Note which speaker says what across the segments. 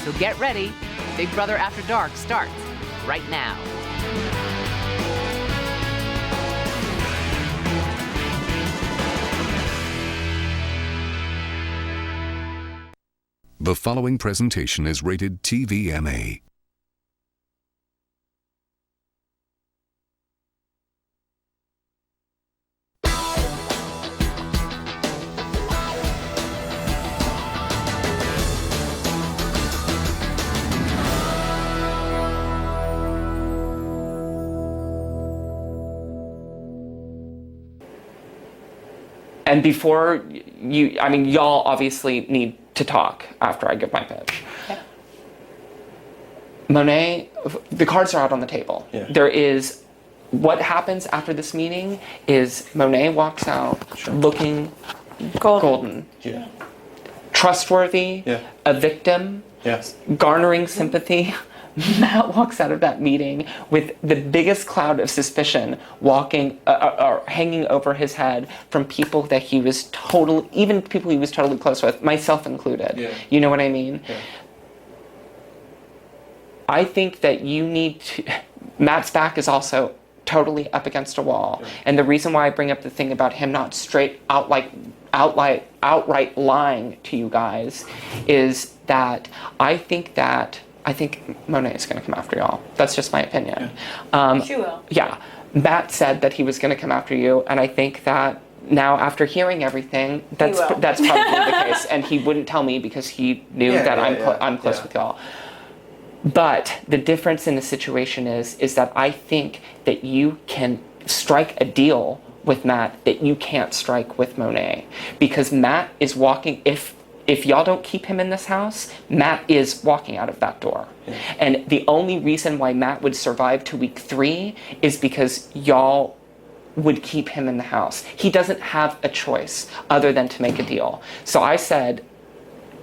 Speaker 1: So get ready. Big Brother After Dark starts right now.
Speaker 2: The following presentation is rated TVMA.
Speaker 3: And before you, I mean, y'all obviously need to talk after I give my pitch.
Speaker 4: Okay.
Speaker 3: Monet, the cards are out on the table.
Speaker 5: Yeah.
Speaker 3: There is, what happens after this meeting is Monet walks out looking golden.
Speaker 5: Yeah.
Speaker 3: Trustworthy, a victim,
Speaker 5: Yes.
Speaker 3: garnering sympathy. Matt walks out of that meeting with the biggest cloud of suspicion walking or hanging over his head from people that he was even people he was totally close with, myself included.
Speaker 5: Yeah.
Speaker 3: You know what I mean?
Speaker 5: Yeah.
Speaker 3: I think that you need to, Matt's back is also totally up against a wall.
Speaker 5: Yeah.
Speaker 3: And the reason why I bring up the thing about him not straight outright lying to you guys is that I think Monet is going to come after y'all. That's just my opinion.
Speaker 5: Yeah.
Speaker 4: She will.
Speaker 3: Yeah. Matt said that he was going to come after you, and I think that now after hearing everything, that's
Speaker 4: will.
Speaker 3: probably the case. And he wouldn't tell me because he knew that I'm close with y'all. But the difference in the situation is that I think that you can strike a deal with Matt that you can't strike with Monet, because Matt is walking. If y'all don't keep him in this house, Matt is walking out of that door. Yeah. And the only reason why Matt would survive to week 3 is because y'all would keep him in the house. He doesn't have a choice other than to make a deal. So I said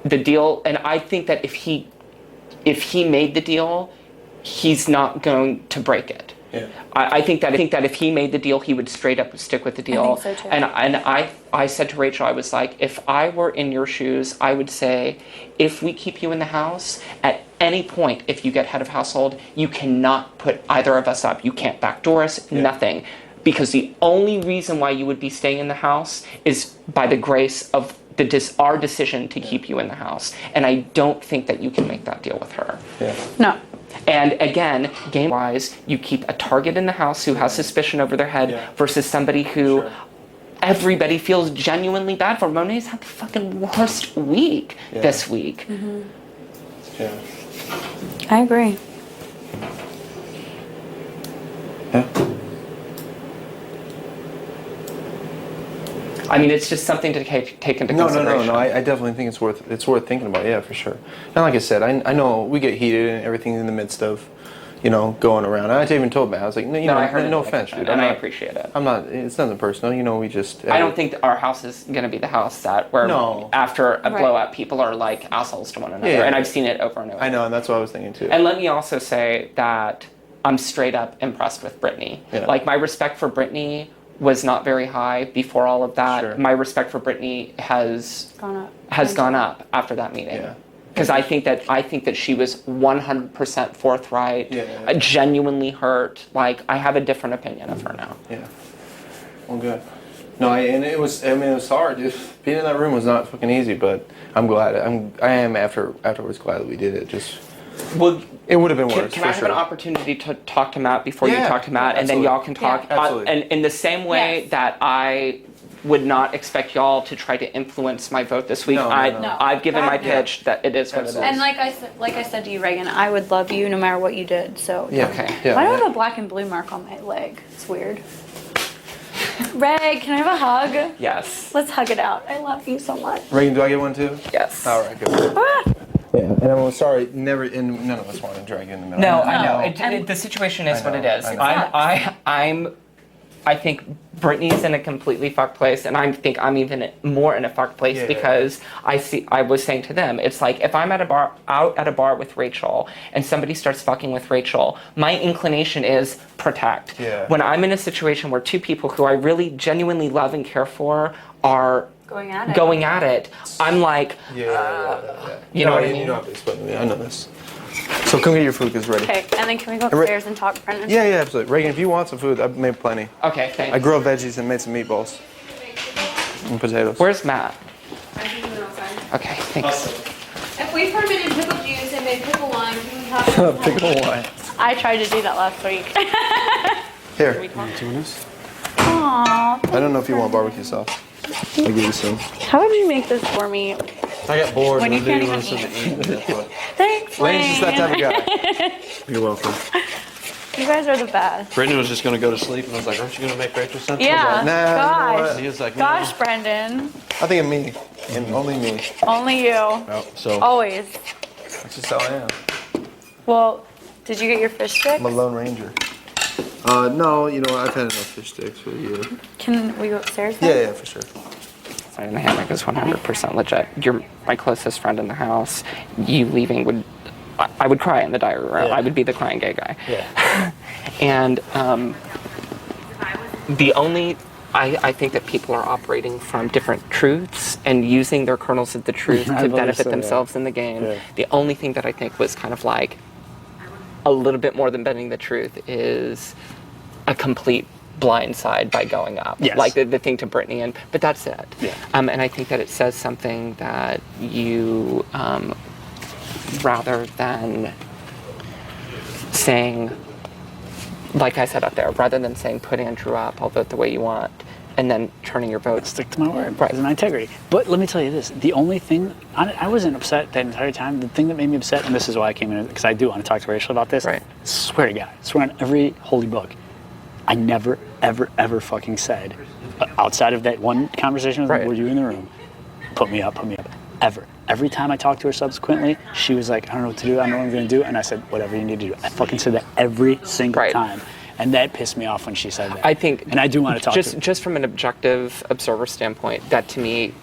Speaker 3: the deal, and I think that if he made the deal, he's not going to break it.
Speaker 5: Yeah.
Speaker 3: I think that if he made the deal, he would straight up stick with the deal.
Speaker 4: I think so too.
Speaker 3: And I said to Rachel, I was like, if I were in your shoes, I would say, if we keep you in the house, at any point, if you get head of household, you cannot put either of us up. You can't backdoor us, nothing. Because the only reason why you would be staying in the house is by the grace of our decision to keep you in the house. And I don't think that you can make that deal with her.
Speaker 5: Yeah.
Speaker 4: No.
Speaker 3: And again, game-wise, you keep a target in the house who has suspicion over their head versus somebody who everybody feels genuinely bad for. Monet's had the fucking worst week this week.
Speaker 4: Mm-hmm.
Speaker 5: Yeah.
Speaker 4: I agree.
Speaker 5: Yeah.
Speaker 3: I mean, it's just something to take into consideration.
Speaker 5: No. I definitely think it's worth thinking about. Yeah, for sure. And like I said, I know we get heated and everything's in the midst of, going around. I even told Matt, I was like,
Speaker 3: I heard
Speaker 5: no
Speaker 3: it,
Speaker 5: offense, dude.
Speaker 3: and I appreciate it.
Speaker 5: I'm not. It's nothing personal. We just.
Speaker 3: I don't think that our house is going to be the house that where after a blowout, people are like assholes to one another.
Speaker 5: Yeah.
Speaker 3: And I've seen it over and over.
Speaker 5: I know, and that's what I was thinking too.
Speaker 3: And let me also say that I'm straight up impressed with Britney.
Speaker 5: Yeah.
Speaker 3: Like, my respect for Britney was not very high before all of that.
Speaker 5: Sure.
Speaker 3: My respect for Britney has gone up after that meeting.
Speaker 5: Yeah.
Speaker 3: Because I think that she was 100% forthright, genuinely hurt. Like, I have a different opinion of her now.
Speaker 5: Yeah. Well, good. No, it was hard. Just being in that room was not fucking easy, but I'm glad. I am afterwards glad that we did it. Just.
Speaker 3: Well,
Speaker 5: it would have been worse.
Speaker 3: Can I have an opportunity to talk to Matt before you talk to Matt, and then y'all can talk? And in the same way that I would not expect y'all to try to influence my vote this week.
Speaker 5: No.
Speaker 3: I've given my pitch that it is what it is.
Speaker 4: And like I said to you, Reagan, I would love you no matter what you did. So
Speaker 5: Yeah.
Speaker 3: Okay.
Speaker 5: Yeah.
Speaker 4: Why do I have a black and blue mark on my leg? It's weird. Reg, can I have a hug?
Speaker 3: Yes.
Speaker 4: Let's hug it out. I love you so much.
Speaker 5: Reagan, do I get one too?
Speaker 3: Yes.
Speaker 5: All right, good.
Speaker 4: Ah!
Speaker 5: Yeah, and I'm sorry. None of us want to drag you in the middle.
Speaker 3: No, I know. The situation is what it is. I think Britney's in a completely fucked place, and I think I'm even more in a fucked place because I was saying to them, it's like if I'm out at a bar with Rachel and somebody starts fucking with Rachel, my inclination is protect.
Speaker 5: Yeah.
Speaker 3: When I'm in a situation where two people who I really genuinely love and care for are
Speaker 4: Going at it.
Speaker 3: going at it, I'm like,
Speaker 5: Yeah.
Speaker 3: you know what I mean?
Speaker 5: You don't have to explain to me. I know this. So come get your food because it's ready.
Speaker 4: Okay, and then can we go upstairs and talk, Brendon?
Speaker 5: Yeah, absolutely. Reagan, if you want some food, I've made plenty.
Speaker 3: Okay, thanks.
Speaker 5: I grilled veggies and made some meatballs. And potatoes.
Speaker 3: Where's Matt?
Speaker 6: I think we went outside.
Speaker 3: Okay, thanks.
Speaker 6: If we fermented pickle juice and made pickle wine, we would have
Speaker 5: Pickle wine.
Speaker 4: I tried to do that last week.
Speaker 5: Here.
Speaker 4: Aww.
Speaker 5: I don't know if you want barbecue sauce. I'll give you some.
Speaker 4: How would you make this for me?
Speaker 5: I got bored
Speaker 4: When
Speaker 5: and
Speaker 4: you
Speaker 5: I
Speaker 4: can't
Speaker 5: didn't
Speaker 4: even
Speaker 5: want something to eat.
Speaker 4: Thanks,
Speaker 5: Lane's just that type of
Speaker 4: Lane.
Speaker 5: guy. You're welcome.
Speaker 4: You guys are the best.
Speaker 7: Brendon was just going to go to sleep, and I was like, aren't you going to make Rachel something?
Speaker 4: Yeah.
Speaker 5: Nah, you know
Speaker 4: Gosh.
Speaker 5: what?
Speaker 7: He was like, no.
Speaker 4: Gosh, Brendon.
Speaker 5: I think of me. And only me.
Speaker 4: Only you.
Speaker 5: Oh, so
Speaker 4: Always.
Speaker 5: that's just how I am.
Speaker 4: Well, did you get your fish sticks?
Speaker 5: I'm a Lone Ranger. No, you know, I've had enough fish sticks for a year.
Speaker 4: Can we go upstairs then?
Speaker 5: Yeah, for sure.
Speaker 3: Sorry, the hammock is 100% legit. You're my closest friend in the house. You leaving would, I would cry in the diary room.
Speaker 7: Yeah.
Speaker 3: I would be the crying gay guy.
Speaker 7: Yeah.
Speaker 3: And I think that people are operating from different truths and using their kernels of the truth to benefit themselves in the game.
Speaker 7: Yeah.
Speaker 3: The only thing that I think was kind of like a little bit more than bending the truth is a complete blindside by going up.
Speaker 7: Yes.
Speaker 3: Like the thing to Britney, but that's it.
Speaker 7: Yeah.
Speaker 3: And I think that it says something that you, rather than saying, like I said up there, rather than saying put Andrew up, I'll vote the way you want, and then turning your vote.
Speaker 8: Stick to my word.
Speaker 3: Right.
Speaker 8: It's an integrity. But let me tell you this: the only thing I wasn't upset that entire time. The thing that made me upset, and this is why I came in, because I do want to talk to Rachel about this.
Speaker 3: Right.
Speaker 8: Swear to God, swear on every holy book, I never, ever, ever fucking said, outside of that one conversation with
Speaker 3: Right.
Speaker 8: were you in the room, put me up, ever. Every time I talked to her subsequently, she was like, I don't know what to do, I don't know what I'm going to do, and I said, whatever you need to do. I fucking said that every single
Speaker 3: Right.
Speaker 8: time. And that pissed me off when she said that.
Speaker 3: I think,
Speaker 8: and I do want to talk to her.
Speaker 3: just from an objective observer standpoint, that to me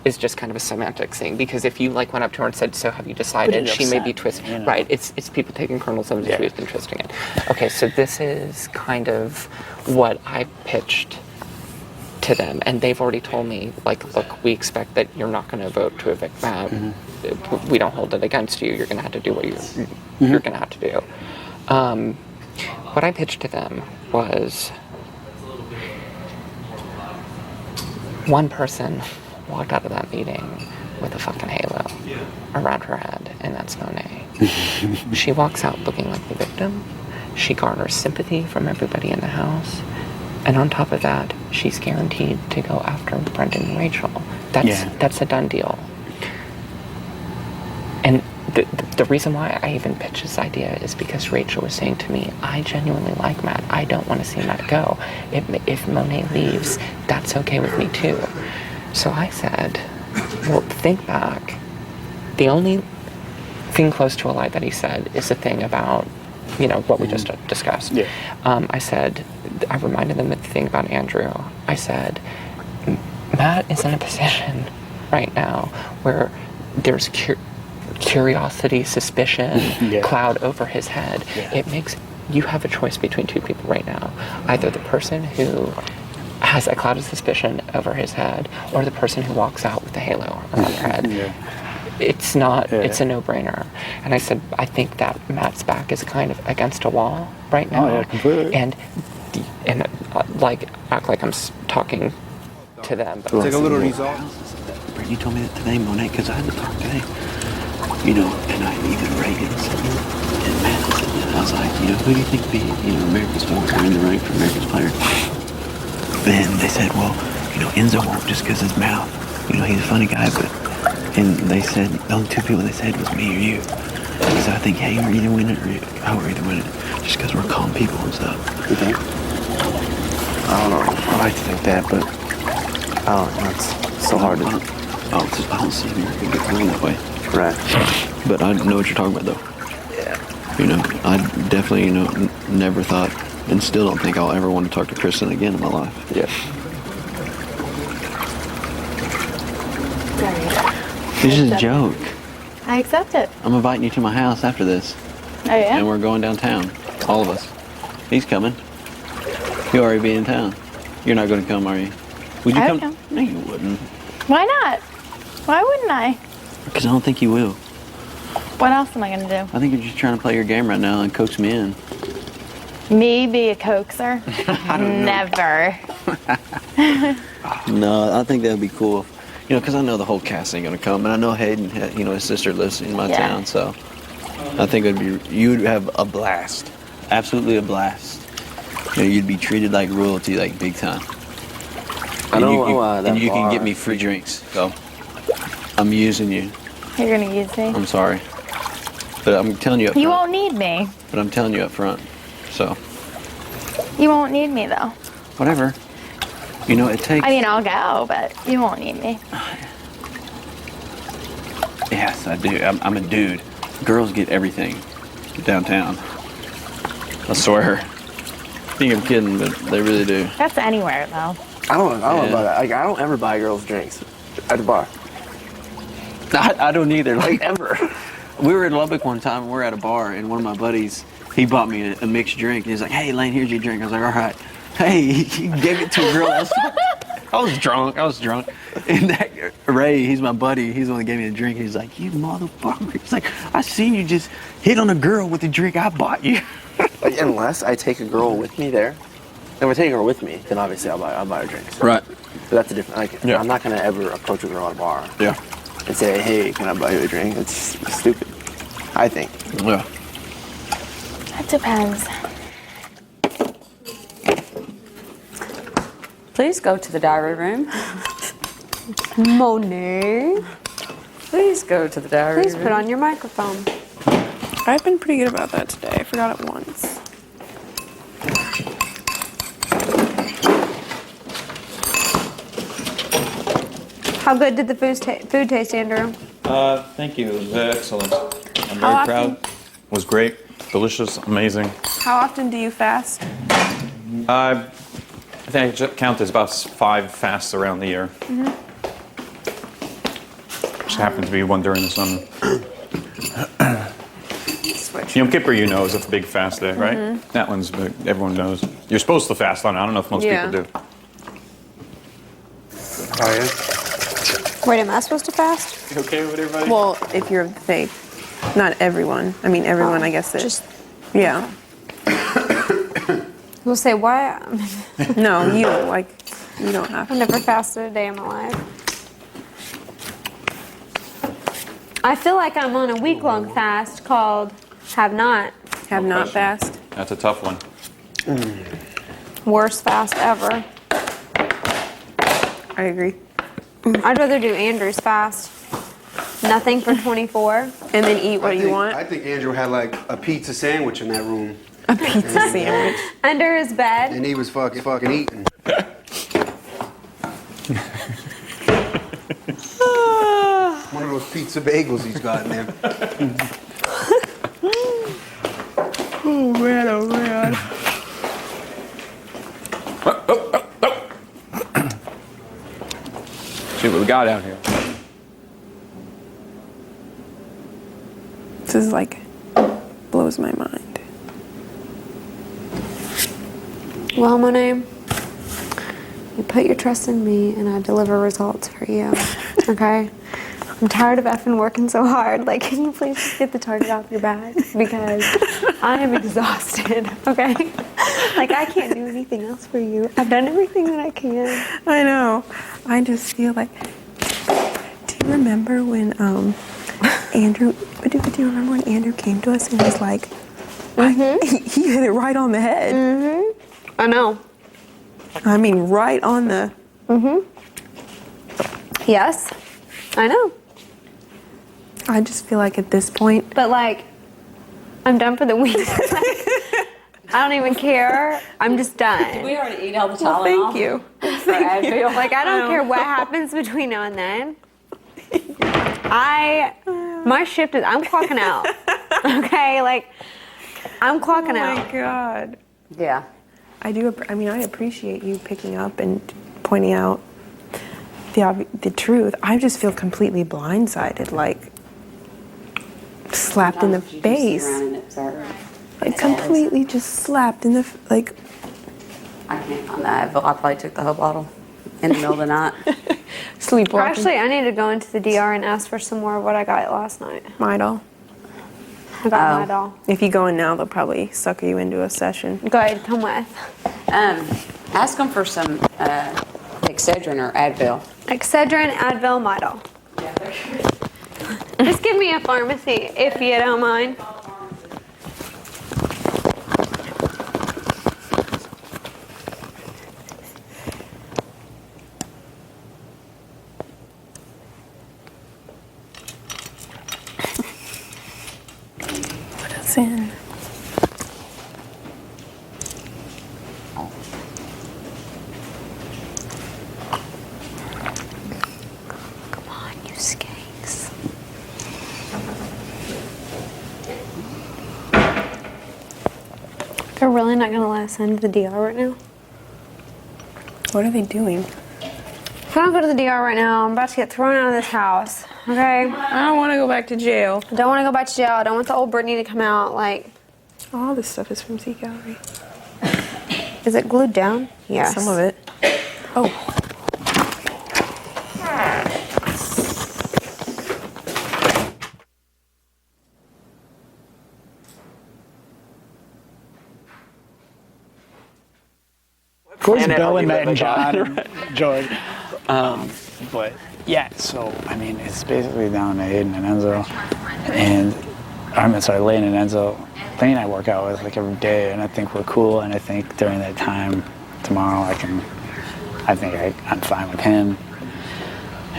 Speaker 3: is just kind of a semantic thing. Because if you like went up to her and said, "So have you decided?" She may be twisting.
Speaker 8: you know.
Speaker 3: Right. It's people taking kernels of the truth and twisting it. Okay, so this is kind of what I pitched to them, and they've already told me, like, look, we expect that you're not going to vote to evict Matt. We don't hold it against you. You're going to have to do what you're going to have to do. What I pitched to them was one person walked out of that meeting with a fucking halo around her head, and that's Monet. She walks out looking like the victim. She garners sympathy from everybody in the house. And on top of that, she's guaranteed to go after Brendon and Rachel. That's a done deal. And the reason why I even pitched this idea is because Rachel was saying to me, I genuinely like Matt. I don't want to see Matt go. If Monet leaves, that's okay with me too. So I said, well, think back. The only thing close to a lie that he said is the thing about, what we just discussed.
Speaker 8: Yeah.
Speaker 3: I reminded them of the thing about Andrew. I said, Matt is in a position right now where there's curiosity, suspicion, cloud over his head.
Speaker 8: Yeah.
Speaker 3: You have a choice between two people right now. Either the person who has a cloud of suspicion over his head, or the person who walks out with the halo around their head. It's it's a no-brainer. And I said, I think that Matt's back is kind of against a wall right now.
Speaker 8: Oh, yeah, completely.
Speaker 3: And act like I'm talking to them. But
Speaker 5: Take a little result.
Speaker 7: Brittany told me that today, Monet, because I had to talk today. And I even Reagan said that, and Matt said that. I was like, who do you think be, America's most in the running for America's player? Then they said, well, Enzo won't just because his mouth. He's a funny guy, and they said, the only two people they said was me or you. So I think, hey, you're either winning or we're either winning. Just because we're calm people and stuff.
Speaker 5: You think? I don't know. I like to think that, but I don't know. It's so hard to...
Speaker 7: I don't see America get going that way.
Speaker 5: Right.
Speaker 7: But I know what you're talking about, though.
Speaker 5: Yeah.
Speaker 7: I definitely, never thought, and still don't think I'll ever want to talk to Kristen again in my life.
Speaker 5: Yeah.
Speaker 7: This is a joke.
Speaker 4: I accept it.
Speaker 7: I'm inviting you to my house after this.
Speaker 4: Oh, yeah?
Speaker 7: And we're going downtown. All of us. He's coming. He'll already be in town. You're not going to come, are you? Would you
Speaker 4: I
Speaker 7: come?
Speaker 4: would come.
Speaker 7: No, you wouldn't.
Speaker 4: Why not? Why wouldn't I?
Speaker 7: Because I don't think you will.
Speaker 4: What else am I gonna do?
Speaker 7: I think you're just trying to play your game right now and coax me in.
Speaker 4: Me be a coaxer?
Speaker 7: I don't know.
Speaker 4: Never.
Speaker 7: No, I think that would be cool. You know, because I know the whole cast ain't gonna come, and I know Hayden, you know, his sister lives in my town, so I think you'd have a blast, absolutely a blast. You know, you'd be treated like royalty, like big time.
Speaker 9: I know that
Speaker 7: and you can
Speaker 9: bar.
Speaker 7: get me free drinks. So I'm using you.
Speaker 4: You're gonna use me?
Speaker 7: I'm sorry, but I'm telling you up front.
Speaker 4: You won't need me.
Speaker 7: But I'm telling you up front. So
Speaker 4: You won't need me though.
Speaker 7: whatever. You know, it takes.
Speaker 4: I mean, I'll go, but you won't need me.
Speaker 7: Yes, I do. I'm a dude. Girls get everything downtown. I swear. I think I'm kidding, but they really do.
Speaker 4: That's anywhere though.
Speaker 9: I don't know about that. Like, I don't ever buy girls drinks at the bar.
Speaker 7: I don't either.
Speaker 9: Like, ever.
Speaker 7: We were in Lubbock one time, and we're at a bar, and one of my buddies, he bought me a mixed drink, and he's like, "Hey, Lane, here's your drink." I was like, "All right." Hey, he gave it to a girl. I was drunk. And that Ray, he's my buddy. He's the one that gave me a drink. He's like, "You motherfucker." He's like, "I seen you just hit on a girl with the drink I bought you."
Speaker 9: Like, unless I take a girl with me there, if I take her with me, then obviously I'll buy her drinks.
Speaker 7: Right.
Speaker 9: So that's a different. Like, I'm not gonna ever approach a girl at a bar.
Speaker 7: Yeah.
Speaker 9: And say, "Hey, can I buy you a drink?" It's stupid. I think.
Speaker 7: Yeah.
Speaker 4: That depends.
Speaker 10: Please go to the diary room. Monet. Please go to the diary room.
Speaker 6: Please put on your microphone.
Speaker 11: I've been pretty good about that today. I forgot it once.
Speaker 6: How good did the food taste, Andrew?
Speaker 12: Thank you. It was excellent. I'm
Speaker 11: How
Speaker 12: very
Speaker 11: often-
Speaker 12: proud. It was great. Delicious. Amazing.
Speaker 11: How often do you fast?
Speaker 12: I think I count there's about 5 fasts around the year. Just happened to be one during the summer. Yom Kippur, you know, is a big fast day, right? That one's big. Everyone knows. You're supposed to fast on it. I don't know if most people do.
Speaker 9: Oh yeah.
Speaker 6: Wait, am I supposed to fast?
Speaker 12: You okay with everybody?
Speaker 11: Well, if you're of the faith. Not everyone. I mean, everyone, I guess.
Speaker 6: Just
Speaker 11: Yeah.
Speaker 6: we'll say why.
Speaker 11: No, you don't. Like, you don't have
Speaker 6: I've
Speaker 11: to.
Speaker 6: never fasted a day in my life. I feel like I'm on a week-long fast called Have Not.
Speaker 11: Have not fast.
Speaker 12: That's a tough one.
Speaker 6: Worst fast ever.
Speaker 11: I agree.
Speaker 6: I'd rather do Andrew's fast. Nothing for 24.
Speaker 11: And then eat what you want.
Speaker 13: I think Andrew had like a pizza sandwich in that room.
Speaker 11: A pizza sandwich.
Speaker 6: Under his bed.
Speaker 13: And he was fucking eating. One of those pizza bagels he's got in there.
Speaker 11: Oh, man, oh, man.
Speaker 12: See what we got out here.
Speaker 11: This is like, blows my mind.
Speaker 6: Well, Monet, you put your trust in me and I deliver results for you. Okay? I'm tired of effing working so hard. Like, can you please just get the target off your back? Because I am exhausted, okay? Like, I can't do anything else for you. I've done everything that I can.
Speaker 11: I know. I just feel like, do you remember when Andrew, do you remember when Andrew came to us and was like, he hit it right on the head.
Speaker 6: I know.
Speaker 11: I mean, right on the...
Speaker 6: Yes, I know.
Speaker 11: I just feel like at this point...
Speaker 6: But, like, I'm done for the week. I don't even care. I'm just done.
Speaker 10: We already ate all the
Speaker 11: Well,
Speaker 10: Tylenol.
Speaker 11: thank you.
Speaker 10: Thank you.
Speaker 6: Like, I don't care what happens between now and then. My shift is, I'm clocking out. Okay, like, I'm clocking out.
Speaker 11: Oh my God.
Speaker 10: Yeah.
Speaker 11: I appreciate you picking up and pointing out the truth. I just feel completely blindsided, like slapped in the face. Like completely just slapped in the, like.
Speaker 10: I can't find that. I probably took the whole bottle. in the middle of the night.
Speaker 11: Sleepwalking.
Speaker 6: Actually, I need to go into the DR and ask for some more of what I got last night.
Speaker 11: My doll.
Speaker 6: I got my doll.
Speaker 11: If you go in now, they'll probably sucker you into a session.
Speaker 6: Go ahead, come with.
Speaker 10: Ask them for some Excedrin or Advil.
Speaker 6: Excedrin, Advil, my doll. Just give me a pharmacy if you don't mind.
Speaker 11: Put us in.
Speaker 6: Come on, you skanks. They're really not gonna let us into the DR right now?
Speaker 11: What are they doing?
Speaker 6: If I don't go to the DR right now, I'm about to get thrown out of this house. Okay?
Speaker 11: I don't want to go back to jail.
Speaker 6: I don't want to go back to jail. I don't want the old Britney to come out. Like,
Speaker 11: all this stuff is from Sea Gallery.
Speaker 6: Is it glued down? Yes.
Speaker 11: Some of it. Oh.
Speaker 8: Of course,
Speaker 9: Planet
Speaker 8: Bill
Speaker 9: are we
Speaker 8: and Matt and
Speaker 9: living
Speaker 8: John
Speaker 9: on?
Speaker 8: and George. But yeah, so I mean, it's basically down to Hayden and Enzo, and Lane and Enzo. Lane I work out with like every day, and I think we're cool. And I think during that time tomorrow, I'm fine with him.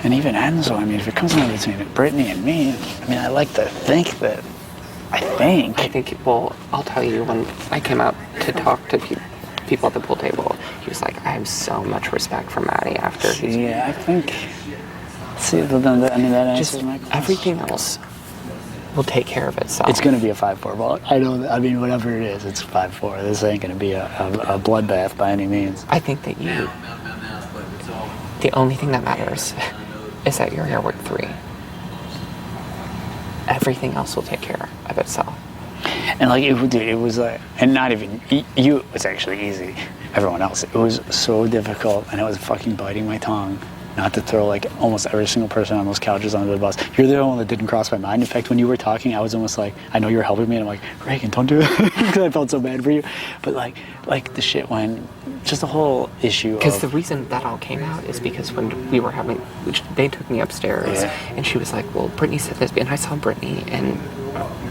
Speaker 8: And even Enzo, I mean, if it comes down between Britney and me, I mean, I like to think that. I think.
Speaker 3: Well, I'll tell you, when I came out to talk to people at the pool table, he was like, I have so much respect for Maddie after he's...
Speaker 8: Yeah, I think... See, that answers
Speaker 3: just
Speaker 8: my question.
Speaker 3: everything else will take care of itself.
Speaker 8: It's going to be a 5-4 ball. I know that, I mean, whatever it is, it's 5-4. This ain't going to be a bloodbath by any means.
Speaker 3: I think that the only thing that matters is that you're here with 3. Everything else will take care of itself.
Speaker 8: And like, it was like, and not even, you, it was actually easy. Everyone else, it was so difficult, and it was fucking biting my tongue not to throw like almost every single person on those couches under the bus. You're the only one that didn't cross my mind. In fact, when you were talking, I was almost like, I know you were helping me, and I'm like, Reagan, don't do that, because I felt so bad for you. But like the shit when, just the whole issue
Speaker 3: Because the reason that all came out is because when we were having, they took me upstairs, and she was like, well, Brittany said this, and I saw Brittany and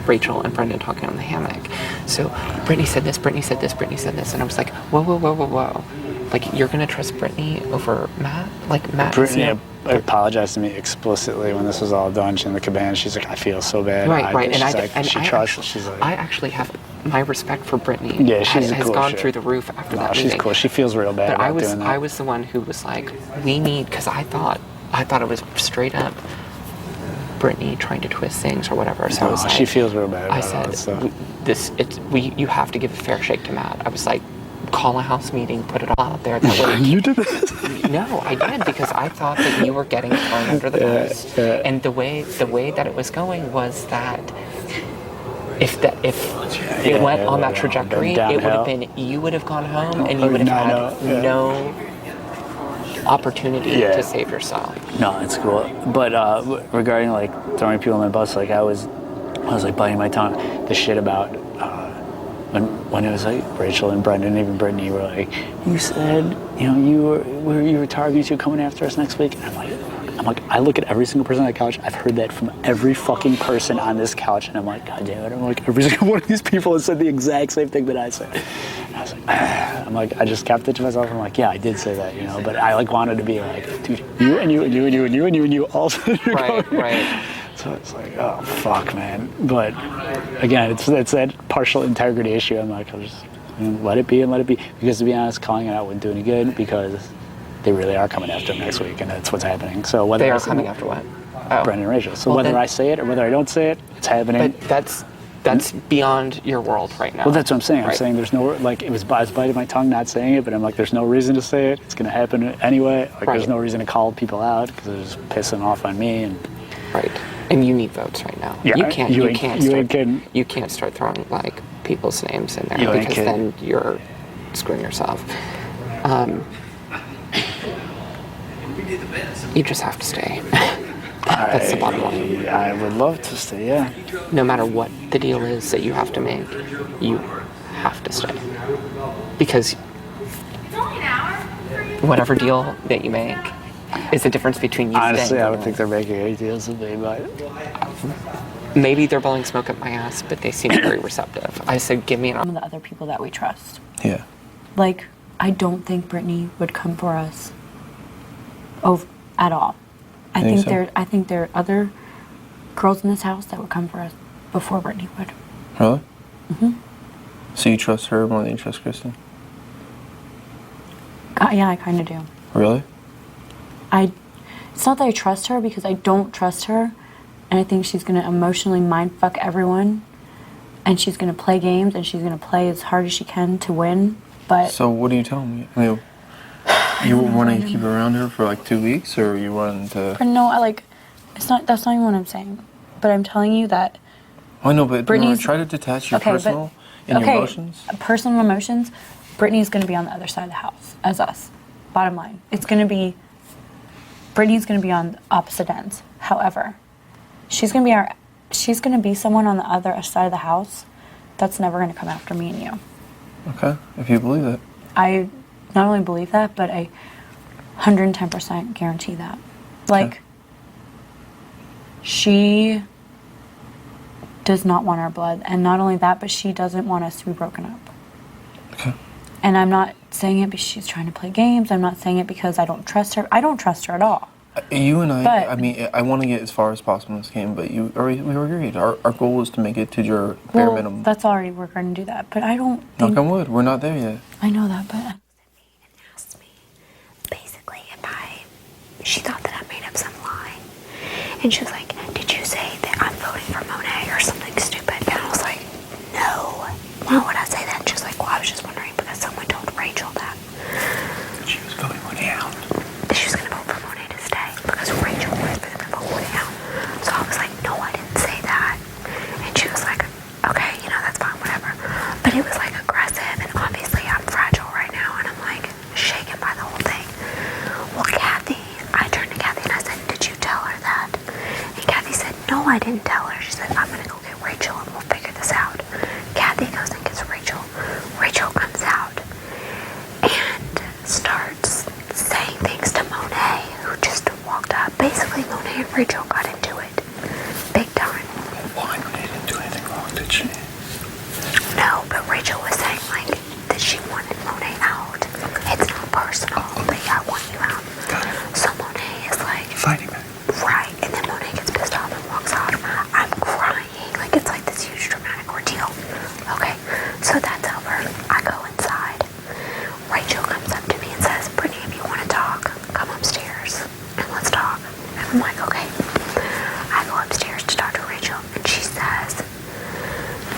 Speaker 3: Rachel and Brendon talking on the hammock. So Brittany said this, Brittany said this, Brittany said this, and I was like, whoa. Like, you're gonna trust Brittany over Matt? Like, Matt.
Speaker 8: Brittany apologized to me explicitly when this was all done. She's in the cabana. She's like, I feel so bad.
Speaker 3: Right.
Speaker 8: She's like,
Speaker 3: I actually have my respect for Brittany.
Speaker 8: Yeah, she's
Speaker 3: has
Speaker 8: cool
Speaker 3: gone
Speaker 8: shit.
Speaker 3: through the roof after that.
Speaker 8: She's
Speaker 3: meeting.
Speaker 8: cool. She feels real bad
Speaker 3: But
Speaker 8: about doing that.
Speaker 3: I was the one who was like, we need, because I thought it was straight up Brittany trying to twist things or whatever. So I was like,
Speaker 8: she feels real bad.
Speaker 3: I
Speaker 8: about
Speaker 3: said, you have to give a fair shake to Matt. I was like, call a house meeting, put it all out there. That way
Speaker 8: you did this?
Speaker 3: No, I did, because I thought that you were getting thrown under the bus. And the way that it was going was that if it went on that trajectory, it would have been, you would have gone home and you would have had no opportunity to save yourself.
Speaker 8: No, it's cool. But regarding like throwing people on the bus, like I was like biting my tongue. The shit about when it was like Rachel and Brendon, even Britney, were like, you said, you know, you were targeting you coming after us next week. And I'm like, I look at every single person on the couch. I've heard that from every fucking person on this couch, and I'm like, God damn it! I'm like, every single one of these people has said the exact same thing that I said. And I was like, I'm like, I just kept it to myself. I'm like, yeah, I did say that, you know, but I like wanted to be like, dude, you and you and you and you and you and you and you all said you're
Speaker 3: right.
Speaker 8: So it's like, oh fuck, man. But again, it's that partial integrity issue. I'm like, I'll just let it be and let it be, because to be honest, calling it out wouldn't do any good, because they really are coming after him next week, and that's what's happening. So whether
Speaker 3: they are coming after what?
Speaker 8: Brendon and Rachel. So whether I say it or whether I don't say it, it's happening.
Speaker 3: But that's beyond your world right now.
Speaker 8: Well, that's what I'm saying.
Speaker 3: Right.
Speaker 8: I'm saying there's no, like, I was biting my tongue not saying it, but I'm like, there's no reason to say it. It's going to happen anyway. Like, there's no reason to call people out, because they're just pissing off on me. And
Speaker 3: right. And you need votes right now.
Speaker 8: Yeah,
Speaker 3: you can't start throwing like people's names in there, because then you're screwing yourself. You just have to stay. That's the bottom line.
Speaker 8: I would love to stay, yeah.
Speaker 3: No matter what the deal is that you have to make, you have to stay. Because whatever deal that you make is the difference between you
Speaker 8: Honestly,
Speaker 3: staying.
Speaker 8: I don't think they're making any deals with me, but...
Speaker 3: Maybe they're blowing smoke up my ass, but they seem very receptive. I said, give me an
Speaker 4: Some of the other people that we trust.
Speaker 5: Yeah.
Speaker 4: Like, I don't think Britney would come for us at all. I think there are other girls in this house that would come for us before Britney would.
Speaker 5: Really?
Speaker 4: Mm-hmm.
Speaker 5: So you trust her more than you trust Kristen?
Speaker 4: Yeah, I kind of do.
Speaker 5: Really?
Speaker 4: It's not that I trust her, because I don't trust her, and I think she's going to emotionally mindfuck everyone, and she's going to play games, and she's going to play as hard as she can to win, but...
Speaker 5: So what are you telling me? I mean, you want to keep around her for like 2 weeks, or you want to...
Speaker 4: No, that's not even what I'm saying, but I'm telling you that...
Speaker 5: I know, but
Speaker 4: Britney's...
Speaker 5: try to detach your personal and your emotions.
Speaker 4: Personal emotions, Britney's going to be on the other side of the house as us. Bottom line. Britney's going to be on opposite ends. However, she's going to be someone on the other side of the house that's never going to come after me and you.
Speaker 5: Okay, if you believe it.
Speaker 4: I not only believe that, but I 110% guarantee that. Like, she does not want our blood. And not only that, but she doesn't want us to be broken up.
Speaker 5: Okay.
Speaker 4: And I'm not saying it because she's trying to play games. I'm not saying it because I don't trust her. I don't trust her at all.
Speaker 5: You and I mean, I want to get as far as possible in this game, but we agreed. Our goal is to make it to your bare minimum.
Speaker 4: That's already, we're going to do that. But I don't think...
Speaker 5: Knock on wood, we're not there yet.
Speaker 4: I know that, but...
Speaker 6: asked me, basically, she thought that I made up some lie. And she was like, did you say that I'm voting for Monet or something stupid? And I was like, no. Why would I say that? And she was like, well, I was just wondering because someone told Rachel that.
Speaker 7: She was voting Monet out.
Speaker 6: She was going to vote for Monet to stay because Rachel was going to vote Monet out. So I was like, no, I didn't say that. And she was like, okay, that's fine, whatever. But it was like aggressive, and obviously I'm fragile right now, and I'm like shaken by the whole thing. Well, I turned to Kathy and I said, did you tell her that? And Kathy said, no, I didn't tell her. She said, I'm going to go get Rachel and we'll figure this out. Kathy goes and gets Rachel. Rachel comes out and starts saying things to Monet, who just walked up. Basically, Monet and Rachel got into it. Big time.
Speaker 7: Why? Monet didn't do anything wrong, did she?
Speaker 6: No, but Rachel was saying, that she wanted Monet out. It's not personal, but yeah, I want you out. So Monet is like...
Speaker 7: Fighting back.
Speaker 6: Right, and then Monet gets pissed off and walks off. I'm crying. It's like this huge dramatic ordeal. Okay, so that's over. I go inside. Rachel comes up to me and says, Britney, if you want to talk, come upstairs and let's talk. And I'm like, okay. I go upstairs to talk to Rachel, and she says,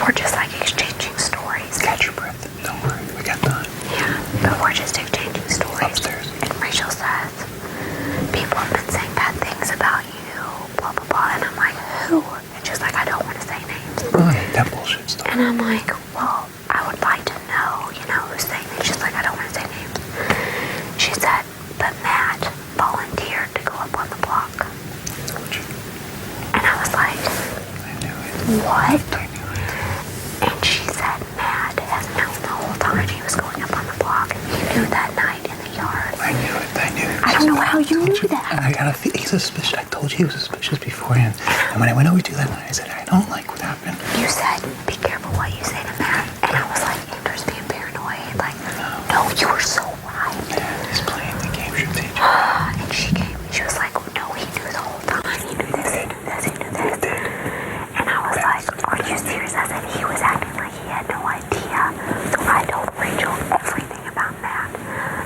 Speaker 6: we're just exchanging stories.
Speaker 7: Catch your breath. Don't worry, we got time.
Speaker 6: Yeah, but we're just exchanging stories.
Speaker 7: Upstairs.
Speaker 6: And Rachel says, people have been saying bad things about you, blah, blah, blah. And I'm like, who? And she's like, I don't want to say names.
Speaker 7: That bullshit stuff.
Speaker 6: And I'm like, well, I would like to know, who's saying names. She's like, I don't want to say names. She said, but Matt volunteered to go up on the block. And I was like,
Speaker 7: I knew it.
Speaker 6: what?
Speaker 7: I knew it.
Speaker 6: And she said, Matt has known the whole time he was going up on the block. He knew that night in the yard.
Speaker 7: I knew it.
Speaker 6: I don't know how you knew that.
Speaker 7: And I got a feeling he's suspicious. I told you he was suspicious beforehand. And when I went over to that night, I said, I don't like what happened.
Speaker 6: You said, be careful what you say to Matt. And I was like, Andrew's being paranoid. No, you were so right.
Speaker 7: Yeah, he's playing the game strategic.
Speaker 6: And she came and she was like, no, he knew the whole time. He knew this, he knew this, he knew this. And I was like, are you serious? I said, he was acting like he had no idea. So I told Rachel everything about Matt.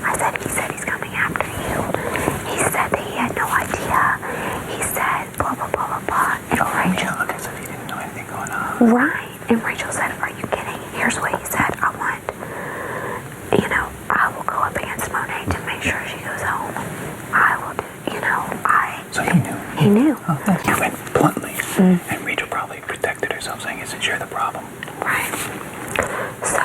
Speaker 6: I said, he said he's coming after you. He said that he had no idea. He said blah, blah, blah, blah, blah. And Rachel...
Speaker 7: Look as if he didn't know anything going on.
Speaker 6: Right. And Rachel said, are you kidding? Here's what he said. I will go up against Monet to make sure she goes home. I will do,
Speaker 7: So he knew.
Speaker 6: He knew.
Speaker 7: Oh, you went bluntly. And Rachel probably protected herself, saying, isn't you're the problem.
Speaker 6: Right. So,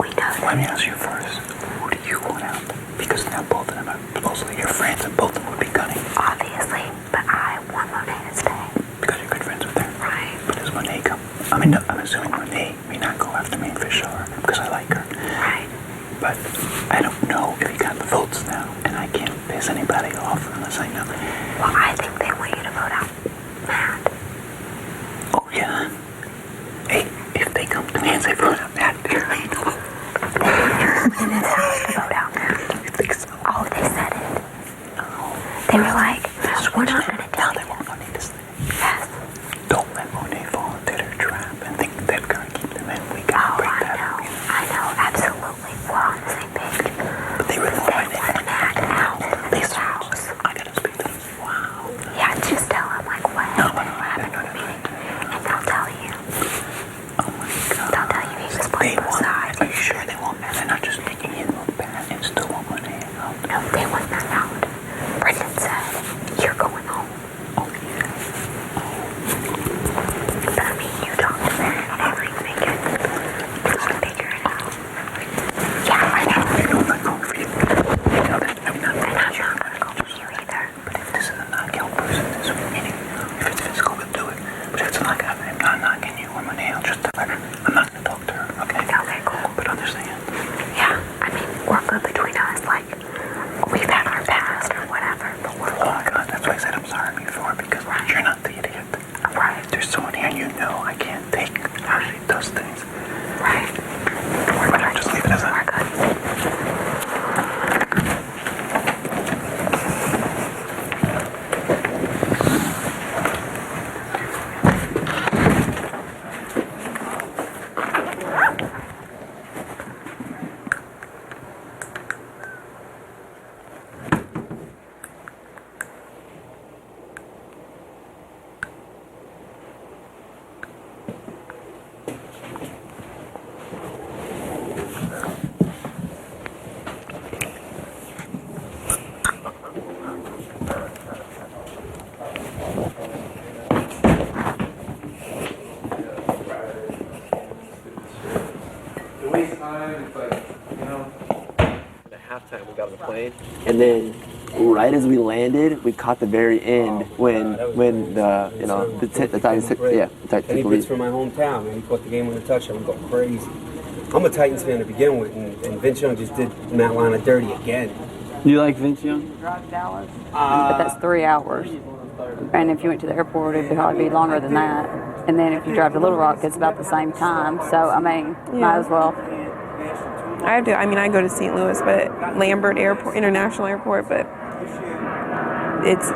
Speaker 6: we know that.
Speaker 7: Let me ask you first. Who do you want out? Because now both of them are supposedly your friends, and both of them would be gunning I'm assuming Monet may not go after me for sure because I like her. Right. But I don't know if he got the votes now, and I can't piss anybody off unless I know.
Speaker 6: Well, I think they want you to vote out Matt.
Speaker 7: Oh yeah. Hey, if they come to me and say vote out Matt,
Speaker 6: in his house to vote out Matt. Oh, they said it. They were like, we're not going to
Speaker 7: now they want Monet to stay.
Speaker 6: Yes.
Speaker 7: Don't let Monet fall into their trap and think they're going to keep them in. We got to break that up.
Speaker 6: I know, absolutely. We're on the same page.
Speaker 7: But they really want
Speaker 6: Matt out of this house.
Speaker 7: I got to speak to them. Wow.
Speaker 6: Yeah, just tell them, like, what happened. And they'll tell you.
Speaker 7: Oh my God.
Speaker 6: They'll tell you he was playing both sides.
Speaker 7: Are you sure they want Matt? They're not just making him look bad and still want Monet out.
Speaker 6: No, they want Matt out. Brendon said, you're going home.
Speaker 7: Oh, yeah.
Speaker 6: But I mean, you talk to Matt and everything. Just figure it out. Yeah, I know.
Speaker 7: They don't let go for you. You know that. I'm not
Speaker 6: sure I'm going to go for you either.
Speaker 7: But if this is a knockout person, this is meaning. If it's physical, we'll do it. But if it's a knockout, I'm not knocking you or Monet. I'll just tell her. I'm not going to talk to her, okay?
Speaker 6: Okay, cool.
Speaker 7: But understand.
Speaker 6: Yeah, I mean, we're good between us. Like, we've had our past or whatever, but we're
Speaker 7: Oh my God, that's why I said I'm sorry before, because you're not the idiot.
Speaker 6: right.
Speaker 7: There's someone here you know I can't take how she does things.
Speaker 6: Right.
Speaker 7: We're good. Just leave it as that.
Speaker 6: We're good.
Speaker 9: Halftime we got on the plane, and then right as we landed, we caught the very end when the Titans took the
Speaker 13: It's from my hometown, man. He caught the game with a touchdown. We go crazy. I'm a Titans fan to begin with, and Vince Young just did Matt Lana dirty again.
Speaker 8: You like Vince Young?
Speaker 10: Drive to Dallas, but that's 3 hours. And if you went to the airport, it'd probably be longer than that. And then if you drive to Little Rock, it's about the same time. So, I mean, might as well.
Speaker 11: I go to St. Louis, but Lambert Airport, International Airport, but it's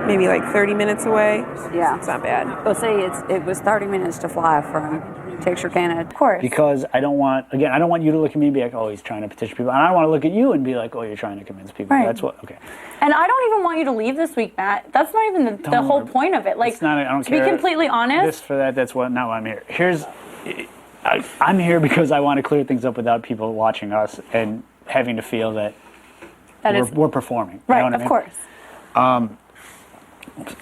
Speaker 11: maybe like 30 minutes away.
Speaker 10: Yeah.
Speaker 11: It's not bad.
Speaker 10: Well, see, it was 30 minutes to fly from Texarkana.
Speaker 4: Of course.
Speaker 8: Because I don't want you to look at me and be like, oh, he's trying to petition people. And I don't want to look at you and be like, oh, you're trying to convince people.
Speaker 4: Right.
Speaker 8: That's what, okay.
Speaker 4: And I don't even want you to leave this week, Matt. That's not even the whole point of it. Like,
Speaker 8: it's not, I don't
Speaker 4: to
Speaker 8: care.
Speaker 4: be completely honest.
Speaker 8: That's not why I'm here. I'm here because I want to clear things up without people watching us and having to feel that we're performing.
Speaker 4: Right,
Speaker 8: you know what I mean?
Speaker 4: course. And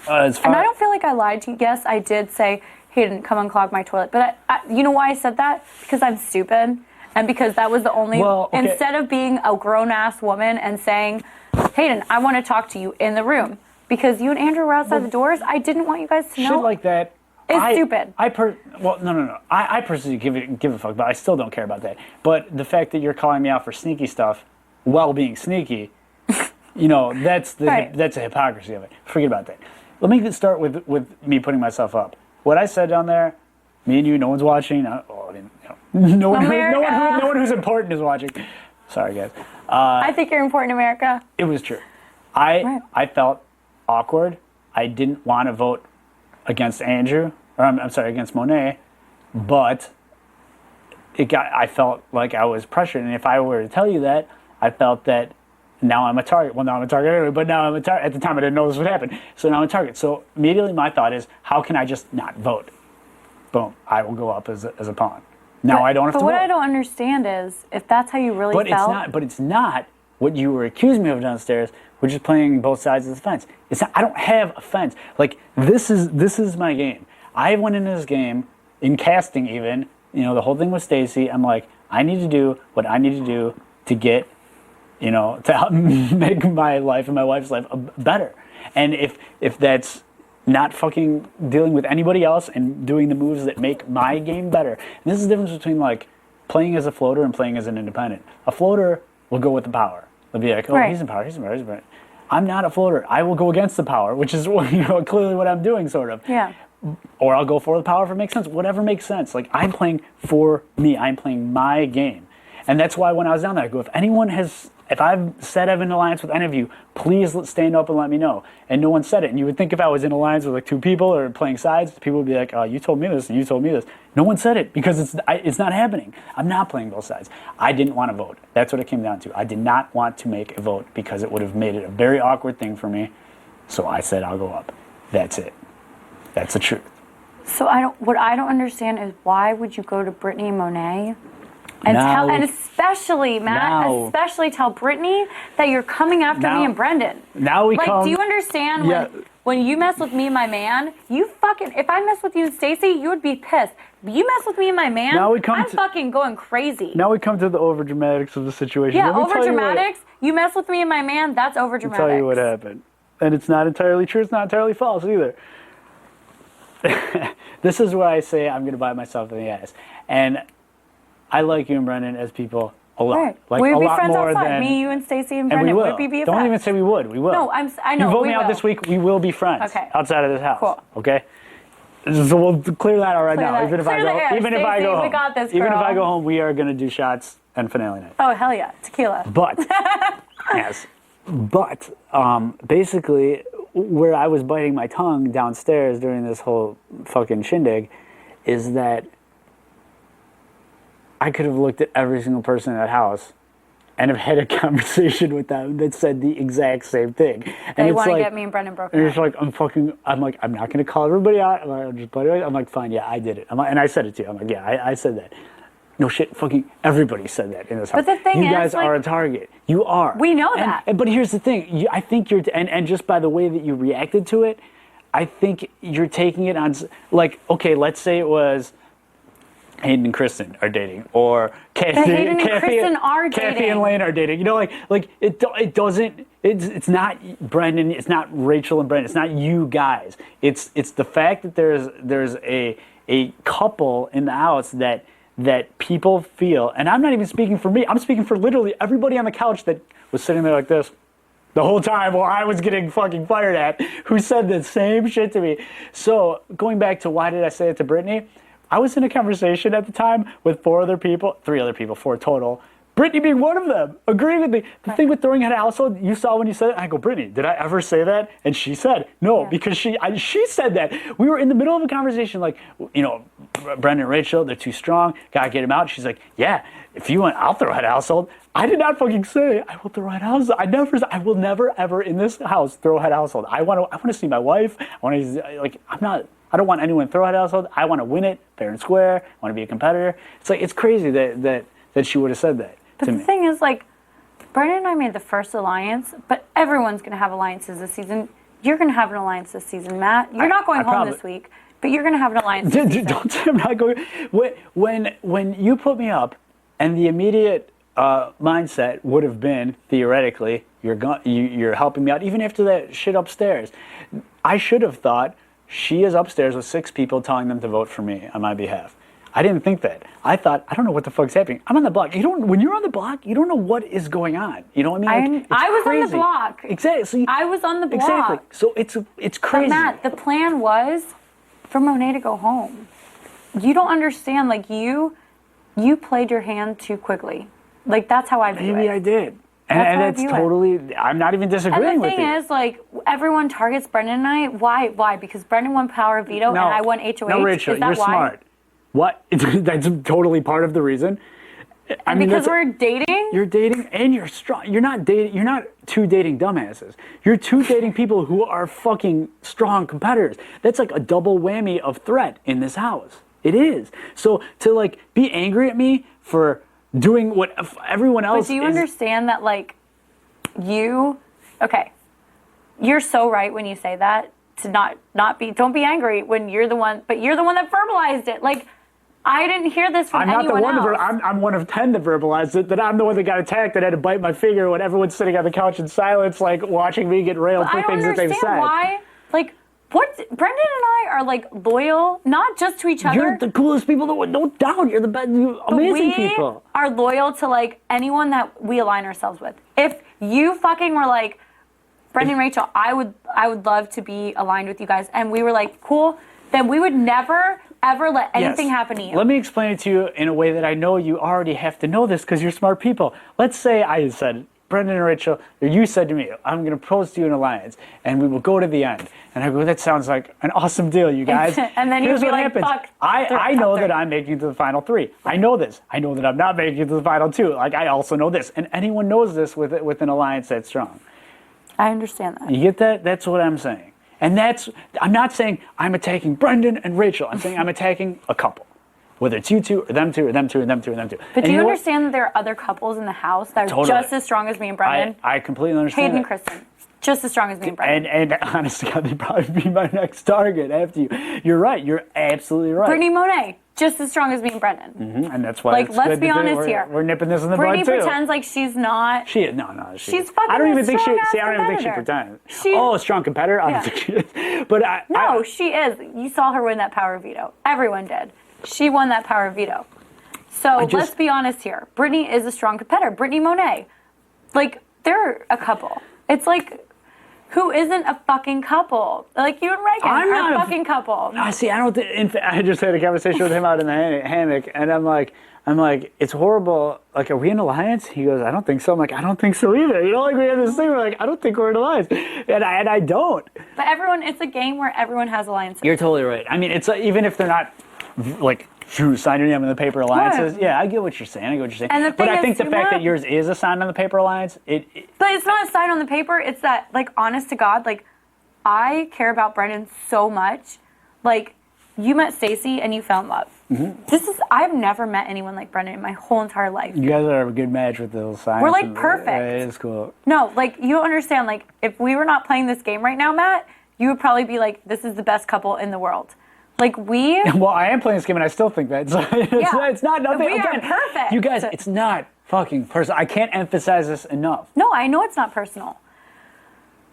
Speaker 4: I don't feel like I lied to you. Yes, I did say, Hayden, come unclog my toilet. But you know why I said that? Because I'm stupid. And because that was the only... Instead of being a grown-ass woman and saying, Hayden, I want to talk to you in the room. Because you and Andrew were outside the doors, I didn't want you guys to know.
Speaker 8: Shit like that...
Speaker 4: It's stupid.
Speaker 8: No. I personally give a fuck, but I still don't care about that. But the fact that you're calling me out for sneaky stuff while being sneaky, that's a hypocrisy of it. Forget about that. Let me start with me putting myself up. What I said down there, me and you, no one's watching. No one who's important is watching. Sorry, guys.
Speaker 4: I think you're important, America.
Speaker 8: It was true. I felt awkward. I didn't want to vote against Andrew, or I'm sorry, against Monet, but I felt like I was pressured, and if I were to tell you that, I felt that now I'm a target. Well, now I'm a target anyway, but now I'm a target. At the time, I didn't know this would happen, so now I'm a target. So immediately my thought is, how can I just not vote? Boom, I will go up as a pawn. Now I don't have to vote.
Speaker 4: But what I don't understand is, if that's how you really felt...
Speaker 8: But it's not what you were accusing me of downstairs, which is playing both sides of the fence. It's not, I don't have a fence. Like, this is my game. I went into this game, in casting even, the whole thing with Stacy, I'm like, I need to do what I need to do to get, to help make my life and my wife's life better. And if that's not fucking dealing with anybody else and doing the moves that make my game better. And this is the difference between like playing as a floater and playing as an independent. A floater will go with the power. They'll be like, oh, he's in power, he's in power, he's in power. I'm not a floater. I will go against the power, which is clearly what I'm doing, sort of.
Speaker 4: Yeah.
Speaker 8: Or I'll go for the power if it makes sense. Whatever makes sense. Like, I'm playing for me. I'm playing my game. And that's why when I was down there, I go, if I've said I'm in alliance with any of you, please stand up and let me know. And no one said it. And you would think if I was in alliance with like 2 people or playing sides, people would be like, oh, you told me this and you told me this. No one said it because it's not happening. I'm not playing both sides. I didn't want to vote. That's what it came down to. I did not want to make a vote because it would have made it a very awkward thing for me. So I said I'll go up. That's it. That's the truth.
Speaker 4: So what I don't understand is why would you go to Britney and Monet and especially Matt, especially tell Britney that you're coming after me and Brendon. Do you understand when you mess with me and my man, if I mess with you and Stacy, you would be pissed. But you mess with me and my man, I'm fucking going crazy.
Speaker 8: Now we come to the overdramatics of the situation.
Speaker 4: Yeah, overdramatics. You mess with me and my man, that's overdramatics.
Speaker 8: I'll tell you what happened. And it's not entirely true, it's not entirely false either. This is where I say I'm going to bite myself in the ass. And I like you and Brendon as people a lot.
Speaker 4: Right.
Speaker 8: Like,
Speaker 4: we would
Speaker 8: a
Speaker 4: be
Speaker 8: lot
Speaker 4: friends
Speaker 8: more
Speaker 4: outside.
Speaker 8: than...
Speaker 4: Me, you, and Stacy, and Brendon.
Speaker 8: Would
Speaker 4: be BFFs.
Speaker 8: Don't even say we would. We will.
Speaker 4: No, I know.
Speaker 8: You vote me out this week, we will be friends.
Speaker 4: Okay.
Speaker 8: Outside of this house.
Speaker 4: Cool.
Speaker 8: Okay? So we'll clear that out right now.
Speaker 4: That.
Speaker 8: Even if I go home.
Speaker 4: We got this,
Speaker 8: even if
Speaker 4: girl.
Speaker 8: I go home, we are going to do shots and finale night.
Speaker 4: Oh, hell yeah. Tequila.
Speaker 8: But, yes. But, basically, where I was biting my tongue downstairs during this whole fucking shindig is that I could have looked at every single person in that house and have had a conversation with them that said the exact same thing.
Speaker 4: They want to get me and Brendon broken
Speaker 8: up. And it's like, I'm not going to call everybody out. I'm like, fine, yeah, I did it. And I said it to you. I'm like, yeah, I said that. No shit, fucking everybody said that in this house.
Speaker 4: But the thing
Speaker 8: you guys are a target. You are.
Speaker 4: We know that.
Speaker 8: But here's the thing. I think you're, and just by the way that you reacted to it, I think you're taking it on, like, okay, let's say it was Hayden and Kristen are dating, or Kathy and Lane are dating. You know, like it doesn't. It's not Brendon. It's not Rachel and Brendon. It's not you guys. It's the fact that there's a couple in the house that people feel, and I'm not even speaking for me. I'm speaking for literally everybody on the couch that was sitting there like this the whole time while I was getting fucking fired at, who said the same shit to me. So going back to why did I say it to Britney? I was in a conversation at the time with 4 other people, 3 other people, 4 total. Britney being one of them, agreeing with me. The thing with throwing out a household, you saw when you said it, I go, Britney, did I ever say that? And she said, no, because she said that. We were in the middle of a conversation like, Brendon and Rachel, they're too strong, gotta get them out. She's like, yeah, if you want, I'll throw out a household. I did not fucking say I will throw out a household. I will never ever in this house throw out a household. I want to see my wife. I don't want anyone to throw out a household. I want to win it fair and square. I want to be a competitor. It's like, it's crazy that she would have said that to me.
Speaker 4: But the thing is, like, Brendon and I made the first alliance, but everyone's going to have alliances this season. You're going to have an alliance this season, Matt. You're not going home this week, but you're going to have an alliance this season.
Speaker 8: Don't say I'm not going. When you put me up, and the immediate mindset would have been, theoretically, you're helping me out, even after that shit upstairs. I should have thought, she is upstairs with 6 people telling them to vote for me on my behalf. I didn't think that. I thought, I don't know what the fuck's happening. I'm on the block. When you're on the block, you don't know what is going on. You know what I mean?
Speaker 4: I was on the block.
Speaker 8: Exactly.
Speaker 4: I was on the block.
Speaker 8: Exactly. So it's crazy.
Speaker 4: But Matt, the plan was for Monet to go home. You don't understand. Like, you played your hand too quickly. Like, that's how I view it.
Speaker 8: Maybe I did. And that's totally, I'm not even disagreeing with you.
Speaker 4: And the thing is, like, everyone targets Brendon and I. Why? Because Brendon won power veto and I won HOH.
Speaker 8: No, Rachel,
Speaker 4: is that
Speaker 8: you're smart. What? That's totally part of the reason. I mean,
Speaker 4: because we're dating?
Speaker 8: You're dating and you're strong. You're not 2 dating dumbasses. You're 2 dating people who are fucking strong competitors. That's like a double whammy of threat in this house. It is. So to, like, be angry at me for doing what everyone else is.
Speaker 4: But do you understand that, like, you're so right when you say that, to don't be angry when you're the one that verbalized it. Like, I didn't hear this from anyone else.
Speaker 8: I'm one of 10 that verbalized it, that I'm the one that got attacked, that had to bite my finger when everyone's sitting on the couch in silence, like, watching me get railed for things that they've said.
Speaker 4: I don't understand why, like, Brendan and I are like loyal, not just to each other.
Speaker 8: You're the coolest people that no doubt. You're the best, amazing people.
Speaker 4: We are loyal to like anyone that we align ourselves with. If you fucking were like, Brendon and Rachel, I would love to be aligned with you guys, and we were like, cool, then we would never ever let anything happen to you.
Speaker 8: Let me explain it to you in a way that I know you already have to know this because you're smart people. Let's say I said, Brendon and Rachel, or you said to me, I'm going to propose to you in alliance, and we will go to the end. And I go, that sounds like an awesome deal, you guys.
Speaker 4: And then
Speaker 8: here's
Speaker 4: you'd be
Speaker 8: what
Speaker 4: like,
Speaker 8: happens.
Speaker 4: fuck.
Speaker 8: I know that I'm making it to the final 3. I know this. I know that I'm not making it to the final 2. Like, I also know this. And anyone knows this with an alliance that's strong.
Speaker 4: I understand that.
Speaker 8: You get that? That's what I'm saying. And I'm not saying I'm attacking Brendon and Rachel. I'm saying I'm attacking a couple. Whether it's you two, or them two, or them two, or them two, or them two.
Speaker 4: But do you understand that there are other couples in the house that are just as strong as me and Brendon?
Speaker 8: I completely understand
Speaker 4: Hayden and
Speaker 8: that.
Speaker 4: Kristen, just as strong as me and Brendon.
Speaker 8: And honestly, they'd probably be my next target after you. You're right. You're absolutely right.
Speaker 4: Brittany Monet, just as strong as me and Brendon.
Speaker 8: Mm-hmm. And that's why
Speaker 4: like,
Speaker 8: it's
Speaker 4: let's
Speaker 8: good
Speaker 4: be
Speaker 8: to do.
Speaker 4: honest here.
Speaker 8: We're nipping this in the
Speaker 4: Brittany
Speaker 8: bud too.
Speaker 4: pretends like she's not.
Speaker 8: She's
Speaker 4: fucking
Speaker 8: I don't even
Speaker 4: a
Speaker 8: think she.
Speaker 4: strong-ass
Speaker 8: See, I don't even think she
Speaker 4: competitor.
Speaker 8: pretends. A strong competitor. I don't think she is. But
Speaker 4: No, she is. You saw her win that power veto. Everyone did. She won that power veto. So let's be honest here. Britney is a strong competitor. Brittany Monet. Like, they're a couple. It's like, who isn't a fucking couple? Like, you and Ragan are a fucking couple.
Speaker 8: See, I don't. I just had a conversation with him out in the hammock, and I'm like, it's horrible. Like, are we in alliance? He goes, I don't think so. I'm like, I don't think so either. You know, like we have this thing. We're like, I don't think we're in alliance, and I don't.
Speaker 4: But it's a game where everyone has alliances.
Speaker 8: You're totally right. I mean, it's even if they're not like signed your name on the paper alliances. Yeah, I get what you're saying.
Speaker 4: And the thing
Speaker 8: I think
Speaker 4: is,
Speaker 8: the fact that yours is a sign on the paper alliance,
Speaker 4: But it's not a sign on the paper. It's that, like, honest to God, like, I care about Brendon so much. Like, you met Stacy and you fell in love. Mm-hmm. I've never met anyone like Brendon in my whole entire life.
Speaker 8: You guys are a good match with the little signs.
Speaker 4: We're like perfect.
Speaker 8: It is cool.
Speaker 4: No, like, you don't understand. Like, if we were not playing this game right now, Matt, you would probably be like, this is the best couple in the world. Like, well,
Speaker 8: I am playing this game and I still think that. It's not nothing.
Speaker 4: We are perfect.
Speaker 8: You guys, it's not fucking personal. I can't emphasize this enough.
Speaker 4: No, I know it's not personal.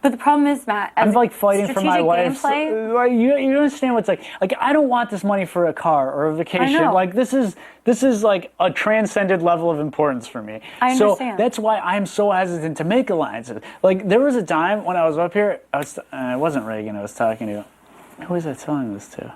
Speaker 4: But the problem is, Matt,
Speaker 8: I'm like fighting for my wife.
Speaker 4: Gameplay,
Speaker 8: you understand what's like I don't want this money for a car or a vacation.
Speaker 4: I know.
Speaker 8: Like this is like a transcended level of importance for me.
Speaker 4: I understand.
Speaker 8: So that's why I'm so hesitant to make alliances. Like there was a time when I was up here, it wasn't Reagan I was talking to. Who was I telling this to?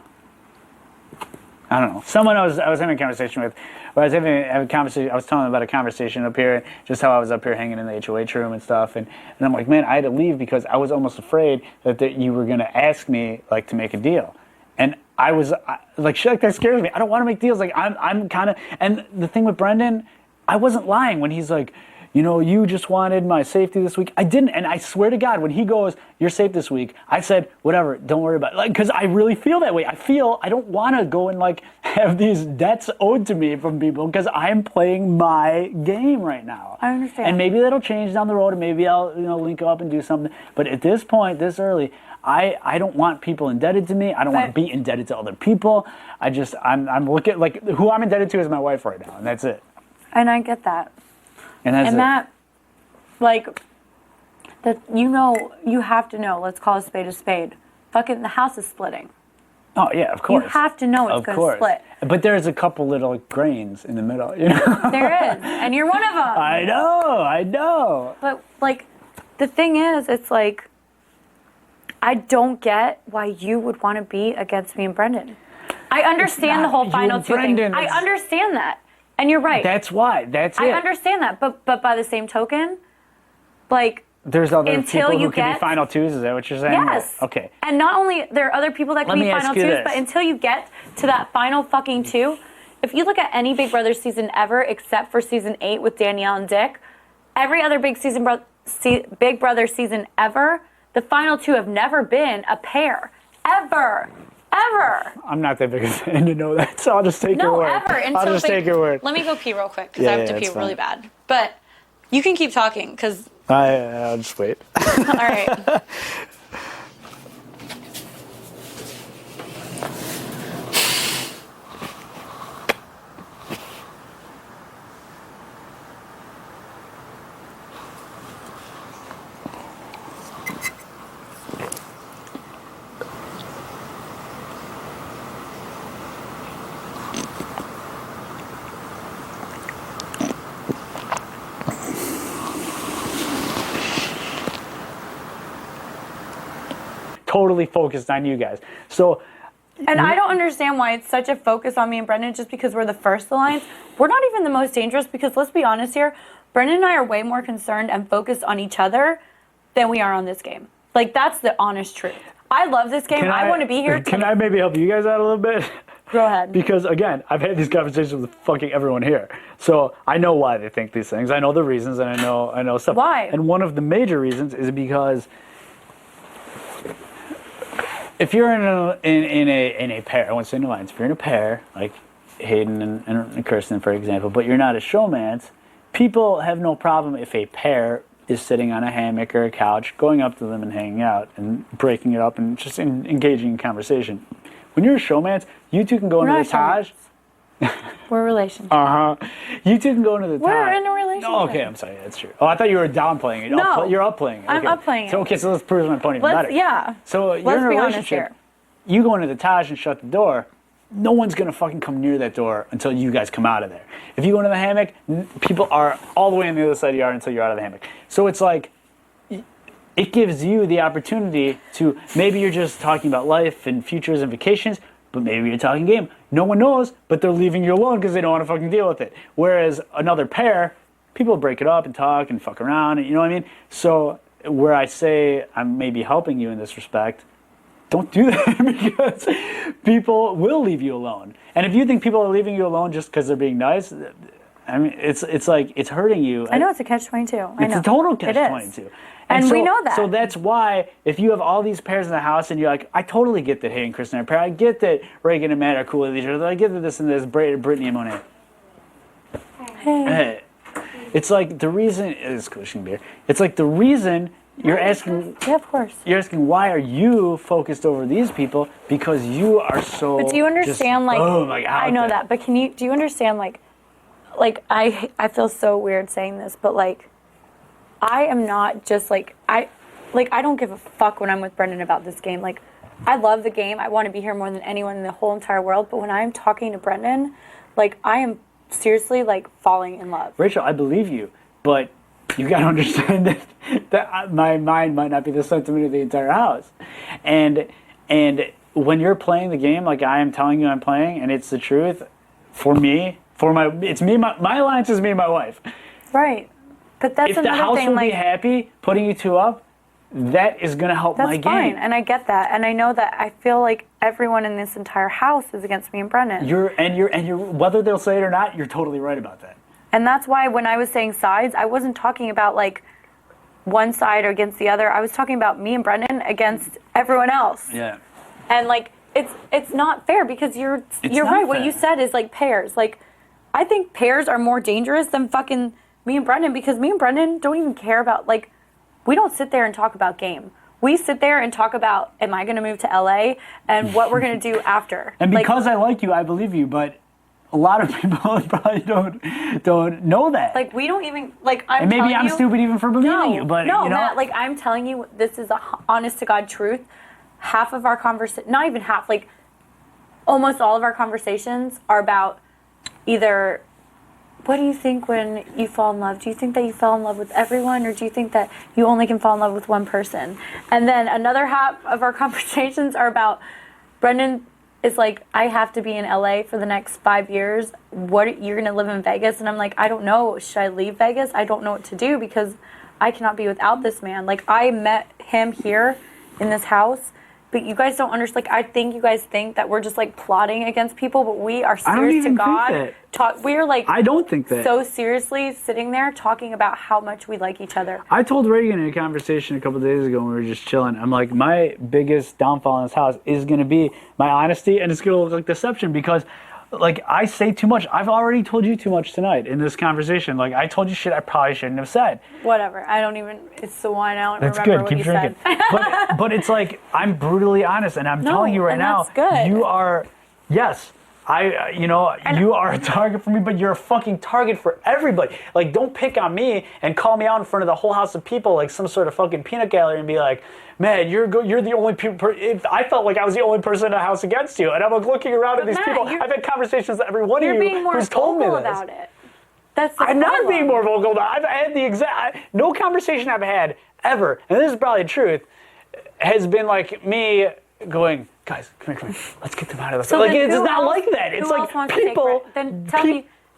Speaker 8: I don't know. Someone I was having a conversation with. I was having a conversation. I was telling them about a conversation up here, just how I was up here hanging in the HOH room and stuff. And I'm like, man, I had to leave because I was almost afraid that you were going to ask me like to make a deal. And I was like, shit, like that scares me. I don't want to make deals. Like I'm kind of. And the thing with Brendon, I wasn't lying when he's like, you know, you just wanted my safety this week. I didn't, and I swear to God, when he goes, you're safe this week, I said, whatever, don't worry about it. Like, because I really feel that way. I don't want to go and like have these debts owed to me from people because I'm playing my game right now.
Speaker 4: I understand.
Speaker 8: And maybe that'll change down the road, and maybe I'll link up and do something. But at this point, this early, I don't want people indebted to me. I don't want to be indebted to other people. I'm looking like who I'm indebted to is my wife right now, and that's it.
Speaker 4: And I get that.
Speaker 8: And
Speaker 4: Matt, like, that you have to know, let's call a spade. Fucking the house is splitting.
Speaker 8: Oh, yeah, of course.
Speaker 4: You have to know it's going to split.
Speaker 8: But there's a couple little grains in the middle, you know?
Speaker 4: There is, and you're one of them.
Speaker 8: I know.
Speaker 4: But, like, the thing is, it's like, I don't get why you would want to be against me and Brendon. I understand the whole final two thing. I understand that. And you're right.
Speaker 8: That's why. That's it.
Speaker 4: I understand that. But by the same token, like,
Speaker 8: there's other people who can be final twos. Is that what you're saying?
Speaker 4: Yes.
Speaker 8: Okay.
Speaker 4: And not only there are other people that can be final twos, but until you get to that final fucking two, if you look at any Big Brother season ever, except for season 8 with Danielle and Dick, every other Big Brother season ever, the final two have never been a pair. Ever.
Speaker 8: I'm not that big a fan to know that, so I'll just take your word. I'll just take your word.
Speaker 14: Let me go pee real quick because I have to pee really bad. But you can keep talking because
Speaker 8: I'll just wait.
Speaker 14: All right.
Speaker 8: totally focused on you guys. So.
Speaker 14: And I don't understand why it's such a focus on me and Brendon just because we're the first alliance. We're not even the most dangerous because let's be honest here, Brendon and I are way more concerned and focused on each other than we are on this game. Like, that's the honest truth. I love this game. I want to be here.
Speaker 8: Can I maybe help you guys out a little bit?
Speaker 14: Go ahead.
Speaker 8: Because, again, I've had these conversations with fucking everyone here. So I know why they think these things. I know the reasons, and I know stuff.
Speaker 14: Why?
Speaker 8: And one of the major reasons is because if you're in a pair, I won't say in alliance, if you're in a pair, like Hayden and Kristen, for example, but you're not a showmance, people have no problem if a pair is sitting on a hammock or a couch, going up to them and hanging out and breaking it up and just engaging in conversation. When you're a showmance, you two can go into the Taj.
Speaker 14: We're a relationship.
Speaker 8: You two can go into the Taj.
Speaker 14: We're in a relationship.
Speaker 8: Oh, okay, I'm sorry, that's true. Oh, I thought you were downplaying it.
Speaker 14: No.
Speaker 8: You're upplaying it.
Speaker 14: I'm upplaying it.
Speaker 8: So, okay, so let's prove my point even better.
Speaker 14: Yeah.
Speaker 8: So you're
Speaker 14: Let's
Speaker 8: in a
Speaker 14: be honest
Speaker 8: relationship.
Speaker 14: here.
Speaker 8: You go into the Taj and shut the door. No one's going to fucking come near that door until you guys come out of there. If you go into the hammock, people are all the way on the other side of the yard until you're out of the hammock. So it's like, it gives you the opportunity to, maybe you're just talking about life and futures and vacations, but maybe you're talking game. No one knows, but they're leaving you alone because they don't want to fucking deal with it. Whereas another pair, people break it up and talk and fuck around, and you know what I mean? So where I say I'm maybe helping you in this respect, don't do that because people will leave you alone. And if you think people are leaving you alone just because they're being nice, I mean, it's like, it's hurting you.
Speaker 14: I know it's a catch-22.
Speaker 8: It's a total catch-22.
Speaker 14: And we know that.
Speaker 8: So that's why, if you have all these pairs in the house and you're like, I totally get that Hayden and Kristen are a pair. I get that Ragan and Matt are cool with each other. I get that this and this, Brittany and Monet. Hey. It's like the reason, it's Cushing beer. It's like the reason you're asking.
Speaker 14: Yeah, of course.
Speaker 8: You're asking, why are you focused over these people? Because you are so.
Speaker 14: But do you understand, I know that, but do you understand, I feel so weird saying this, but I am not just I don't give a fuck when I'm with Brendon about this game. I love the game. I want to be here more than anyone in the whole entire world. But when I'm talking to Brendon, I am seriously falling in love.
Speaker 8: Rachel, I believe you, but you got to understand that my mind might not be the sentiment of the entire house. And when you're playing the game like I am telling you I'm playing, and it's the truth, it's me, my alliance is me and my wife.
Speaker 14: Right. But that's
Speaker 8: if the house will be happy putting you two up, that is going to help my game.
Speaker 14: That's fine, and I get that, and I know that. I feel like everyone in this entire house is against me and Brendon.
Speaker 8: You're whether they'll say it or not, you're totally right about that.
Speaker 14: And that's why when I was saying sides, I wasn't talking about one side or against the other. I was talking about me and Brendon against everyone else.
Speaker 8: Yeah.
Speaker 14: And it's not fair because you're right.
Speaker 8: Fair.
Speaker 14: What you said is pairs. I think pairs are more dangerous than fucking me and Brendon because me and Brendon don't even care about we don't sit there and talk about game. We sit there and talk about, am I going to move to LA and what we're going to do after.
Speaker 8: And because I like you, I believe you, but a lot of people probably don't know that.
Speaker 14: We don't even
Speaker 8: and maybe I'm stupid even for believing you, but
Speaker 14: no,
Speaker 8: you know,
Speaker 14: Matt, I'm telling you, this is a honest to God truth. Half of our conversation, not even half, almost all of our conversations are about either, what do you think when you fall in love? Do you think that you fell in love with everyone, or do you think that you only can fall in love with one person? And then another half of our conversations are about, Brendon is I have to be in LA for the next 5 years. You're gonna live in Vegas? And I'm I don't know. Should I leave Vegas? I don't know what to do because I cannot be without this man. I met him here in this house. But you guys don't understand. I think you guys think that we're just plotting against people, but we are serious to God. We are
Speaker 8: I don't think that.
Speaker 14: So seriously sitting there talking about how much we like each other.
Speaker 8: I told Reagan in a conversation a couple of days ago when we were just chilling. I'm my biggest downfall in this house is going to be my honesty, and it's going to look like deception because. I say too much. I've already told you too much tonight in this conversation. I told you shit I probably shouldn't have said.
Speaker 14: Whatever. I don't even, it's the wine. I don't
Speaker 8: That's
Speaker 14: remember
Speaker 8: good.
Speaker 14: what
Speaker 8: Keep
Speaker 14: you
Speaker 8: drinking.
Speaker 14: said.
Speaker 8: but it's I'm brutally honest, and I'm telling you right now,
Speaker 14: that's good.
Speaker 8: you are, yes, you are a target for me, but you're a fucking target for everybody. Don't pick on me and call me out in front of the whole house of people like some sort of fucking peanut gallery and be like, man, you're the only people. I felt like I was the only person in the house against you, and I'm looking around at these
Speaker 14: Matt,
Speaker 8: people. I've had conversations with every one of you who's told me this.
Speaker 14: You're being more vocal about it. That's the
Speaker 8: I'm
Speaker 14: problem.
Speaker 8: not being more vocal about it. I've had no conversation I've had ever, and this is probably the truth, has been like me going, guys, come here, let's get them out of this.
Speaker 14: So
Speaker 8: like
Speaker 14: then
Speaker 8: it's
Speaker 14: who
Speaker 8: not
Speaker 14: else-
Speaker 8: like that.
Speaker 14: who
Speaker 8: It's
Speaker 14: else
Speaker 8: like
Speaker 14: wants to take
Speaker 8: people.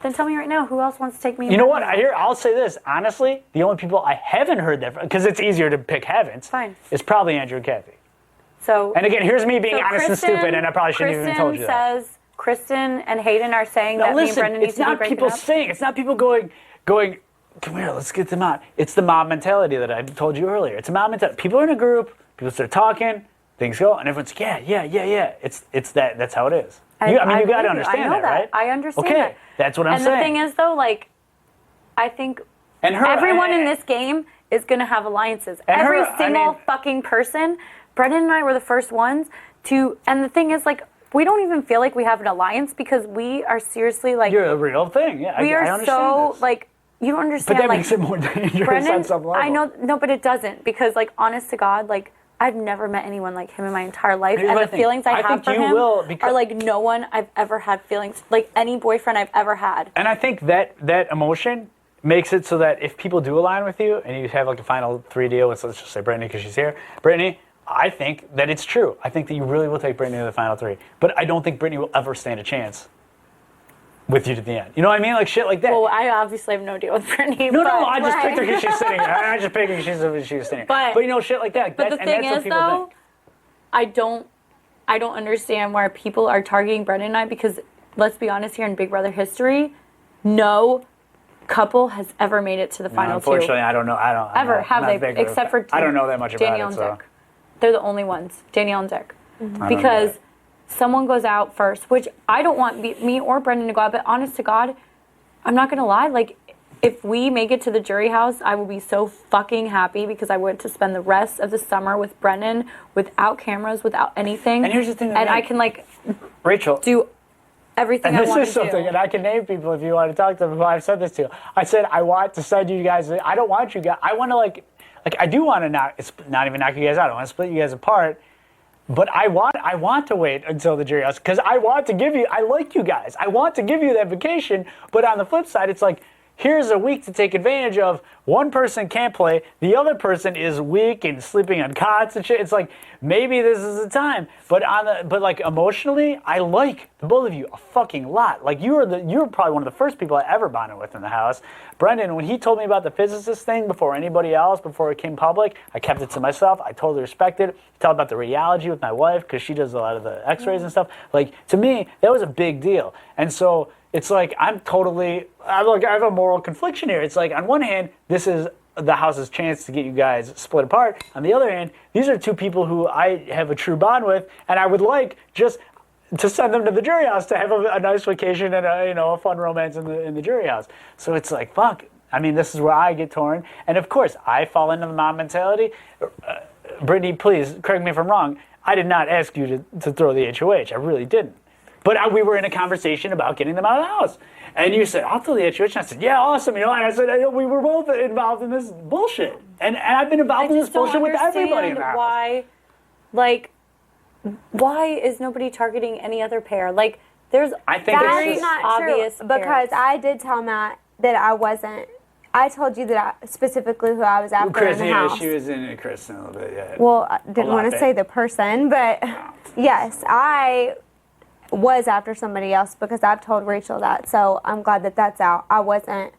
Speaker 14: Then tell me right now, who else wants to take me?
Speaker 8: You know
Speaker 14: and
Speaker 8: what? I'll say this honestly. The only people I haven't heard that because it's easier to pick haven't.
Speaker 14: Fine.
Speaker 8: It's probably Andrew and Kathy.
Speaker 14: So.
Speaker 8: And again, here's me being
Speaker 14: so
Speaker 8: honest and stupid, and I probably shouldn't have even told you that.
Speaker 14: Kristen says Kristen and Hayden are saying
Speaker 8: Now
Speaker 14: that
Speaker 8: listen,
Speaker 14: me and Brendon need
Speaker 8: it's
Speaker 14: to be
Speaker 8: not
Speaker 14: breaking
Speaker 8: people
Speaker 14: up.
Speaker 8: saying. It's not people going. Come here, let's get them out. It's the mob mentality that I told you earlier. It's a mob mentality. People are in a group. People start talking. Things go, and everyone's like, yeah. It's that. That's how it is. You got to
Speaker 14: believe you.
Speaker 8: understand
Speaker 14: I know
Speaker 8: that, right?
Speaker 14: I understand
Speaker 8: okay,
Speaker 14: that.
Speaker 8: that's what I'm saying.
Speaker 14: And the thing is, though, like, I think everyone in this game is going to have alliances. Every single fucking person. Brendon and I were the first ones to, and the thing is, like, we don't even feel like we have an alliance because we are seriously, like...
Speaker 8: You're a real thing, yeah.
Speaker 14: We
Speaker 8: I
Speaker 14: are
Speaker 8: understand
Speaker 14: so,
Speaker 8: this.
Speaker 14: like, you don't understand,
Speaker 8: But that
Speaker 14: like...
Speaker 8: makes it more dangerous
Speaker 14: Brendon,
Speaker 8: on some level.
Speaker 14: I know, no, but it doesn't because, like, honest to God, like, I've never met anyone like him in my entire life,
Speaker 8: Here's
Speaker 14: and
Speaker 8: my
Speaker 14: the
Speaker 8: thing.
Speaker 14: feelings I have
Speaker 8: think
Speaker 14: for
Speaker 8: you
Speaker 14: him
Speaker 8: will because-
Speaker 14: are like no one I've ever had feelings, like any boyfriend I've ever had.
Speaker 8: And I think that emotion makes it so that if people do align with you and you have like a final 3 deal with, let's just say Brittany because she's here. Brittany, I think that it's true. I think that you really will take Brittany to the final 3. But I don't think Brittany will ever stand a chance with you to the end. You know what I mean? Like shit like that.
Speaker 14: Well, I obviously have no deal with Brittany.
Speaker 8: No,
Speaker 14: but,
Speaker 8: I just picked her because she's sitting here. I just picked her because she was sitting here. But you know, shit like that.
Speaker 14: But the thing is, though, I don't understand why people are targeting Brendon and I because, let's be honest, here in Big Brother history, no couple has ever made it to the final 2.
Speaker 8: Unfortunately, I don't know.
Speaker 14: Ever, have they? Except for
Speaker 8: I don't know that much about
Speaker 14: Danielle
Speaker 8: it.
Speaker 14: and
Speaker 8: So.
Speaker 14: Dick. They're the only ones, Danielle and Dick.
Speaker 8: I don't know
Speaker 14: Because someone goes out first, which I don't want me or Brendon to go out, but honest to God, I'm not going to lie, like, if we make it to the jury house, I will be so fucking happy because I went to spend the rest of the summer with Brendon without cameras, without anything.
Speaker 8: And here's the thing.
Speaker 14: And I can, like,
Speaker 8: Rachel,
Speaker 14: do everything
Speaker 8: and
Speaker 14: I
Speaker 8: this
Speaker 14: want
Speaker 8: is
Speaker 14: to
Speaker 8: something,
Speaker 14: do.
Speaker 8: and I can name people if you want to talk to them who I've said this to. I said, I want to send you guys, I don't want you guys, I want to like I do want to not even knock you guys out, I want to split you guys apart. But I want to wait until the jury house because I want to give you, I like you guys. I want to give you that vacation. But on the flip side, it's like, here's a week to take advantage of. One person can't play. The other person is weak and sleeping on cots and shit. It's like, maybe this is the time. But like emotionally, I like the both of you a fucking lot. Like you were probably one of the first people I ever bonded with in the house. Brendon, when he told me about the physicist thing before anybody else, before it came public, I kept it to myself. I totally respect it. He talked about the radiology with my wife because she does a lot of the x-rays and stuff. Like to me, that was a big deal. And so it's like I have a moral confliction here. It's like on one hand, this is the house's chance to get you guys split apart. On the other hand, these are two people who I have a true bond with, and I would like just to send them to the jury house to have a nice vacation and a fun romance in the jury house. So it's like fuck. I mean, this is where I get torn, and of course, I fall into the mom mentality. Brittany, please correct me if I'm wrong. I did not ask you to throw the HOH. I really didn't. But we were in a conversation about getting them out of the house. And you said, I'll throw the HOH. And I said, yeah, awesome. And I said, we were both involved in this bullshit. And I've been involved in this bullshit with everybody in the house.
Speaker 14: Why is nobody targeting any other pair? Like, there's
Speaker 6: That's
Speaker 14: very
Speaker 6: not
Speaker 14: obvious
Speaker 6: true because I did tell Matt that I wasn't. I told you that specifically who I was after in the house.
Speaker 8: She was in Kristen a little bit, yeah.
Speaker 6: Well, I didn't want to say the person, but yes, I was after somebody else because I've told Rachel that. So I'm glad that that's out. I wasn't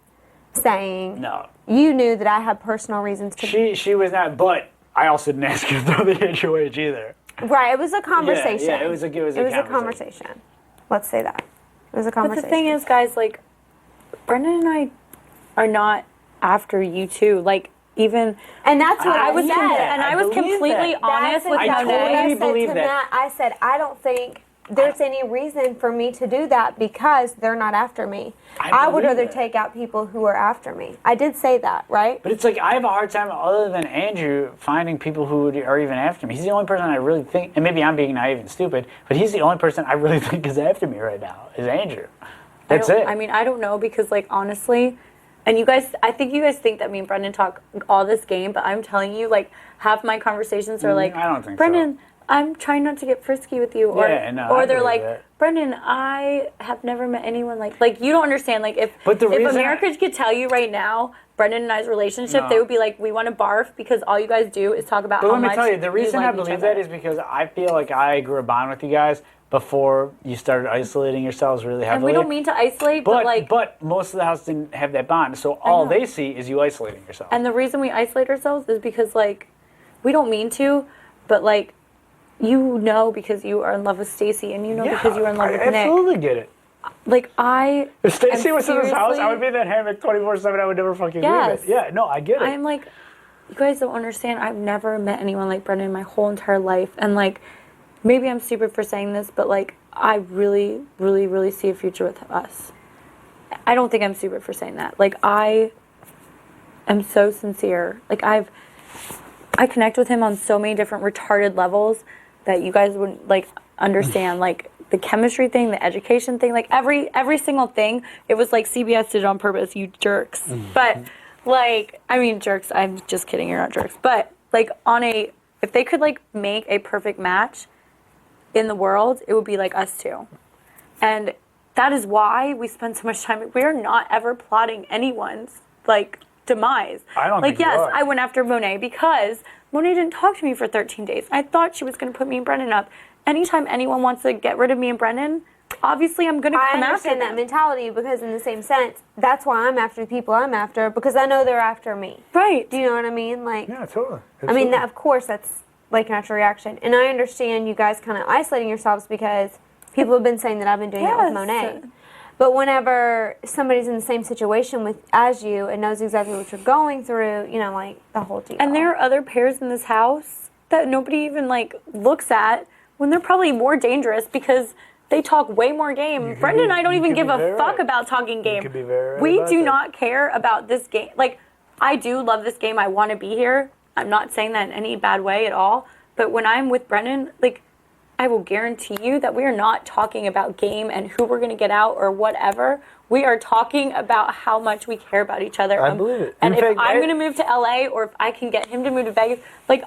Speaker 6: saying.
Speaker 8: No.
Speaker 6: You knew that I had personal reasons to.
Speaker 8: She was not, but I also didn't ask you to throw the HOH either.
Speaker 6: Right, it was a conversation.
Speaker 8: Yeah, it was a
Speaker 6: conversation. Let's say that. It was a conversation.
Speaker 14: But the thing is, guys, like, Brendon and I are not after you two. Like, even.
Speaker 6: And that's what I was
Speaker 14: said.
Speaker 6: saying.
Speaker 14: I was completely honest with
Speaker 6: I
Speaker 14: Monet.
Speaker 6: believe that. Matt, I said, I don't think there's any reason for me to do that because they're not after me. I would rather take out people who are after me. I did say that, right?
Speaker 8: But it's like I have a hard time, other than Andrew, finding people who are even after me. He's the only person I really think, and maybe I'm being naive and stupid, but he's the only person I really think is after me right now, is Andrew. That's it.
Speaker 14: I mean, I don't know because, like, honestly, and you guys, I think you guys think that me and Brendon talk all this game, but I'm telling you, like, half my conversations are like,
Speaker 8: I don't think
Speaker 14: Brendon, I'm trying not to get frisky with you, or
Speaker 8: Yeah, no,
Speaker 14: or
Speaker 8: I
Speaker 14: they're
Speaker 8: believe
Speaker 14: like,
Speaker 8: that.
Speaker 14: Brendon, I have never met anyone like you don't understand. Like if America could tell you right now, Brendon and I's relationship,
Speaker 8: No.
Speaker 14: they would be like, we want to barf because all you guys do is talk about
Speaker 8: But
Speaker 14: how
Speaker 8: let me
Speaker 14: much
Speaker 8: tell you, the reason
Speaker 14: like
Speaker 8: I
Speaker 14: each
Speaker 8: believe
Speaker 14: other.
Speaker 8: that is because I feel like I grew a bond with you guys before you started isolating yourselves really heavily.
Speaker 14: And we don't mean to isolate, but like,
Speaker 8: but most of the house didn't have that bond, so all
Speaker 14: know.
Speaker 8: they see is you isolating yourself.
Speaker 14: and the reason we isolate ourselves is because like, we don't mean to, but like, you know because you are in love with Stacy, and you know because you are in love with
Speaker 8: I
Speaker 14: Nick.
Speaker 8: absolutely get it.
Speaker 14: Like
Speaker 8: If Stacy
Speaker 14: am
Speaker 8: was in this house, I
Speaker 14: seriously-
Speaker 8: would be in that hammock 24/7. I would never fucking
Speaker 14: Yes.
Speaker 8: leave it. Yeah, no, I get it.
Speaker 14: I'm like, you guys don't understand. I've never met anyone like Brendon in my whole entire life. And like, maybe I'm stupid for saying this, but like, I really, really, really see a future with us. I don't think I'm stupid for saying that. Like, I am so sincere. Like, I connect with him on so many different retarded levels that you guys wouldn't like understand. Like, the chemistry thing, the education thing, like every single thing. It was like CBS did it on purpose, you jerks. But like, I mean jerks, I'm just kidding, you're not jerks. But like if they could like make a perfect match in the world, it would be like us two. And that is why we spend so much time. We are not ever plotting anyone's like demise.
Speaker 8: I don't
Speaker 14: like
Speaker 8: think you
Speaker 14: yes,
Speaker 8: are.
Speaker 14: I went after Monet because Monet didn't talk to me for 13 days. I thought she was going to put me and Brendon up. Anytime anyone wants to get rid of me and Brendon, obviously I'm going to come
Speaker 6: I
Speaker 14: after
Speaker 6: understand
Speaker 14: them.
Speaker 6: that mentality because in the same sense, that's why I'm after the people I'm after because I know they're after me.
Speaker 14: Right.
Speaker 6: Do you know what I mean? Like,
Speaker 8: yeah, totally.
Speaker 6: I mean, that, of course, that's like a natural reaction. And I understand you guys kind of isolating yourselves because people have been saying that I've been doing that with Monet. But whenever somebody's in the same situation as you and knows exactly what you're going through, you know, like the whole deal.
Speaker 14: And there are other pairs in this house that nobody even like looks at when they're probably more dangerous because they talk way more game. Brendon and I don't even give a fuck about talking game.
Speaker 8: could be very right
Speaker 14: We
Speaker 8: about
Speaker 14: do
Speaker 8: that.
Speaker 14: not care about this game. Like, I do love this game. I want to be here. I'm not saying that in any bad way at all. But when I'm with Brendon, like, I will guarantee you that we are not talking about game and who we're going to get out or whatever. We are talking about how much we care about each other.
Speaker 8: I believe it.
Speaker 14: And
Speaker 8: In
Speaker 14: if
Speaker 8: fact,
Speaker 14: I'm going to move to LA or if I can get him to move to Vegas, like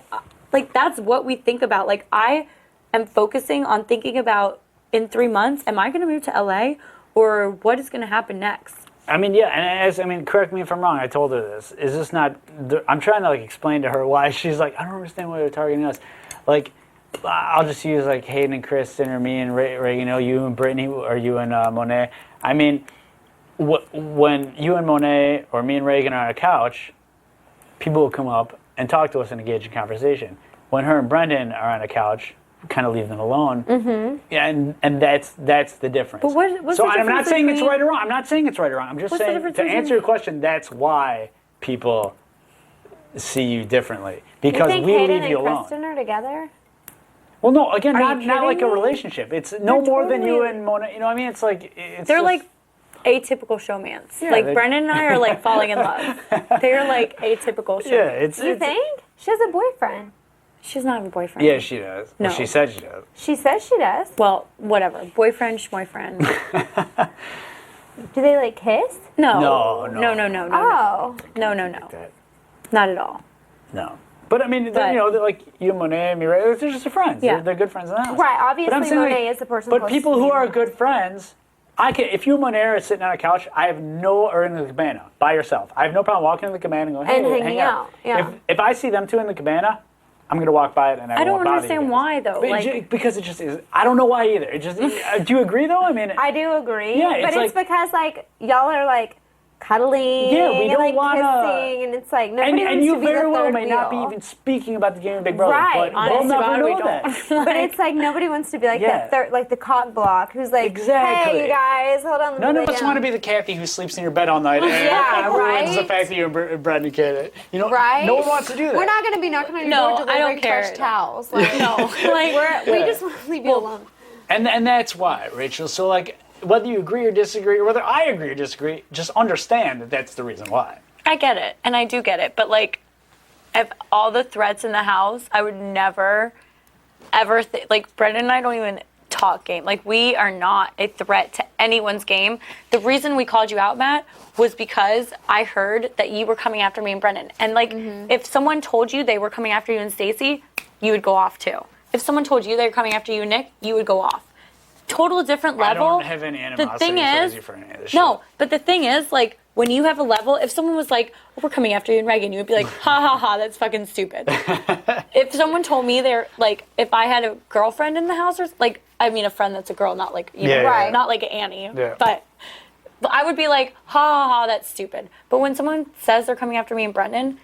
Speaker 14: that's what we think about. Like, I am focusing on thinking about in 3 months, am I going to move to LA or what is going to happen next?
Speaker 8: I mean, yeah, and correct me if I'm wrong. I told her this. Is this not? I'm trying to like explain to her why she's like, I don't understand why they're targeting us. Like, I'll just use like Hayden and Kristen or me and Reagan, you and Britney or you and Monet. I mean, when you and Monet or me and Reagan are on a couch, people will come up and talk to us and engage in conversation. When her and Brendon are on a couch, we kind of leave them alone.
Speaker 14: Mm-hmm.
Speaker 8: Yeah, and that's the difference.
Speaker 14: But what's
Speaker 8: so
Speaker 14: the
Speaker 8: I'm not
Speaker 14: difference
Speaker 8: saying it's
Speaker 14: between-
Speaker 8: right or wrong. I'm not saying it's right or wrong. I'm just
Speaker 14: What's the
Speaker 8: saying
Speaker 14: difference
Speaker 8: to
Speaker 14: between-
Speaker 8: answer your question, that's why people see you differently
Speaker 6: You
Speaker 8: because
Speaker 6: think
Speaker 8: we
Speaker 6: Hayden
Speaker 8: leave you
Speaker 6: and
Speaker 8: alone.
Speaker 6: Kristen are together?
Speaker 8: Well, no, again,
Speaker 6: Are you
Speaker 8: not like a
Speaker 6: kidding me?
Speaker 8: relationship. It's no more than you
Speaker 14: totally-
Speaker 8: and Mona. You know what I mean? It's like it's
Speaker 14: They're
Speaker 8: just-
Speaker 14: like atypical showmance.
Speaker 8: Yeah,
Speaker 14: like
Speaker 8: they-
Speaker 14: Brendon and I are like falling in love. They're like atypical showmance.
Speaker 8: Yeah, it's
Speaker 6: You think? She has a boyfriend.
Speaker 14: She doesn't have a boyfriend.
Speaker 8: Yeah, she does.
Speaker 14: No.
Speaker 8: Well, she said she does.
Speaker 6: She says she does.
Speaker 14: Well, whatever. Boyfriend, schmoyfriend.
Speaker 6: Do they like kiss?
Speaker 14: No.
Speaker 8: No.
Speaker 6: Oh.
Speaker 14: No. Not at all.
Speaker 8: No. But I mean,
Speaker 14: But-
Speaker 8: they're like you, Monet, and me, right? They're just friends.
Speaker 14: Yeah.
Speaker 8: They're good friends in the house.
Speaker 6: Right,
Speaker 8: But I'm
Speaker 6: obviously
Speaker 8: saying,
Speaker 6: Monet is the person
Speaker 8: But
Speaker 6: closest
Speaker 8: people
Speaker 6: to
Speaker 8: who
Speaker 6: me.
Speaker 8: are good friends, if you and Monet are sitting on a couch, I have or in the cabana by yourself. I have no problem walking in the cabana and going, hey,
Speaker 6: And hanging
Speaker 8: hang out.
Speaker 6: out, yeah.
Speaker 8: If I see them two in the cabana, I'm gonna walk by it and
Speaker 14: I don't
Speaker 8: won't bother you
Speaker 14: understand
Speaker 8: guys.
Speaker 14: why though.
Speaker 8: But
Speaker 14: Like,
Speaker 8: because it just is. I don't know why either. It just. Do you agree though? I mean.
Speaker 6: I do agree.
Speaker 8: Yeah,
Speaker 6: but it's because like y'all are like cuddling
Speaker 8: Yeah, we
Speaker 6: and
Speaker 8: don't
Speaker 6: like
Speaker 8: wanna-
Speaker 6: kissing and it's like nobody
Speaker 8: and
Speaker 6: wants
Speaker 8: you
Speaker 6: to be
Speaker 8: very
Speaker 6: the
Speaker 8: well
Speaker 6: third
Speaker 8: may not be
Speaker 6: wheel.
Speaker 8: even speaking about the game of Big Brother,
Speaker 6: Right,
Speaker 8: but we'll
Speaker 14: honest to
Speaker 8: never
Speaker 14: God, we
Speaker 8: know
Speaker 14: don't.
Speaker 8: that.
Speaker 6: But it's like nobody wants to be like
Speaker 8: Yeah.
Speaker 6: that third, like the cock block who's like,
Speaker 8: Exactly.
Speaker 6: hey you guys, hold on. let me
Speaker 8: None
Speaker 6: lay
Speaker 8: of us
Speaker 6: down.
Speaker 8: want to be the Kathy who sleeps in your bed all night and
Speaker 6: Yeah,
Speaker 8: ruins the
Speaker 6: right?
Speaker 8: fact that you and Brendon can't. You know,
Speaker 6: Right?
Speaker 8: no one wants to do that.
Speaker 6: We're not going to be knocking on your
Speaker 14: No,
Speaker 6: door
Speaker 14: I don't
Speaker 6: delivering
Speaker 14: care.
Speaker 6: fresh towels. Like,
Speaker 14: no. Like,
Speaker 6: we just want to leave you alone.
Speaker 8: And that's why, Rachel. So like, whether you agree or disagree, or whether I agree or disagree, just understand that that's the reason why.
Speaker 14: I get it, and I do get it, but like, if all the threats in the house, I would never, ever like Brendon and I don't even talk game. Like, we are not a threat to anyone's game. The reason we called you out, Matt, was because I heard that you were coming after me and Brendon, and like, if someone told you they were coming after you and Stacy, you would go off too. if someone told you they're coming after you, Nick, you would go off. Total different level.
Speaker 8: I don't have any animosity
Speaker 14: the thing is,
Speaker 8: for any of this
Speaker 14: no,
Speaker 8: shit.
Speaker 14: but the thing is, like, when you have a level, if someone was like, oh, we're coming after you and Reagan, you would be like, ha ha ha, that's fucking stupid. If someone told me they're, like, if I had a girlfriend in the house, or, like, I mean a friend that's a girl, not like, you know,
Speaker 8: right.
Speaker 14: not like Annie,
Speaker 8: Yeah.
Speaker 14: but I would be like, ha ha ha, that's stupid. But when someone says they're coming after me and Brendon,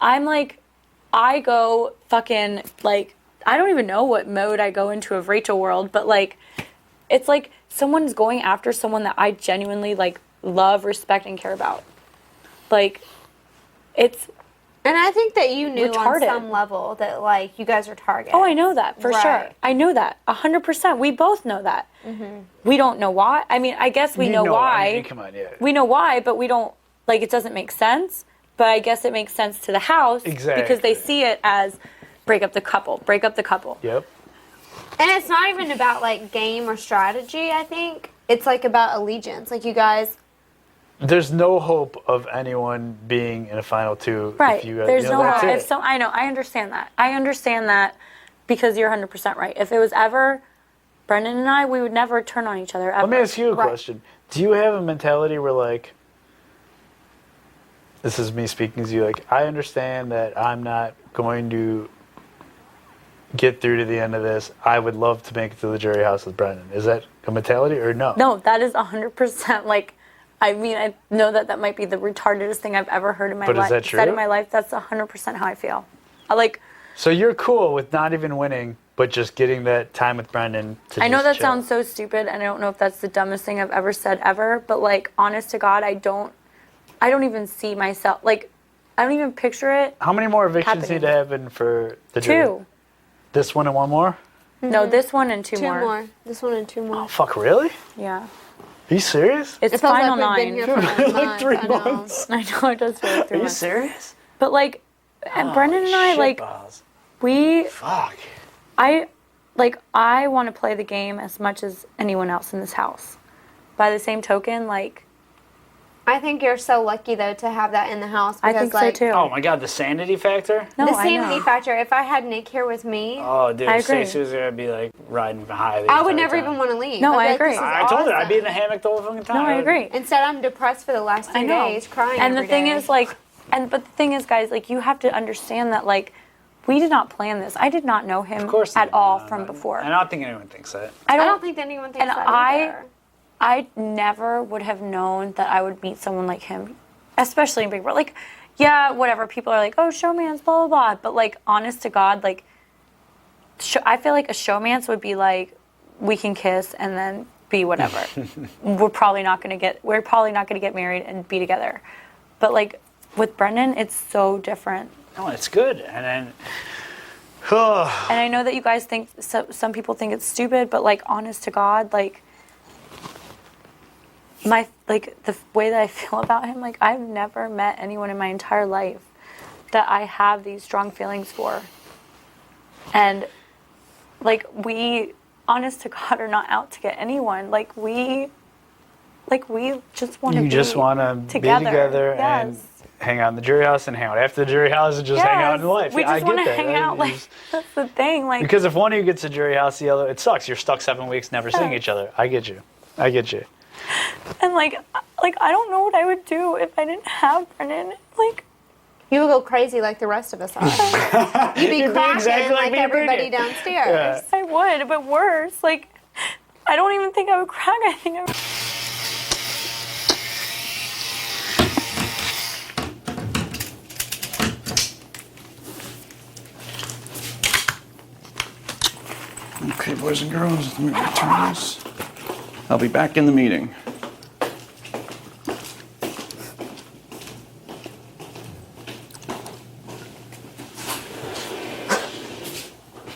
Speaker 14: I'm like, I go fucking, like, I don't even know what mode I go into of Rachel world, but, like, it's like someone's going after someone that I genuinely, like, love, respect, and care about. Like, it's...
Speaker 6: And I think that you knew
Speaker 14: retarded.
Speaker 6: on some level that, like, you guys are target.
Speaker 14: Oh, I know that, for
Speaker 6: Right.
Speaker 14: sure. I know that, 100%. We both know that. We don't know why. I mean, I guess we know why.
Speaker 8: I mean, come on, yeah.
Speaker 14: We know why, but we don't, like, it doesn't make sense. But I guess it makes sense to the house.
Speaker 8: Exactly.
Speaker 14: Because they see it as break up the couple, break up the couple.
Speaker 8: Yep.
Speaker 6: And it's not even about, like, game or strategy, I think. It's, like, about allegiance. Like, you guys...
Speaker 8: There's no hope of anyone being in a final two.
Speaker 14: Right.
Speaker 8: If you guys,
Speaker 14: There's
Speaker 8: you know,
Speaker 14: no
Speaker 8: that's
Speaker 14: way.
Speaker 8: it.
Speaker 14: If some, I know. I understand that. I understand that because you're 100% right. If it was ever Brendon and I, we would never turn on each other ever.
Speaker 8: Let me ask you a question. Do you have a mentality where, like, this is me speaking to you, like, I understand that I'm not going to get through to the end of this. I would love to make it to the jury house with Brendon. Is that a mentality or no?
Speaker 14: No, that is 100%. Like, I mean, I know that that might be the retardedest thing I've ever heard in my life.
Speaker 8: But is that true?
Speaker 14: Said in my life, that's 100% how I feel. I like.
Speaker 8: So you're cool with not even winning, but just getting that time with Brendon to
Speaker 14: I know
Speaker 8: just
Speaker 14: that
Speaker 8: chill.
Speaker 14: sounds so stupid, and I don't know if that's the dumbest thing I've ever said ever. But, like, honest to God, I don't even see myself. Like, I don't even picture it.
Speaker 8: How many more evictions
Speaker 14: happening.
Speaker 8: need to happen for the jury?
Speaker 14: 2.
Speaker 8: This one and one more?
Speaker 14: No, this one and 2
Speaker 6: Two more. This one and 2 more.
Speaker 8: Oh, fuck, really?
Speaker 14: Yeah.
Speaker 8: Are you serious?
Speaker 14: It's
Speaker 6: It feels
Speaker 14: final
Speaker 6: like we've
Speaker 14: 9.
Speaker 6: been here for a
Speaker 8: like
Speaker 6: month,
Speaker 8: 3
Speaker 6: I know.
Speaker 8: months.
Speaker 14: I know it does feel like 3
Speaker 8: Are you
Speaker 14: months.
Speaker 8: serious?
Speaker 14: But, like, and Brendon and I, like,
Speaker 8: Shitballs.
Speaker 14: we,
Speaker 8: Fuck.
Speaker 14: I want to play the game as much as anyone else in this house. By the same token, like,
Speaker 6: I think you're so lucky, though, to have that in the house.
Speaker 14: I
Speaker 6: Because,
Speaker 14: think
Speaker 6: like,
Speaker 14: so too.
Speaker 8: Oh my god, the sanity factor?
Speaker 14: No,
Speaker 6: the
Speaker 14: I
Speaker 6: sanity
Speaker 14: know.
Speaker 6: factor, if I had Nick here with me,
Speaker 8: Oh, dude,
Speaker 14: I agree.
Speaker 8: Stacey was gonna be like riding high.
Speaker 6: I would never even want to leave.
Speaker 14: No,
Speaker 6: I'd be
Speaker 14: I
Speaker 6: like,
Speaker 14: agree.
Speaker 6: "This is
Speaker 8: I told her I'd
Speaker 6: awesome."
Speaker 8: be in the hammock the whole fucking time.
Speaker 14: No, I agree.
Speaker 6: Instead, I'm depressed for the last 2
Speaker 14: I know.
Speaker 6: days, crying
Speaker 14: And the
Speaker 6: every
Speaker 14: thing
Speaker 6: day.
Speaker 14: is, like, but the thing is, guys, like, you have to understand that, like, we did not plan this. I did not know him
Speaker 8: Of course
Speaker 14: at
Speaker 8: not.
Speaker 14: all
Speaker 8: No,
Speaker 14: from
Speaker 8: no.
Speaker 14: before.
Speaker 8: And I don't think anyone thinks that.
Speaker 6: I don't think that anyone thinks
Speaker 14: and
Speaker 6: that either.
Speaker 14: I never would have known that I would meet someone like him, especially in Big Brother. Like, yeah, whatever. People are like, oh, showmance, blah, blah, blah. But, like, honest to God, like, I feel like a showmance would be like, we can kiss and then be whatever. we're probably not going to get married and be together. But, like, with Brendon, it's so different.
Speaker 8: No, it's good. And then,
Speaker 14: And I know that you guys think, some people think it's stupid, but, like, honest to God, like, the way that I feel about him, like, I've never met anyone in my entire life that I have these strong feelings for. And, like, we, honest to God, are not out to get anyone. Like, we just want to be
Speaker 8: you just want to be together and
Speaker 14: Yes.
Speaker 8: hang out in the jury house and hang out after the jury house and just hang out in life.
Speaker 14: We
Speaker 8: I
Speaker 14: just
Speaker 8: get
Speaker 14: want to
Speaker 8: that.
Speaker 14: hang out. Like, that's the thing. Like,
Speaker 8: Because if one of you gets a jury house, the other, it sucks. You're stuck 7 weeks never seeing each other. I get you.
Speaker 14: and like I don't know what I would do if I didn't have Brendon. Like,
Speaker 6: You would go crazy like the rest of us are. You'd be
Speaker 8: You'd be
Speaker 6: cracking
Speaker 8: exactly like
Speaker 6: like
Speaker 8: me and
Speaker 6: everybody
Speaker 8: Brigade.
Speaker 6: downstairs.
Speaker 14: I would, but worse. Like, I don't even think I would crack. I think I would.
Speaker 12: Okay, boys and girls, let me return this. I'll be back in the meeting.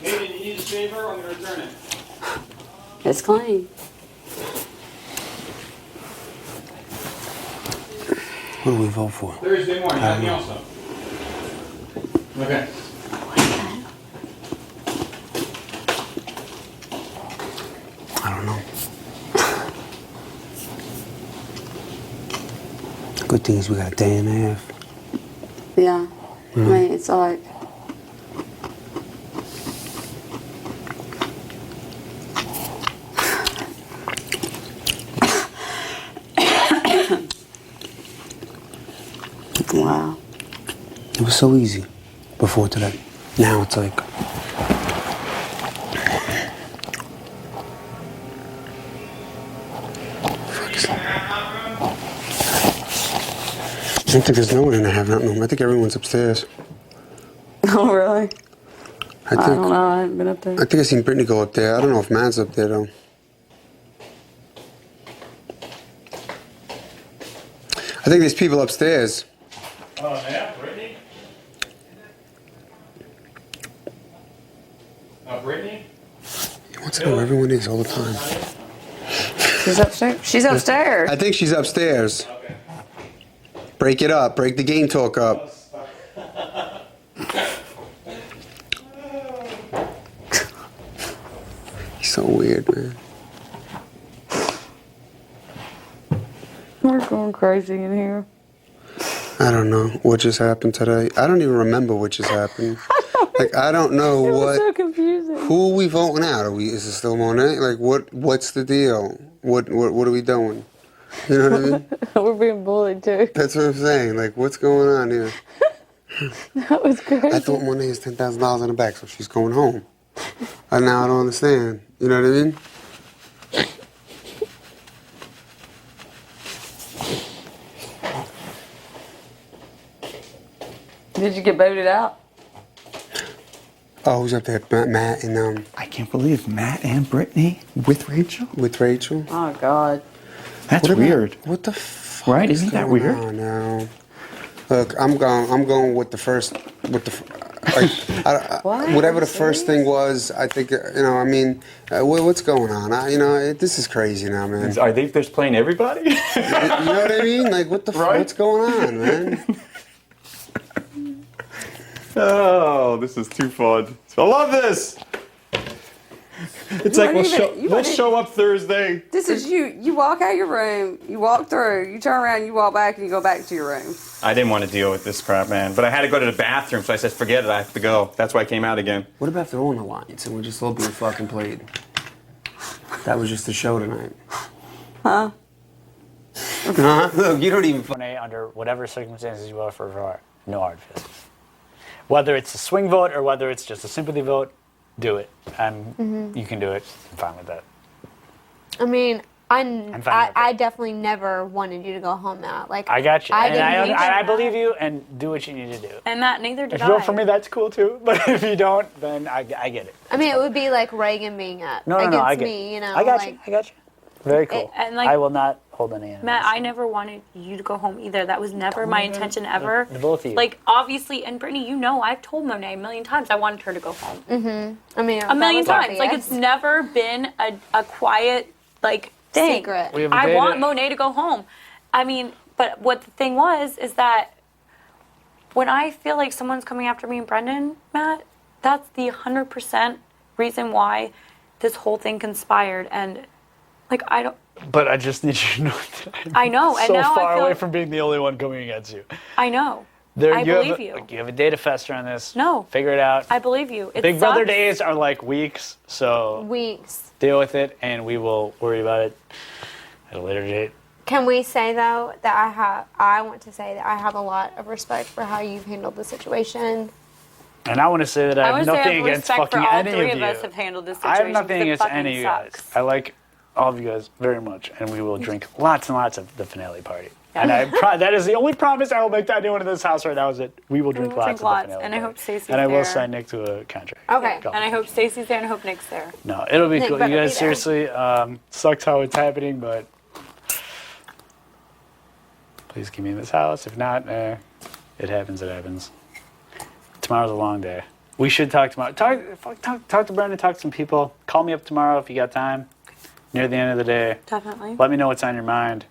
Speaker 15: Hayden, you need a favor? I'm going to return it.
Speaker 10: It's clean.
Speaker 13: Who do we vote for?
Speaker 15: Thursday morning, have me also. Okay.
Speaker 13: I don't know. Good thing is we got a day and a half.
Speaker 10: Yeah. I mean, it's like, Wow.
Speaker 13: It was so easy before today. Now it's like... I don't think there's no one in the have-not room. I think everyone's upstairs.
Speaker 10: Oh, really?
Speaker 13: I
Speaker 10: don't know. I haven't been up there.
Speaker 13: I think I seen Britney go up there. I don't know if Matt's up there, though. I think there's people upstairs.
Speaker 15: Yeah, Britney? Britney?
Speaker 13: He wants to know where everyone is all the time.
Speaker 10: She's upstairs. She's upstairs.
Speaker 13: I think she's upstairs.
Speaker 15: Okay.
Speaker 13: Break it up. Break the game talk up. He's so weird, man.
Speaker 10: We're going crazy in here.
Speaker 13: I don't know what just happened today. I don't even remember what just happened. Like, I don't know
Speaker 10: It was
Speaker 13: what.
Speaker 10: so confusing.
Speaker 13: Who are we voting out? Is it still Monet? Like, what's the deal? What are we doing? You know what I mean?
Speaker 10: We're being bullied too.
Speaker 13: That's what I'm saying. Like, what's going on here?
Speaker 10: That was crazy.
Speaker 13: I thought Monet has $10,000 in the bank, so she's going home. And now I don't understand. You know what I mean?
Speaker 10: Did you get booted out?
Speaker 13: Oh, who's up there? Matt and
Speaker 12: I can't believe Matt and Britney with Rachel.
Speaker 13: With Rachel.
Speaker 10: Oh God.
Speaker 12: That's
Speaker 13: What about-
Speaker 12: weird.
Speaker 13: What the fuck?
Speaker 12: Right? Isn't that weird?
Speaker 13: Oh no. Look, I'm going with the first.
Speaker 10: What?
Speaker 13: Whatever the first thing was, I think I mean, what's going on? This is crazy now, man.
Speaker 12: Are they just playing everybody?
Speaker 13: You know what I mean? Like, what the fuck? What's going on, man?
Speaker 12: Oh, this is too fun. I love this. It's like we'll show up Thursday.
Speaker 10: This is you. You walk out your room, you walk through, you turn around, you walk back, and you go back to your room.
Speaker 12: I didn't want to deal with this crap, man. But I had to go to the bathroom, so I said, forget it, I have to go. That's why I came out again.
Speaker 13: What about if they're on the lines and we're just all being fucking played? That was just the show tonight.
Speaker 10: Huh?
Speaker 13: Look, you don't even.
Speaker 8: Monet, under whatever circumstances you vote for, no hard feelings. Whether it's a swing vote or whether it's just a sympathy vote, do it. You can do it. I'm fine with that.
Speaker 6: I mean,
Speaker 8: I'm fine with
Speaker 6: I definitely never wanted you to go home, Matt. Like,
Speaker 8: I got you. I
Speaker 6: didn't
Speaker 8: believe you, and do what you need to do.
Speaker 14: And Matt, neither did
Speaker 8: If you vote for me, that's cool too. But if you don't, then I get it.
Speaker 6: I mean, it would be like Reagan being against
Speaker 8: I get
Speaker 6: me, you know.
Speaker 8: I got you. Very cool.
Speaker 14: And like,
Speaker 8: I will not hold any animals.
Speaker 14: Matt, I never wanted you to go home either. That was never my intention ever.
Speaker 8: The both of you.
Speaker 14: Like, obviously, and Brittany, you know, I've told Monet a million times I wanted her to go home.
Speaker 6: I mean,
Speaker 14: A million times. Like, it's never been a quiet, like, thing.
Speaker 6: Secret.
Speaker 14: I want Monet to go home. I mean, but what the thing was is that when I feel like someone's coming after me and Brendon, Matt, that's the 100% reason why this whole thing conspired. And, like, I don't...
Speaker 8: But I just need you to know that
Speaker 14: I know, and
Speaker 8: so
Speaker 14: now
Speaker 8: far
Speaker 14: I feel
Speaker 8: away from being the only one coming against you.
Speaker 14: I know. I believe you.
Speaker 8: You have a day to fester on this.
Speaker 14: No.
Speaker 8: Figure it out.
Speaker 14: I believe you. It
Speaker 8: Big Brother
Speaker 14: sucks.
Speaker 8: days are like weeks, so
Speaker 6: Weeks.
Speaker 8: deal with it, and we will worry about it at a later date.
Speaker 6: Can we say though that I want to say that I have a lot of respect for how you've handled the situation.
Speaker 8: And I want to say that I have nothing against
Speaker 14: respect
Speaker 8: fucking
Speaker 14: for all
Speaker 8: any
Speaker 14: three
Speaker 8: of you.
Speaker 14: us have handled this
Speaker 8: I
Speaker 14: situation.
Speaker 8: have nothing
Speaker 14: because it
Speaker 8: against any of you
Speaker 14: fucking
Speaker 8: guys.
Speaker 14: sucks.
Speaker 8: I like all of you guys very much, and we will drink lots and lots of the finale party. And that is the only promise I will make to anyone in this house right now is that we will drink lots of the finale
Speaker 14: and I
Speaker 8: party.
Speaker 14: hope Stacey's
Speaker 8: And I will
Speaker 14: there.
Speaker 8: sign Nick to a contract.
Speaker 6: Okay.
Speaker 8: Go.
Speaker 14: And I hope Stacey's there and I hope Nick's there.
Speaker 8: No, it'll be
Speaker 14: Nick
Speaker 8: cool. You
Speaker 14: better
Speaker 8: guys,
Speaker 14: be there.
Speaker 8: seriously, sucks how it's happening, but please keep me in this house. If not, it happens, it happens. Tomorrow's a long day. We should talk tomorrow. Talk to Brendon, talk to some people. Call me up tomorrow if you got time. Near the end of the day.
Speaker 14: Definitely.
Speaker 8: Let me know what's on your mind.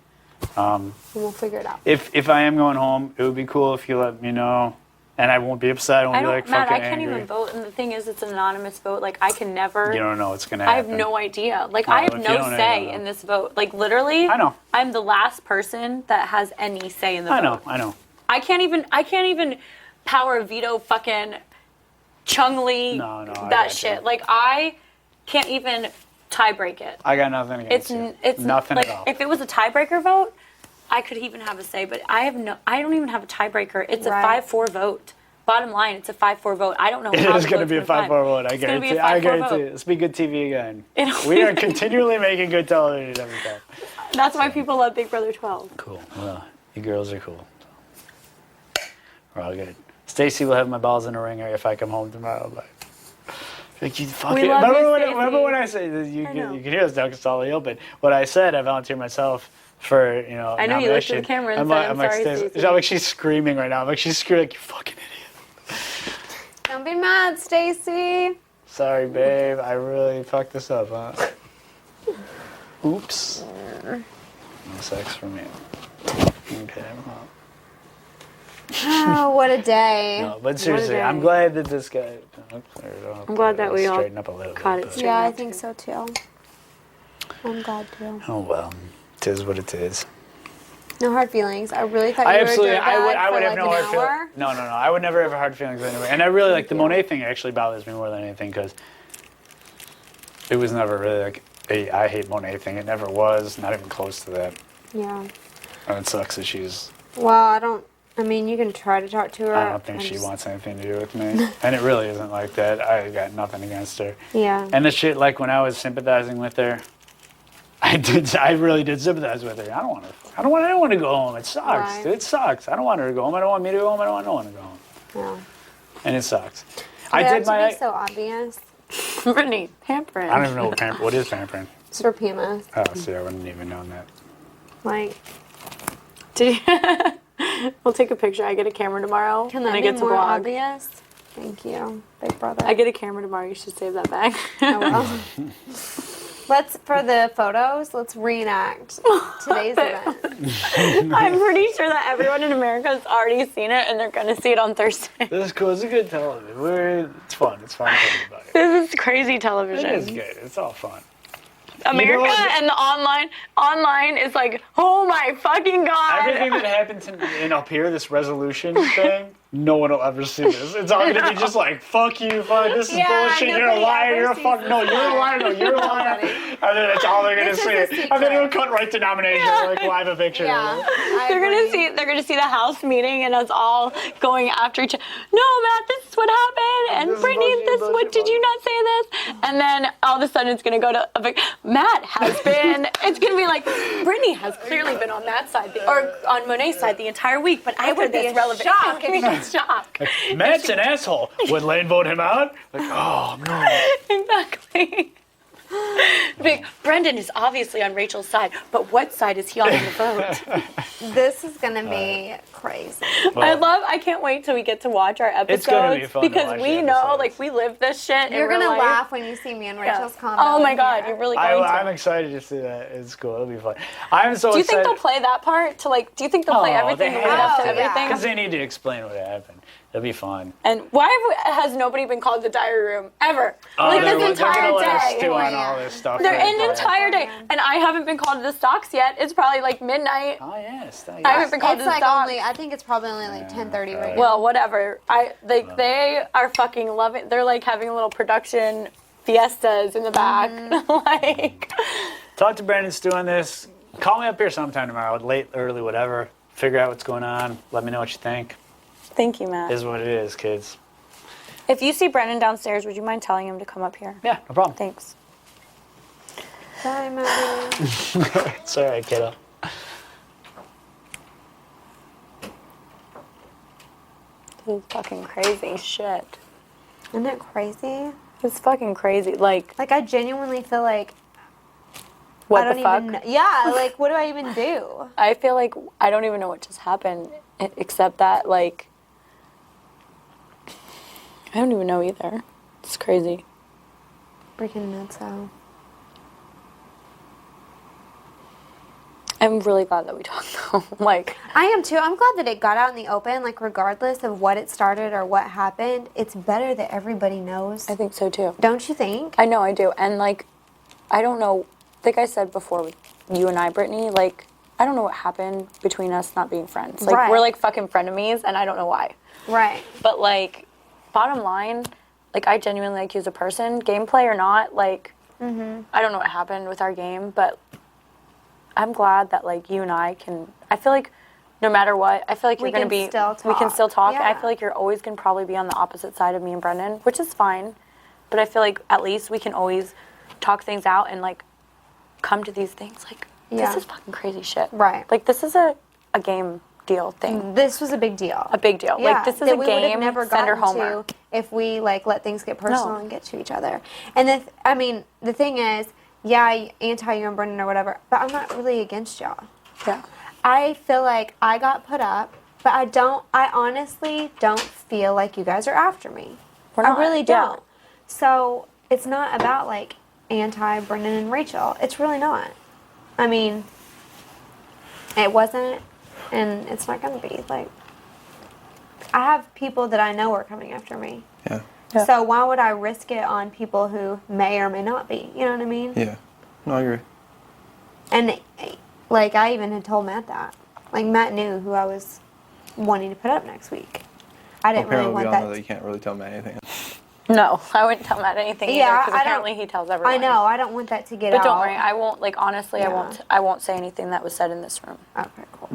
Speaker 6: And we'll figure it out.
Speaker 8: If I am going home, it would be cool if you let me know. And I won't be upset. I won't be like
Speaker 14: Matt,
Speaker 8: fucking
Speaker 14: I can't
Speaker 8: angry.
Speaker 14: even vote. And the thing is, it's an anonymous vote. Like, I can never.
Speaker 8: You don't know what's going to
Speaker 14: I
Speaker 8: happen.
Speaker 14: have no idea. Like,
Speaker 8: No,
Speaker 14: I have
Speaker 8: if you
Speaker 14: no
Speaker 8: don't know,
Speaker 14: say
Speaker 8: you don't know.
Speaker 14: in this vote. Like, literally.
Speaker 8: I know.
Speaker 14: I'm the last person that has any say in the vote.
Speaker 8: I know.
Speaker 14: I can't even power veto fucking Chung Lee.
Speaker 8: No, I
Speaker 14: that
Speaker 8: got
Speaker 14: shit.
Speaker 8: you.
Speaker 14: Like, I can't even tie break it.
Speaker 8: I got nothing against
Speaker 14: It's
Speaker 8: you.
Speaker 14: it's
Speaker 8: nothing
Speaker 14: like
Speaker 8: at all.
Speaker 14: if it was a tiebreaker vote, I could even have a say, but I don't even have a tiebreaker. It's a
Speaker 6: Right.
Speaker 14: 5-4 vote. Bottom line, it's a 5-4 vote. I don't know how
Speaker 8: It is going to be a 5-4 vote. I guarantee. I guarantee. Let's be good TV again. We are continually making good television every time.
Speaker 14: That's why people love Big Brother 12.
Speaker 8: Cool. Well, you girls are cool. We're all good. Stacy will have my balls in a ringer if I come home tomorrow. But like you fucking remember when I said you can hear this now because it's all open. What I said, I volunteered myself for
Speaker 14: I know you looked at the camera and said, I'm sorry, Stacy.
Speaker 8: I'm like, she's screaming right now. I'm like, she's screaming like, you fucking idiot.
Speaker 6: Don't be mad, Stacy.
Speaker 8: Sorry, babe. I really fucked this up, huh? Oops. No sex for me. Okay, well.
Speaker 6: Oh, what a day.
Speaker 8: No, but seriously, I'm glad that this guy.
Speaker 14: I'm glad that we all
Speaker 8: straighten up a little
Speaker 14: caught
Speaker 8: bit,
Speaker 14: it
Speaker 8: but-
Speaker 14: straight.
Speaker 6: Yeah, I think so too. I'm glad too.
Speaker 8: Oh well, it is what it is.
Speaker 6: No hard feelings. I really thought you
Speaker 8: I
Speaker 6: were
Speaker 8: absolutely,
Speaker 6: a
Speaker 8: I would have
Speaker 6: like
Speaker 8: no hard
Speaker 6: an
Speaker 8: feelings.
Speaker 6: hour.
Speaker 8: No. I would never have hard feelings anyway. And I really like the Monet thing. Actually, bothers me more than anything because it was never really like a I hate Monet thing. It never was. Not even close to that.
Speaker 6: Yeah.
Speaker 8: And it sucks that she's.
Speaker 6: Well, I mean, you can try to talk to her.
Speaker 8: I don't think she wants anything to do with me. And it really isn't like that. I got nothing against her.
Speaker 6: Yeah.
Speaker 8: And the shit, like when I was sympathizing with her, I really did sympathize with her. I don't want anyone to go home. It sucks,
Speaker 6: Right.
Speaker 8: dude. It sucks. I don't want her to go home. I don't want me to go home. I don't want no one to go home.
Speaker 6: Yeah.
Speaker 8: And it sucks.
Speaker 6: Did
Speaker 8: I
Speaker 6: it have
Speaker 8: did
Speaker 6: to
Speaker 8: my.
Speaker 6: be so obvious.
Speaker 14: Brittany, pampering.
Speaker 8: I don't even know what is pampering.
Speaker 6: It's for PMS.
Speaker 8: Oh, see, I wouldn't even known that.
Speaker 6: Like,
Speaker 14: We'll take a picture. I get a camera tomorrow.
Speaker 6: can that
Speaker 14: and I
Speaker 6: be
Speaker 14: get to
Speaker 6: more
Speaker 14: vlog.
Speaker 6: obvious? Thank you, Big Brother.
Speaker 14: I get a camera tomorrow. You should save that back.
Speaker 6: I will. For the photos, let's reenact today's event.
Speaker 14: I'm pretty sure that everyone in America has already seen it, and they're going to see it on Thursday.
Speaker 8: This is cool. It's a good television. It's fun. It's fun to talk about it.
Speaker 14: This is crazy television.
Speaker 8: It is good. It's all fun.
Speaker 14: America and the online is like, oh my fucking god.
Speaker 8: Everything that happened to me and up here, this resolution thing, no one will ever see this. It's all gonna be just like, fuck you, fuck, this is bullshit, you're a liar, you're a fuck, no, you're a liar, no, you're a liar. And then that's all they're gonna see. And then it'll cut right to nomination, like live eviction.
Speaker 6: Yeah,
Speaker 14: they're gonna see the house meeting and us all going after each other. No, Matt, this is what happened, and Brittany, what did you not say this? And then all of a sudden it's gonna go to Matt has been. It's gonna be like Brittany has clearly been on Matt's side or on Monet's side the entire week, but I would be relevant. Shock. Shock.
Speaker 8: Like, Matt's an asshole. Would Lane vote him out? Like, oh no.
Speaker 14: Exactly. Big Brendon is obviously on Rachel's side, but what side is he on in the vote?
Speaker 6: This is gonna be crazy.
Speaker 14: I can't wait till we get to watch our episodes.
Speaker 8: It's gonna be fun
Speaker 14: because we know, like, we live this shit.
Speaker 6: You're
Speaker 14: in real
Speaker 6: gonna
Speaker 14: life.
Speaker 6: laugh when you see me and Rachel's comment.
Speaker 14: Oh my god, you're really going to.
Speaker 8: I'm excited to see that. It's cool. It'll be fun. I'm so excited.
Speaker 14: Do you think they'll play that part to like? Do you think they'll play everything to lead up to everything?
Speaker 8: Because they need to explain what happened. It'll be fun.
Speaker 14: And why has nobody been called to the diary room ever? Like this entire day.
Speaker 8: Stew on all this stuff.
Speaker 14: They're in an entire day, and I haven't been called to the stocks yet. It's probably like midnight.
Speaker 8: Oh yes.
Speaker 14: I haven't been called to the stocks.
Speaker 6: I think it's probably only like 10:30 right now.
Speaker 14: Well, whatever. They are fucking loving. They're like having a little production fiestas in the back. Like.
Speaker 8: Talk to Brandon, Stu on this. Call me up here sometime tomorrow, late, early, whatever. Figure out what's going on. Let me know what you think.
Speaker 14: Thank you, Matt.
Speaker 8: It is what it is, kids.
Speaker 14: If you see Brendon downstairs, would you mind telling him to come up here?
Speaker 8: Yeah, no problem.
Speaker 14: Thanks.
Speaker 6: Bye, Maddie.
Speaker 8: It's all right, kiddo.
Speaker 14: This is fucking crazy shit.
Speaker 6: Isn't it crazy?
Speaker 14: It's fucking crazy. Like
Speaker 6: I genuinely feel like
Speaker 14: what
Speaker 6: I
Speaker 14: the
Speaker 6: don't
Speaker 14: fuck?
Speaker 6: even know. Yeah, like what do I even do?
Speaker 14: I feel like I don't even know what just happened, except that like I don't even know either. It's crazy.
Speaker 6: Freaking nuts out.
Speaker 14: I'm really glad that we talked though. Like
Speaker 6: I am too. I'm glad that it got out in the open. Like regardless of what it started or what happened, it's better that everybody knows.
Speaker 14: I think so too.
Speaker 6: Don't you think?
Speaker 14: I know I do. And like I don't know. Like I said before with you and I, Brittany, like I don't know what happened between us not being friends. Like we're like fucking frenemies and I don't know why.
Speaker 6: Right.
Speaker 14: But like bottom line, like I genuinely like you as a person, gameplay or not, like I don't know what happened with our game, but I'm glad that like you and I can I feel like no matter what, I feel like you're
Speaker 6: We
Speaker 14: going to
Speaker 6: can
Speaker 14: be,
Speaker 6: still
Speaker 14: we can
Speaker 6: talk.
Speaker 14: still talk. I
Speaker 6: Yeah.
Speaker 14: feel like you're always going to probably be on the opposite side of me and Brendon, which is fine. But I feel like at least we can always talk things out and like come to these things. Like,
Speaker 6: Yeah.
Speaker 14: this is fucking crazy shit.
Speaker 6: Right.
Speaker 14: Like, this is a game deal thing.
Speaker 6: This was a big deal.
Speaker 14: A big deal.
Speaker 6: Yeah,
Speaker 14: Like, this is
Speaker 6: that
Speaker 14: a
Speaker 6: we would have
Speaker 14: game.
Speaker 6: never
Speaker 14: Send her
Speaker 6: gotten
Speaker 14: homework.
Speaker 6: to if we like let things get personal
Speaker 14: No.
Speaker 6: and get to each other. And the thing is, yeah, anti you and Brendon or whatever, but I'm not really against y'all.
Speaker 14: Yeah.
Speaker 6: I feel like I got put up, but I honestly don't feel like you guys are after me.
Speaker 14: We're not,
Speaker 6: I really
Speaker 14: yeah.
Speaker 6: don't. So it's not about like anti Brendon and Rachel. It's really not. I mean, it wasn't, and it's not going to be. Like, I have people that I know are coming after me.
Speaker 5: Yeah.
Speaker 14: Yeah.
Speaker 6: So why would I risk it on people who may or may not be? You know what I mean?
Speaker 5: Yeah. No, I agree.
Speaker 6: And like I even had told Matt that. Like Matt knew who I was wanting to put up next week. I didn't really
Speaker 5: Apparently,
Speaker 6: want
Speaker 5: we all
Speaker 6: that.
Speaker 5: know that you can't really tell Matt anything.
Speaker 14: No, I wouldn't tell Matt anything
Speaker 6: Yeah,
Speaker 14: either, because
Speaker 6: I don't-
Speaker 14: apparently he tells everyone.
Speaker 6: I know. I don't want that to get
Speaker 14: But
Speaker 6: out.
Speaker 14: don't worry, I won't, like, honestly,
Speaker 6: Yeah.
Speaker 14: I won't say anything that was said in this room.
Speaker 6: Okay, cool.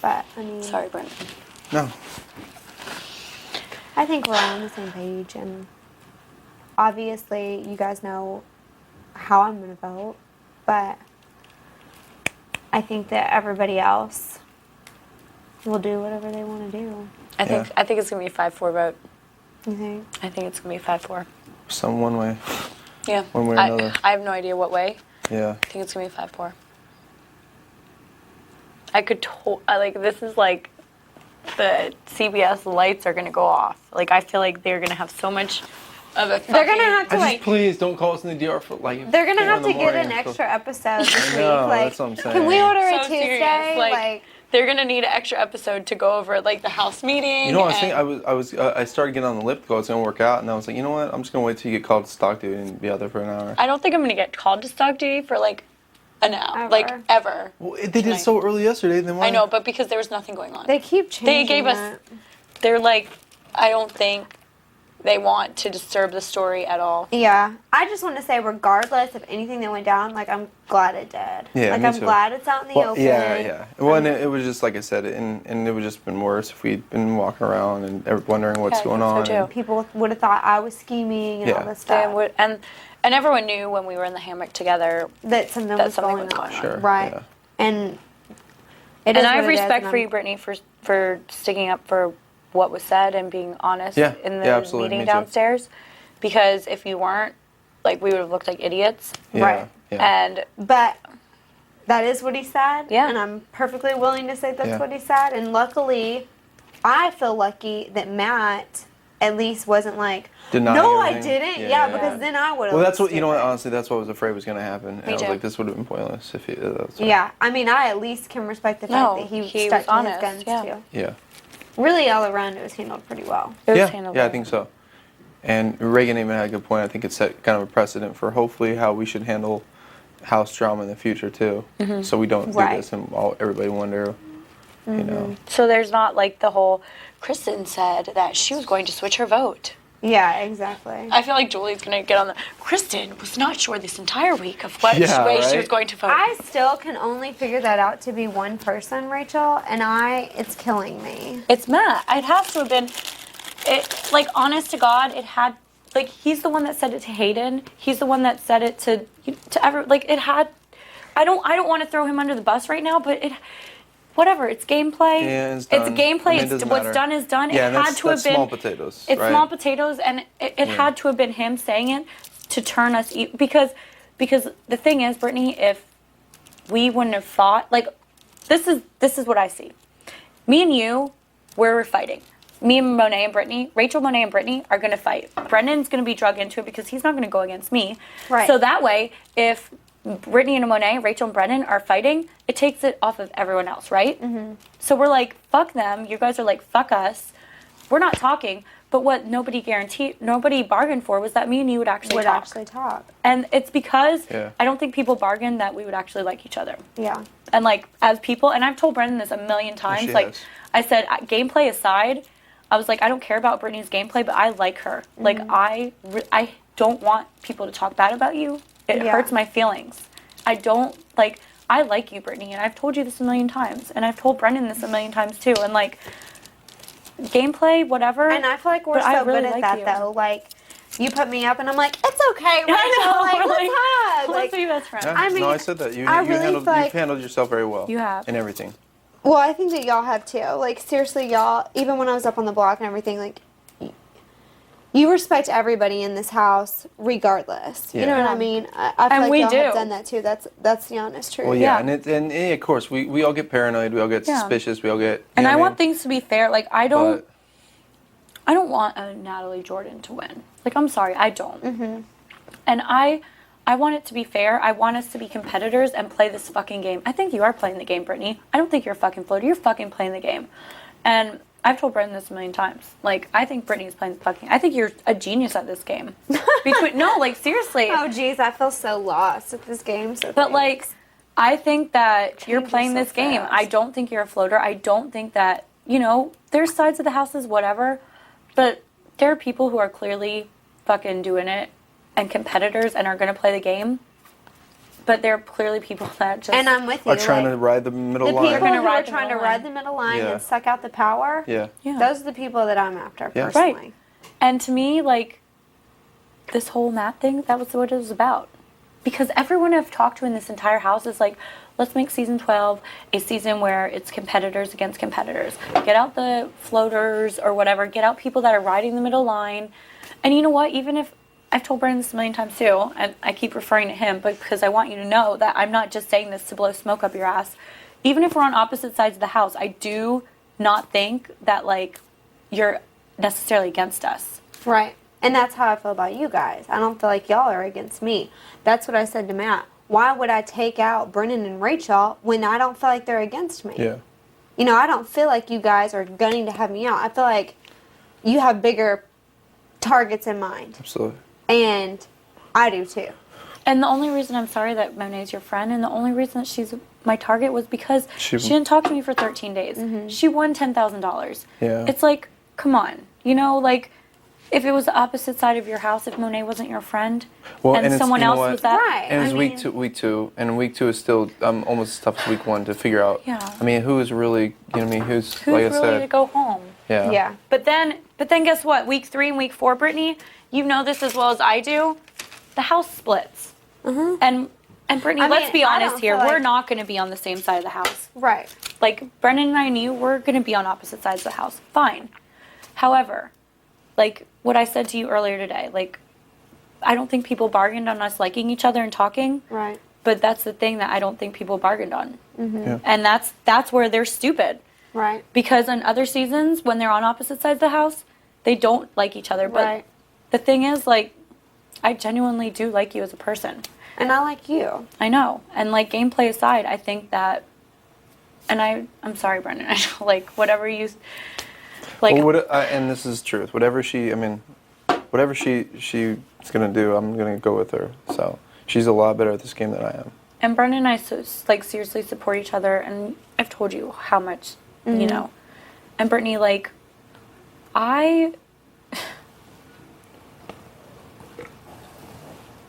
Speaker 6: But I mean,
Speaker 14: Sorry, Brendon.
Speaker 5: No.
Speaker 6: I think we're all on the same page, and obviously, you guys know how I'm gonna vote, but I think that everybody else will do whatever they want to do.
Speaker 14: I think it's gonna be a 5-4 vote.
Speaker 6: You think?
Speaker 14: I think it's gonna be 5-4.
Speaker 5: Some one way.
Speaker 14: Yeah.
Speaker 5: One way or another.
Speaker 14: I have no idea what way.
Speaker 5: Yeah.
Speaker 14: I think it's gonna be 5-4. I could like, this is like the CBS lights are gonna go off. Like, I feel like they're gonna have so much of a.
Speaker 6: They're gonna have to like.
Speaker 5: Please don't call us in the DR for like.
Speaker 6: They're gonna
Speaker 5: 4
Speaker 6: have
Speaker 5: in the
Speaker 6: to get
Speaker 5: morning
Speaker 6: an
Speaker 5: or so.
Speaker 6: extra episode this week.
Speaker 5: know,
Speaker 6: Like,
Speaker 5: that's what I'm
Speaker 6: can we
Speaker 5: saying.
Speaker 6: order a
Speaker 14: So
Speaker 6: Tuesday?
Speaker 14: serious,
Speaker 6: Like,
Speaker 14: they're gonna need an extra episode to go over like the house meeting.
Speaker 5: You know what I was
Speaker 14: and-
Speaker 5: thinking? I started getting on the lip goal. It's gonna work out, and I was like, you know what? I'm just gonna wait till you get called to stock duty and be out there for an hour.
Speaker 14: I don't think I'm gonna get called to stock duty for like an hour, like ever.
Speaker 5: Well, they did it so early yesterday. Then why?
Speaker 14: I know, but because there was nothing going on.
Speaker 6: they keep changing.
Speaker 14: They gave us.
Speaker 6: that.
Speaker 14: They're like, I don't think they want to disturb the story at all.
Speaker 6: Yeah, I just want to say, regardless of anything that went down, like I'm glad it did.
Speaker 5: Yeah,
Speaker 6: like
Speaker 5: me
Speaker 6: I'm
Speaker 5: too.
Speaker 6: glad it's out in the
Speaker 5: Well,
Speaker 6: open.
Speaker 5: yeah. Well, and it was just like I said, and it would just been worse if we'd been walking around and wondering what's going on. and-
Speaker 6: People would have thought I was scheming and all
Speaker 5: Yeah.
Speaker 6: this
Speaker 14: They
Speaker 6: stuff.
Speaker 14: would, and everyone knew when we were in the hammock together
Speaker 6: That something was going on.
Speaker 5: Sure,
Speaker 6: Right.
Speaker 5: yeah.
Speaker 6: And it
Speaker 14: and
Speaker 6: is
Speaker 14: I
Speaker 6: what
Speaker 14: have
Speaker 6: it is,
Speaker 14: respect
Speaker 6: and
Speaker 14: for
Speaker 6: I'm-
Speaker 14: you, Brittany, for sticking up for what was said and being honest
Speaker 5: Yeah,
Speaker 14: in the
Speaker 5: yeah, absolutely,
Speaker 14: meeting
Speaker 5: me too.
Speaker 14: downstairs. Because if you weren't, like, we would have looked like idiots.
Speaker 5: Yeah,
Speaker 6: Right.
Speaker 5: yeah.
Speaker 14: And
Speaker 6: But that is what he said.
Speaker 14: Yeah.
Speaker 6: And I'm perfectly willing to say that's
Speaker 5: Yeah.
Speaker 6: what he said. And luckily, I feel lucky that Matt at least wasn't like,
Speaker 5: Denying
Speaker 6: no, I
Speaker 5: everything.
Speaker 6: didn't.
Speaker 5: Yeah,
Speaker 6: Yeah,
Speaker 5: yeah,
Speaker 6: because
Speaker 5: yeah.
Speaker 6: then I would have.
Speaker 5: Well, that's what you know. What, honestly, that's what I was afraid was going to happen. And I was
Speaker 6: too.
Speaker 5: like, this would have been pointless if he. That's
Speaker 6: Yeah, I mean, I at least can respect the fact
Speaker 14: No,
Speaker 6: that he
Speaker 14: he
Speaker 6: stuck
Speaker 14: was
Speaker 6: to
Speaker 14: honest,
Speaker 6: his guns
Speaker 14: yeah.
Speaker 6: too.
Speaker 5: Yeah.
Speaker 6: Really, all around, it was handled pretty well.
Speaker 5: Yeah, I think so. And Reagan even had a good point. I think it set kind of a precedent for hopefully how we should handle house drama in the future too.
Speaker 14: Mhm.
Speaker 5: So we don't do
Speaker 14: Right.
Speaker 5: this and everybody wonder, you know.
Speaker 14: so there's not like the whole, Kristen said that she was going to switch her vote.
Speaker 6: Yeah, exactly.
Speaker 14: I feel like Julie's going to get on the, Kristen was not sure this entire week of what
Speaker 6: Yeah,
Speaker 14: way she
Speaker 6: right?
Speaker 14: was going to vote.
Speaker 6: I still can only figure that out to be one person, Rachel, and it's killing me.
Speaker 14: It's Matt. It has to have been, it, like, honest to God, it had, like, he's the one that said it to Hayden. He's the one that said it to like, it had, I don't want to throw him under the bus right now, but whatever, it's gameplay.
Speaker 5: Yeah, it's
Speaker 14: It's
Speaker 5: done.
Speaker 14: gameplay.
Speaker 5: I mean, it
Speaker 14: It's
Speaker 5: doesn't
Speaker 14: what's
Speaker 5: matter.
Speaker 14: done is done.
Speaker 5: Yeah,
Speaker 14: It
Speaker 5: and
Speaker 14: had
Speaker 5: that's
Speaker 14: to have been
Speaker 5: small potatoes.
Speaker 14: It's
Speaker 5: right?
Speaker 14: small potatoes, and it had to have been him saying it to turn us because the thing is, Brittany, if we wouldn't have fought, like, this is what I see. Me and you, we're fighting. Me and Monet and Britney, Rachel, Monet and Britney are going to fight. Brendon's going to be drug into it because he's not going to go against me.
Speaker 6: Right.
Speaker 14: So that way, if Brittany and Monet, Rachel and Brendon are fighting, it takes it off of everyone else, right?
Speaker 6: Mm-hmm.
Speaker 14: So we're like, fuck them. You guys are like, fuck us. We're not talking. But what nobody bargained for was that me and you would actually talk. And it's because
Speaker 5: Yeah.
Speaker 14: I don't think people bargained that we would actually like each other.
Speaker 6: Yeah.
Speaker 14: And like, as people, and I've told Brendon this a million times,
Speaker 5: she
Speaker 14: like,
Speaker 5: has.
Speaker 14: I said, gameplay aside, I was like, I don't care about Brittany's gameplay, but I like her. Like, I don't want people to talk bad about you. It
Speaker 6: Yeah.
Speaker 14: hurts my feelings. I don't, like, I like you, Britney, and I've told you this a million times, and I've told Brendon this a million times too, and like gameplay, whatever.
Speaker 6: And I feel like we're so good at that though. Like, you put me up, and I'm like, it's okay, Rachel. Like, let's hug.
Speaker 14: Let's be best friends.
Speaker 5: Yeah,
Speaker 6: I mean,
Speaker 5: no, I said that. You've handled yourself very well.
Speaker 14: You have.
Speaker 5: In everything.
Speaker 6: Well, I think that y'all have too. Like, seriously, y'all, even when I was up on the block and everything, like, you respect everybody in this house regardless. You know what I mean? I feel like y'all have done that too. That's the honest truth.
Speaker 5: Well, yeah, and of course, we all get paranoid. We all get suspicious. We all get...
Speaker 14: And I want things to be fair. Like, I don't want a Natalie Jordan to win. Like, I'm sorry, I don't.
Speaker 6: Mm-hmm.
Speaker 14: And I want it to be fair. I want us to be competitors and play this fucking game. I think you are playing the game, Britney. I don't think you're a fucking floater. You're fucking playing the game. And I've told Brendon this a million times. Like, I think Britney's playing the fucking... I think you're a genius at this game. No, like, seriously.
Speaker 6: Oh, geez, I feel so lost at this game. So
Speaker 14: but, like, I think that you're playing this game. I don't think you're a floater. I don't think that, you know, there's sides of the houses, whatever. But there are people who are clearly fucking doing it and competitors and are going to play the game. But there are clearly people that just...
Speaker 6: And I'm with you.
Speaker 5: Are trying to ride the middle line.
Speaker 6: The people who are trying to ride the middle line and suck out the power, those are the people that I'm after, personally.
Speaker 14: Right. And to me, like, this whole Matt thing, that was what it was about. Because everyone I've talked to in this entire house is like, let's make season 12 a season where it's competitors against competitors. Get out the floaters or whatever. Get out people that are riding the middle line. And you know what? Even if... I've told Brendon this a million times too, and I keep referring to him, but because I want you to know that I'm not just saying this to blow smoke up your ass. Even if we're on opposite sides of the house, I do not think that, like, you're necessarily against us.
Speaker 6: Right. And that's how I feel about you guys. I don't feel like y'all are against me. That's what I said to Matt. Why would I take out Brendon and Rachel when I don't feel like they're against me?
Speaker 5: Yeah.
Speaker 6: You know, I don't feel like you guys are gunning to have me out. I feel like you have bigger targets in mind.
Speaker 5: Absolutely.
Speaker 6: And I do too.
Speaker 14: And the only reason I'm sorry that Monet's your friend, and the only reason that she's my target was because she didn't talk to me for 13 days. Mm-hmm. She won $10,000.
Speaker 5: Yeah.
Speaker 14: It's like, come on. You know, like, if it was the opposite side of your house, if Monet wasn't your friend, and someone else was that.
Speaker 6: Right.
Speaker 5: And it's week two, and week two is still almost as tough as week one to figure out.
Speaker 14: Yeah.
Speaker 5: I mean, who is really, you know what I mean, who's like
Speaker 14: really
Speaker 5: I said.
Speaker 14: to go home.
Speaker 5: Yeah.
Speaker 14: Yeah. But then guess what? Week 3 and week 4, Britney, you know this as well as I do. The house splits.
Speaker 6: Mm-hmm.
Speaker 14: And Britney, let's be honest here. We're not going to be on the same side of the house.
Speaker 6: Right.
Speaker 14: Like, Brendon and I knew we're going to be on opposite sides of the house. Fine. However, like what I said to you earlier today, like, I don't think people bargained on us liking each other and talking.
Speaker 6: Right.
Speaker 14: But that's the thing that I don't think people bargained on.
Speaker 6: Mm-hmm.
Speaker 5: Yeah.
Speaker 14: And that's where they're stupid.
Speaker 6: Right.
Speaker 14: Because in other seasons, when they're on opposite sides of the house, they don't like each other. But the thing is, like, I genuinely do like you as a person.
Speaker 6: And I like you.
Speaker 14: I know. And, like, gameplay aside, I think that, and I'm sorry, Brendon, I know, like, whatever you, like.
Speaker 5: Well, and this is truth. Whatever she's going to do, I'm going to go with her. So she's a lot better at this game than I am.
Speaker 14: And Brendon and I, like, seriously support each other. And I've told you how much, you know. And Britney, like, I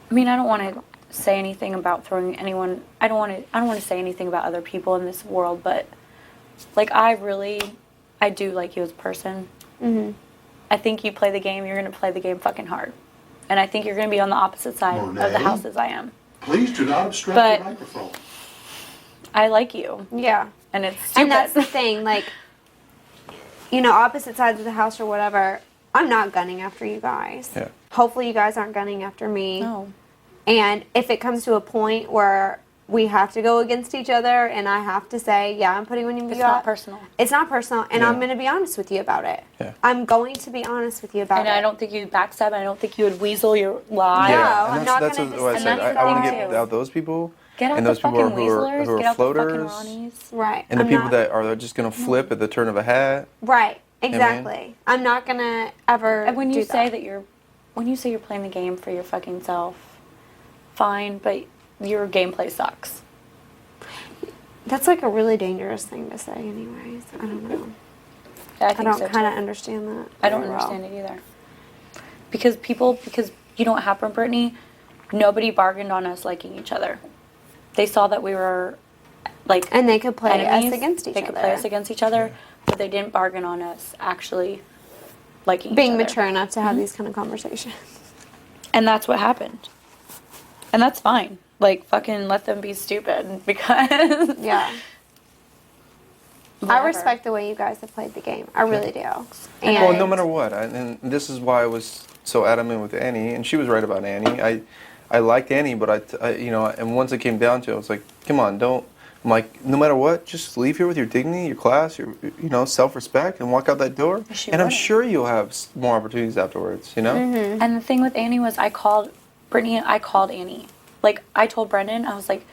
Speaker 14: mean, I don't want to say anything about throwing anyone. I don't want to say anything about other people in this world. But, like, I do like you as a person.
Speaker 6: Mm-hmm.
Speaker 14: I think you play the game. You're going to play the game fucking hard. And I think you're going to be on the opposite side of the house as I am.
Speaker 16: Please do not obstruct the microphone.
Speaker 14: I like you.
Speaker 6: Yeah.
Speaker 14: And it's stupid.
Speaker 6: And that's the thing, like, you know, opposite sides of the house or whatever, I'm not gunning after you guys.
Speaker 5: Yeah.
Speaker 6: Hopefully you guys aren't gunning after me.
Speaker 14: No.
Speaker 6: And if it comes to a point where we have to go against each other and I have to say, yeah, I'm putting one in you.
Speaker 14: It's not personal.
Speaker 6: It's not personal. And I'm going to be honest with you about it.
Speaker 5: Yeah.
Speaker 6: I'm going to be honest with you about it.
Speaker 14: And I don't think you'd backstab. I don't think you would weasel your lie.
Speaker 6: No,
Speaker 5: Yeah.
Speaker 6: I'm not going to.
Speaker 5: That's what I said. I want to get out those people.
Speaker 14: Get out
Speaker 5: and
Speaker 14: the
Speaker 5: those people
Speaker 14: fucking
Speaker 5: who
Speaker 14: weaselers.
Speaker 5: are
Speaker 14: Get out
Speaker 5: floaters.
Speaker 14: the fucking Ronnies.
Speaker 6: Right.
Speaker 5: And the people that are just going to flip at the turn of a hat.
Speaker 6: Right. Exactly. I'm not going to ever
Speaker 14: And when you
Speaker 6: do
Speaker 14: say
Speaker 6: that
Speaker 14: when you say you're playing the game for your fucking self, fine, but your gameplay sucks.
Speaker 6: That's like a really dangerous thing to say anyways. I don't know.
Speaker 14: Yeah, I
Speaker 6: don't
Speaker 14: so
Speaker 6: kind of
Speaker 14: too.
Speaker 6: understand that.
Speaker 14: I don't
Speaker 6: very well.
Speaker 14: understand it either. Because you know what happened, Brittany? Nobody bargained on us liking each other. They saw that we were like,
Speaker 6: and they could play
Speaker 14: enemies.
Speaker 6: us against each
Speaker 14: They
Speaker 6: other.
Speaker 14: could play us against each other, but they didn't bargain on us actually liking
Speaker 6: being
Speaker 14: each other.
Speaker 6: mature enough to have these kind of conversations.
Speaker 14: And that's what happened. And that's fine. Like, fucking let them be stupid because
Speaker 6: yeah. I respect the way you guys have played the game. I really do. And
Speaker 5: well, no matter what, and this is why I was so adamant with Annie, and she was right about Annie. I liked Annie, but I you know, and once it came down to it, I was like, come on, don't. I'm like, no matter what, just leave here with your dignity, your class, your self-respect, and walk out that door. And I'm sure you'll have more opportunities afterwards. You know.
Speaker 14: Mm-hmm. And the thing with Annie was, I called Brittany. I called Annie. Like, I told Brendon, I was like,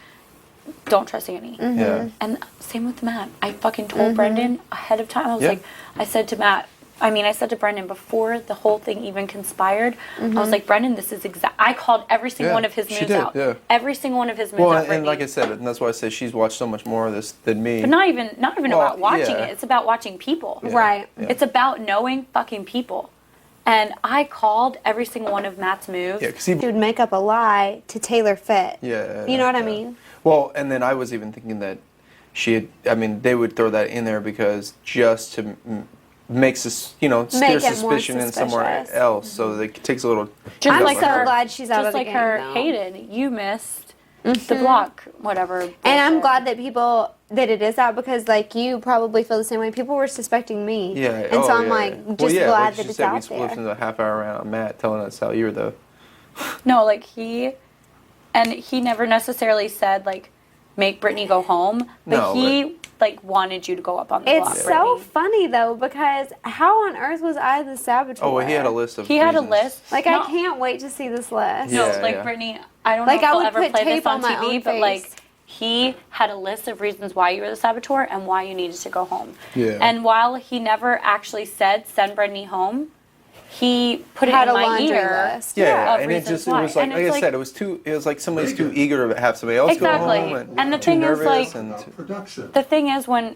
Speaker 14: don't trust Annie.
Speaker 6: Mm-hmm.
Speaker 5: Yeah.
Speaker 14: And same with Matt. I fucking told Brendon ahead of time. I was like, I said to Brendon before the whole thing even conspired, I was like, Brendon, this is I called every single one of his moves out. Yeah. Every single one of his moves out.
Speaker 5: Well, and like I said, and that's why I say she's watched so much more of this than me.
Speaker 14: But not even about watching it. It's about watching people.
Speaker 6: Yeah. Right.
Speaker 5: Yeah.
Speaker 14: It's about knowing fucking people. And I called every single one of Matt's moves.
Speaker 5: Yeah, because
Speaker 6: he would make up a lie to tailor fit.
Speaker 5: Yeah.
Speaker 6: You know what I mean?
Speaker 5: Well, and then I was even thinking that they would throw that in there because just to make steer suspicion in somewhere else, so that it takes a little.
Speaker 6: I'm so glad she's out of the
Speaker 14: game. Just like her, Hayden, you missed the
Speaker 6: Mhm.
Speaker 14: block, whatever.
Speaker 6: And I'm
Speaker 14: bullshit.
Speaker 6: glad that it is out because like you probably feel the same way. People were suspecting me.
Speaker 5: Yeah.
Speaker 6: And so I'm like just glad
Speaker 5: like
Speaker 6: that
Speaker 5: she
Speaker 6: it's
Speaker 5: said,
Speaker 6: out
Speaker 5: we
Speaker 6: there.
Speaker 5: listened to a half hour around on Matt telling us how you're the.
Speaker 14: No, like he never necessarily said like make Britney go home, but
Speaker 5: No,
Speaker 14: he like wanted you to go up on the block.
Speaker 6: It's so funny though because how on earth was I the saboteur?
Speaker 5: Oh, well, he had a list of.
Speaker 14: He had a list.
Speaker 6: Like I can't wait to see this list.
Speaker 14: No,
Speaker 5: Yeah,
Speaker 14: like
Speaker 5: yeah.
Speaker 14: Brittany, I don't
Speaker 6: Like,
Speaker 14: know if
Speaker 6: I
Speaker 14: I'll
Speaker 6: would
Speaker 14: ever
Speaker 6: put
Speaker 14: play
Speaker 6: tape
Speaker 14: this on
Speaker 6: on my
Speaker 14: TV,
Speaker 6: own
Speaker 14: but like
Speaker 6: face.
Speaker 14: he had a list of reasons why you were the saboteur and why you needed to go home.
Speaker 5: Yeah.
Speaker 14: And while he never actually said send Brittany home, he put
Speaker 6: Had
Speaker 14: it in
Speaker 6: a
Speaker 14: my
Speaker 6: laundry
Speaker 14: ear.
Speaker 6: list.
Speaker 5: Yeah,
Speaker 14: of
Speaker 5: and it
Speaker 14: reasons
Speaker 5: just
Speaker 14: why.
Speaker 5: it was like
Speaker 14: And
Speaker 5: like
Speaker 14: it's
Speaker 5: I said, it was like somebody's too eager to have somebody else
Speaker 14: Exactly.
Speaker 5: go home
Speaker 14: And the
Speaker 5: too
Speaker 14: thing is,
Speaker 5: nervous
Speaker 14: like-
Speaker 5: and
Speaker 16: Production.
Speaker 14: The thing is when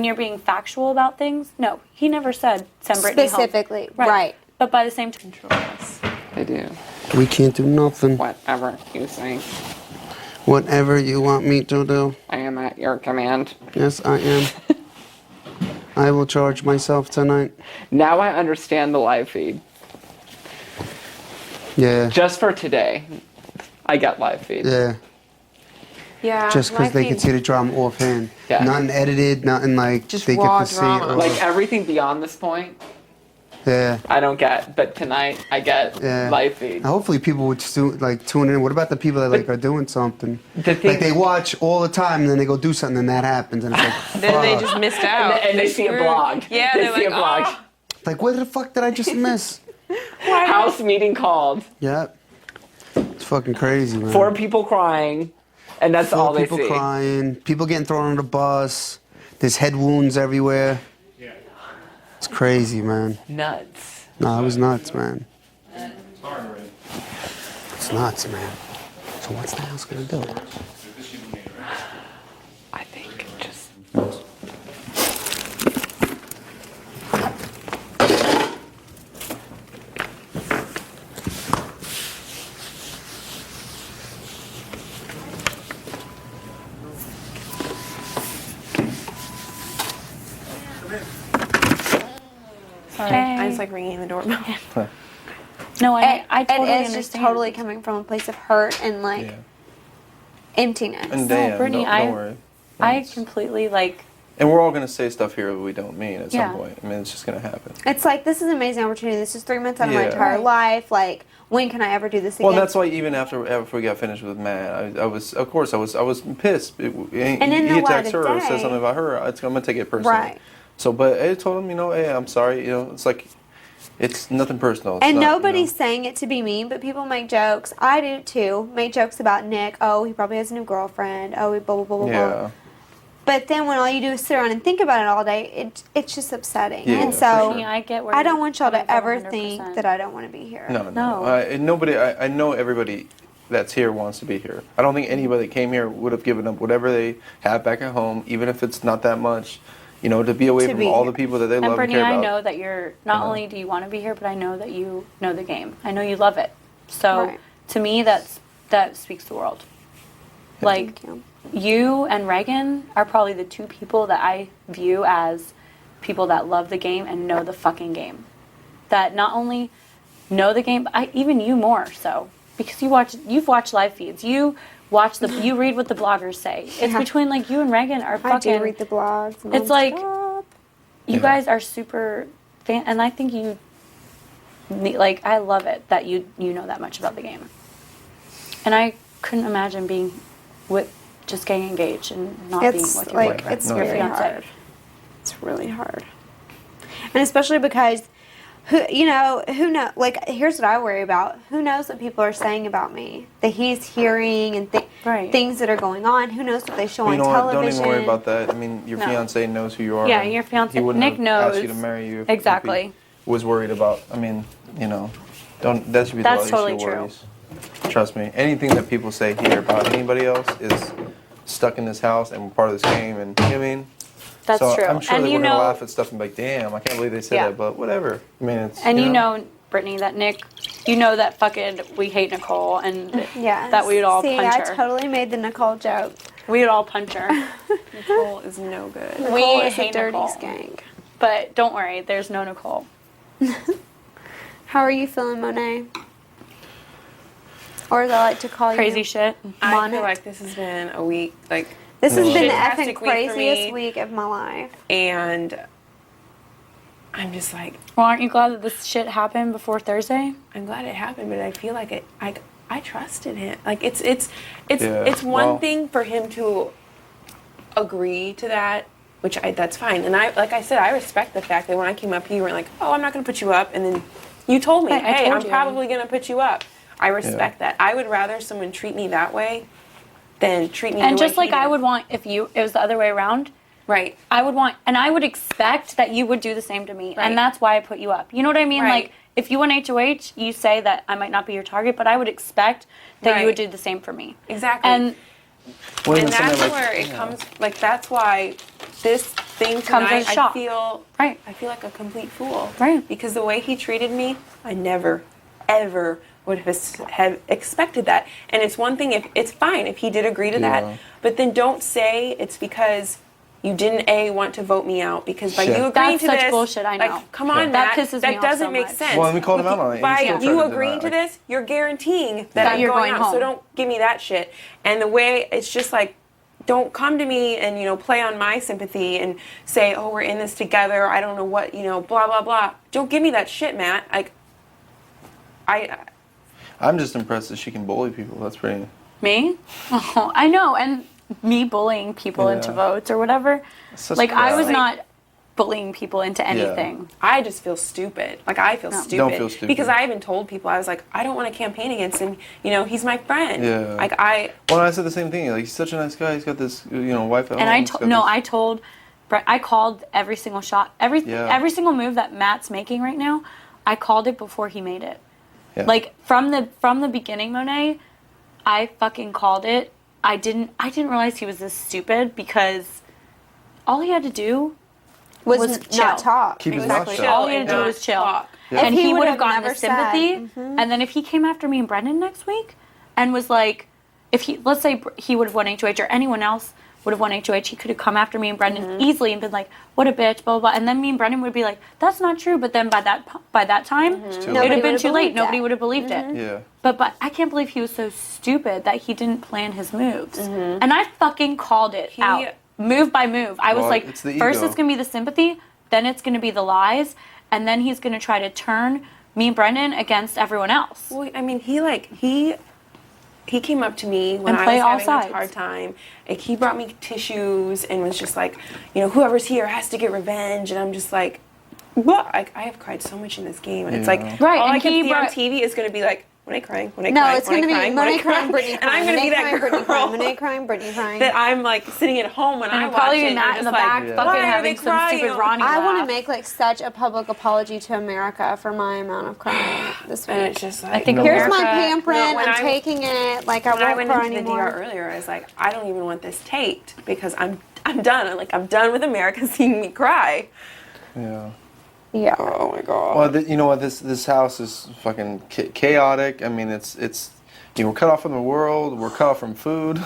Speaker 14: you're being factual about things, no, he never said send Brittany
Speaker 6: Specifically,
Speaker 14: home.
Speaker 6: right.
Speaker 14: But by the same time,
Speaker 3: They do.
Speaker 7: We can't do nothing.
Speaker 3: Whatever you say.
Speaker 7: Whatever you want me to do.
Speaker 3: I am at your command.
Speaker 7: Yes, I am. I will charge myself tonight.
Speaker 3: Now I understand the live feed.
Speaker 7: Yeah.
Speaker 3: Just for today, I get live feed.
Speaker 7: Yeah.
Speaker 6: Yeah.
Speaker 7: Just because they could see the drama offhand.
Speaker 3: Yeah.
Speaker 7: Nothing edited, nothing like
Speaker 3: Just
Speaker 7: they
Speaker 3: raw
Speaker 7: get to
Speaker 3: drama.
Speaker 7: see it.
Speaker 3: Like everything beyond this point,
Speaker 7: Yeah.
Speaker 3: I don't get. But tonight, I get
Speaker 7: Yeah.
Speaker 3: live feed.
Speaker 7: Hopefully people would tune in. What about the people that like are doing something?
Speaker 3: The thing-
Speaker 7: Like they watch all the time and then they go do something and that happens and it's like
Speaker 17: Then they
Speaker 7: fuck.
Speaker 17: just missed out.
Speaker 3: And they see a blog.
Speaker 17: Yeah,
Speaker 3: they
Speaker 17: they're
Speaker 3: see
Speaker 17: like,
Speaker 3: a blog.
Speaker 17: "Oh."
Speaker 7: Like what the fuck did I just miss?
Speaker 3: House meeting called.
Speaker 7: Yeah. It's fucking crazy, man.
Speaker 3: 4 people crying, and that's all they
Speaker 7: people
Speaker 3: see.
Speaker 7: crying, people getting thrown on the bus. There's head wounds everywhere.
Speaker 3: Yeah.
Speaker 7: It's crazy, man.
Speaker 3: Nuts.
Speaker 7: No, it was nuts, man.
Speaker 16: Sorry, Ray.
Speaker 7: It's nuts, man. So what's the house gonna do?
Speaker 3: I think just.
Speaker 11: Sorry,
Speaker 14: Hey.
Speaker 11: I just like ringing the doorbell.
Speaker 14: no, I totally
Speaker 6: it is just
Speaker 14: understand.
Speaker 6: totally coming from a place of hurt and like emptiness.
Speaker 5: And
Speaker 14: No,
Speaker 5: Dan,
Speaker 14: Brittany,
Speaker 5: don't worry.
Speaker 14: I completely like.
Speaker 5: And we're all gonna say stuff here that we don't mean at
Speaker 6: Yeah.
Speaker 5: some point. I mean, it's just gonna happen.
Speaker 6: It's like this is an amazing opportunity. This is 3 months out of my
Speaker 5: Yeah.
Speaker 6: entire
Speaker 5: Right.
Speaker 6: life. Like when can I ever do this again?
Speaker 5: Well, that's why even after we got finished with Matt, I was pissed.
Speaker 6: And in
Speaker 5: he
Speaker 6: the
Speaker 5: attacks
Speaker 6: light of
Speaker 5: her or
Speaker 6: day-
Speaker 5: says something about her. I'm gonna take it personally.
Speaker 6: Right.
Speaker 5: So, but I told him, hey, I'm sorry. It's like, it's nothing personal. It's
Speaker 6: And
Speaker 5: not,
Speaker 6: nobody's saying it to be mean, but people make jokes. I do too. Make jokes about Nick. Oh, he probably has a new girlfriend. Oh, he blah blah blah blah.
Speaker 5: Yeah.
Speaker 6: blah. But then when all you do is sit around and think about it all day, it's just upsetting.
Speaker 5: Yeah,
Speaker 6: and
Speaker 5: for
Speaker 6: so
Speaker 5: sure.
Speaker 14: Yeah, I get where
Speaker 6: I don't
Speaker 14: you're
Speaker 6: want y'all to
Speaker 14: coming from
Speaker 6: ever
Speaker 14: 100%.
Speaker 6: think that I don't want to be here.
Speaker 5: No. And nobody. I know everybody that's here wants to be here. I don't think anybody that came here would have given up whatever they have back at home, even if it's not that much. To be away
Speaker 14: To
Speaker 5: from
Speaker 14: be
Speaker 5: all
Speaker 14: here.
Speaker 5: the people that they
Speaker 14: And
Speaker 5: love and
Speaker 14: Brittany,
Speaker 5: care
Speaker 14: I
Speaker 5: about.
Speaker 14: know that you're not only do you want to be here, but I know that you know the game. I know you love it. So
Speaker 6: Right.
Speaker 14: to me, that speaks the world. Like you and Reagan are probably the two people that I view as people that love the game and know the fucking game. That not only know the game, but even you more so. Because you've watched live feeds. You read what the bloggers say. It's between like you and Reagan are fucking.
Speaker 6: I do read the blogs.
Speaker 14: It's like you guys are super and I think you like I love it that you know that much about the game. And I couldn't imagine being just getting engaged and not being with your boyfriend.
Speaker 6: It's really hard. It's really hard. And especially because who knows, like, here's what I worry about. Who knows what people are saying about me? That he's hearing and things that are going on. Who knows what they show on television?
Speaker 5: Don't even worry about that. I mean, your fiance knows who you are.
Speaker 14: Yeah, your fiance.
Speaker 5: He wouldn't
Speaker 14: Nick
Speaker 5: have
Speaker 14: knows.
Speaker 5: asked you to marry you
Speaker 14: Exactly.
Speaker 5: if he was worried about, I mean, that should be
Speaker 14: That's
Speaker 5: the least
Speaker 14: totally
Speaker 5: of your
Speaker 14: true.
Speaker 5: worries. Trust me. Anything that people say here about anybody else is stuck in this house and part of this game, and you know what I mean?
Speaker 14: That's
Speaker 5: so
Speaker 14: true.
Speaker 5: I'm sure
Speaker 14: And
Speaker 5: they
Speaker 14: you
Speaker 5: were going to
Speaker 14: know-
Speaker 5: laugh at stuff and be like, damn, I can't believe they said that, but whatever. I mean, it's.
Speaker 14: And you know, Brittany, that Nick, that fucking we hate Nicole and
Speaker 6: Yes.
Speaker 14: that we would all
Speaker 6: See,
Speaker 14: punch
Speaker 6: I
Speaker 14: her.
Speaker 6: totally made the Nicole joke.
Speaker 14: We would all punch her.
Speaker 11: Nicole is no good.
Speaker 6: Nicole
Speaker 14: We
Speaker 6: is
Speaker 14: hate
Speaker 6: a dirty
Speaker 14: Nicole.
Speaker 6: skank.
Speaker 14: But don't worry, there's no Nicole.
Speaker 6: How are you feeling, Monet? Or as I like to call
Speaker 14: Crazy
Speaker 6: you,
Speaker 14: shit.
Speaker 11: I feel like this has been a week, like...
Speaker 6: This has been the
Speaker 11: fantastic
Speaker 6: effing
Speaker 11: week for
Speaker 6: craziest
Speaker 11: me,
Speaker 6: week of my life.
Speaker 11: and I'm just like...
Speaker 14: Well, aren't you glad that this shit happened before Thursday?
Speaker 11: I'm glad it happened, but I feel like I trusted him. Like, it's
Speaker 5: Yeah,
Speaker 11: one thing for him to agree to that, which that's fine. And like I said, I respect the fact that when I came up here, you weren't like, oh, I'm not going to put you up. And then you told me,
Speaker 14: I
Speaker 11: hey,
Speaker 14: told
Speaker 11: I'm
Speaker 14: you.
Speaker 11: probably going to put you up. I respect that. I would rather someone treat me that way than treat me
Speaker 14: And
Speaker 11: the way
Speaker 14: just like
Speaker 11: he
Speaker 14: I
Speaker 11: did.
Speaker 14: would want if it was the other way around.
Speaker 11: Right.
Speaker 14: I would want, and I would expect that you would do the same to me.
Speaker 11: Right.
Speaker 14: And that's why I put you up. You know what I mean?
Speaker 11: Right.
Speaker 14: Like, if you want HOH, you say that I might not be your target, but I would expect that you would
Speaker 11: Right.
Speaker 14: do the same for me.
Speaker 11: Exactly.
Speaker 14: And
Speaker 11: And that's where it comes, like, that's why this thing
Speaker 14: Comes
Speaker 11: tonight,
Speaker 14: as a shock.
Speaker 11: I feel like a complete fool.
Speaker 14: Right.
Speaker 11: Because the way he treated me, I never, ever would have expected that. And it's one thing if, it's fine if he did agree to that, but then don't say it's because you didn't want to vote me out, because by you agreeing
Speaker 14: That's
Speaker 11: to
Speaker 14: such
Speaker 11: this,
Speaker 14: bullshit, I know.
Speaker 11: like, come on,
Speaker 14: That
Speaker 11: Matt,
Speaker 14: pisses me
Speaker 11: that
Speaker 14: off
Speaker 11: doesn't
Speaker 14: so
Speaker 11: make
Speaker 14: much.
Speaker 11: sense.
Speaker 5: Well, and we called him out on it.
Speaker 11: By
Speaker 5: He still tried
Speaker 11: you
Speaker 5: to deny
Speaker 11: agreeing
Speaker 5: it,
Speaker 11: to
Speaker 5: like-
Speaker 11: this, you're guaranteeing that I'm
Speaker 14: you're
Speaker 11: going
Speaker 14: going
Speaker 11: out. So
Speaker 14: home.
Speaker 11: don't give me that shit. And the way it's just like, don't come to me and play on my sympathy and say, oh, we're in this together. I don't know what blah blah blah. Don't give me that shit, Matt. Like,
Speaker 5: I'm just impressed that she can bully people. That's pretty.
Speaker 14: me? Oh, I know. And me bullying people into votes or whatever.
Speaker 5: Such
Speaker 14: Like, I was
Speaker 11: crap.
Speaker 14: not bullying people into anything.
Speaker 11: I just feel stupid. Like, I feel stupid.
Speaker 5: Don't feel stupid.
Speaker 11: Because I even told people, I was like, I don't want to campaign against him. He's my friend.
Speaker 5: Yeah.
Speaker 11: Like,
Speaker 5: Well, I said the same thing. Like, he's such a nice guy. He's got this, wife at home.
Speaker 14: And
Speaker 5: He's got this-
Speaker 14: I called every single shot, every single move that Matt's making right now. I called it before he made it.
Speaker 5: Yeah.
Speaker 14: Like from the beginning, Monet, I fucking called it. I didn't realize he was this stupid because all he had to do was chill.
Speaker 6: not talk.
Speaker 5: Keep his
Speaker 14: Exactly.
Speaker 5: mouth shut.
Speaker 14: All he had to do was chill.
Speaker 6: Yeah.
Speaker 14: And
Speaker 6: If he
Speaker 14: he would
Speaker 6: would
Speaker 14: have
Speaker 6: have
Speaker 14: gotten the
Speaker 6: never said,
Speaker 14: sympathy. And then if he came after me and Brendon next week and was like, let's say he would have won HOH or anyone else would have won HOH, he could have come after me and Brendon easily and been like, what a bitch, blah, blah, blah. And then me and Brendon would be like, that's not true. But then by that time, it would have been too late. Nobody would have believed it.
Speaker 5: Yeah.
Speaker 14: But I can't believe he was so stupid that he didn't plan his moves. And I fucking called it out. Move by move. I was
Speaker 5: Well,
Speaker 14: like,
Speaker 5: it's the
Speaker 14: first
Speaker 5: ego.
Speaker 14: it's going to be the sympathy, then it's going to be the lies, and then he's going to try to turn me and Brendon against everyone else.
Speaker 11: Well, I mean, he came up to me when
Speaker 14: And
Speaker 11: I
Speaker 14: play
Speaker 11: was
Speaker 14: all
Speaker 11: having
Speaker 14: sides.
Speaker 11: a hard time. Like, he brought me tissues and was just like, whoever's here has to get revenge. And I'm just like, what? Like, I have cried so much in this game, and it's like,
Speaker 14: Right,
Speaker 11: all
Speaker 14: and
Speaker 11: I can
Speaker 14: he
Speaker 11: see on
Speaker 14: brought-
Speaker 11: TV is going to be like, Monet crying, Monet
Speaker 6: No,
Speaker 11: crying,
Speaker 6: it's going to be Monet crying, Britney
Speaker 11: and I'm going to be that
Speaker 6: Britney
Speaker 11: girl
Speaker 6: Monet crying, Britney crying.
Speaker 11: that I'm like sitting at home when I
Speaker 14: And
Speaker 11: watch
Speaker 14: probably
Speaker 11: it.
Speaker 14: Matt
Speaker 11: and
Speaker 14: in the
Speaker 11: just
Speaker 14: back
Speaker 11: like,
Speaker 14: fucking
Speaker 11: why are
Speaker 14: having
Speaker 11: they
Speaker 14: some
Speaker 11: crying?
Speaker 14: stupid Ronnie
Speaker 6: I want to
Speaker 14: laugh.
Speaker 6: make like such a public apology to America for my amount of crying this week.
Speaker 11: And it's just like,
Speaker 14: I think
Speaker 6: here's my
Speaker 14: America-
Speaker 6: pamprint.
Speaker 11: when
Speaker 6: I'm taking it. Like, I
Speaker 11: when I
Speaker 6: won't
Speaker 11: went
Speaker 6: cry
Speaker 11: into the
Speaker 6: anymore.
Speaker 11: DR earlier, I was like, I don't even want this taped because I'm done. I'm done with America seeing me cry.
Speaker 5: Yeah.
Speaker 6: Yeah.
Speaker 11: Oh my god.
Speaker 5: Well, you know what? This house is fucking chaotic. I mean, it's we're cut off from the world. We're cut off from food.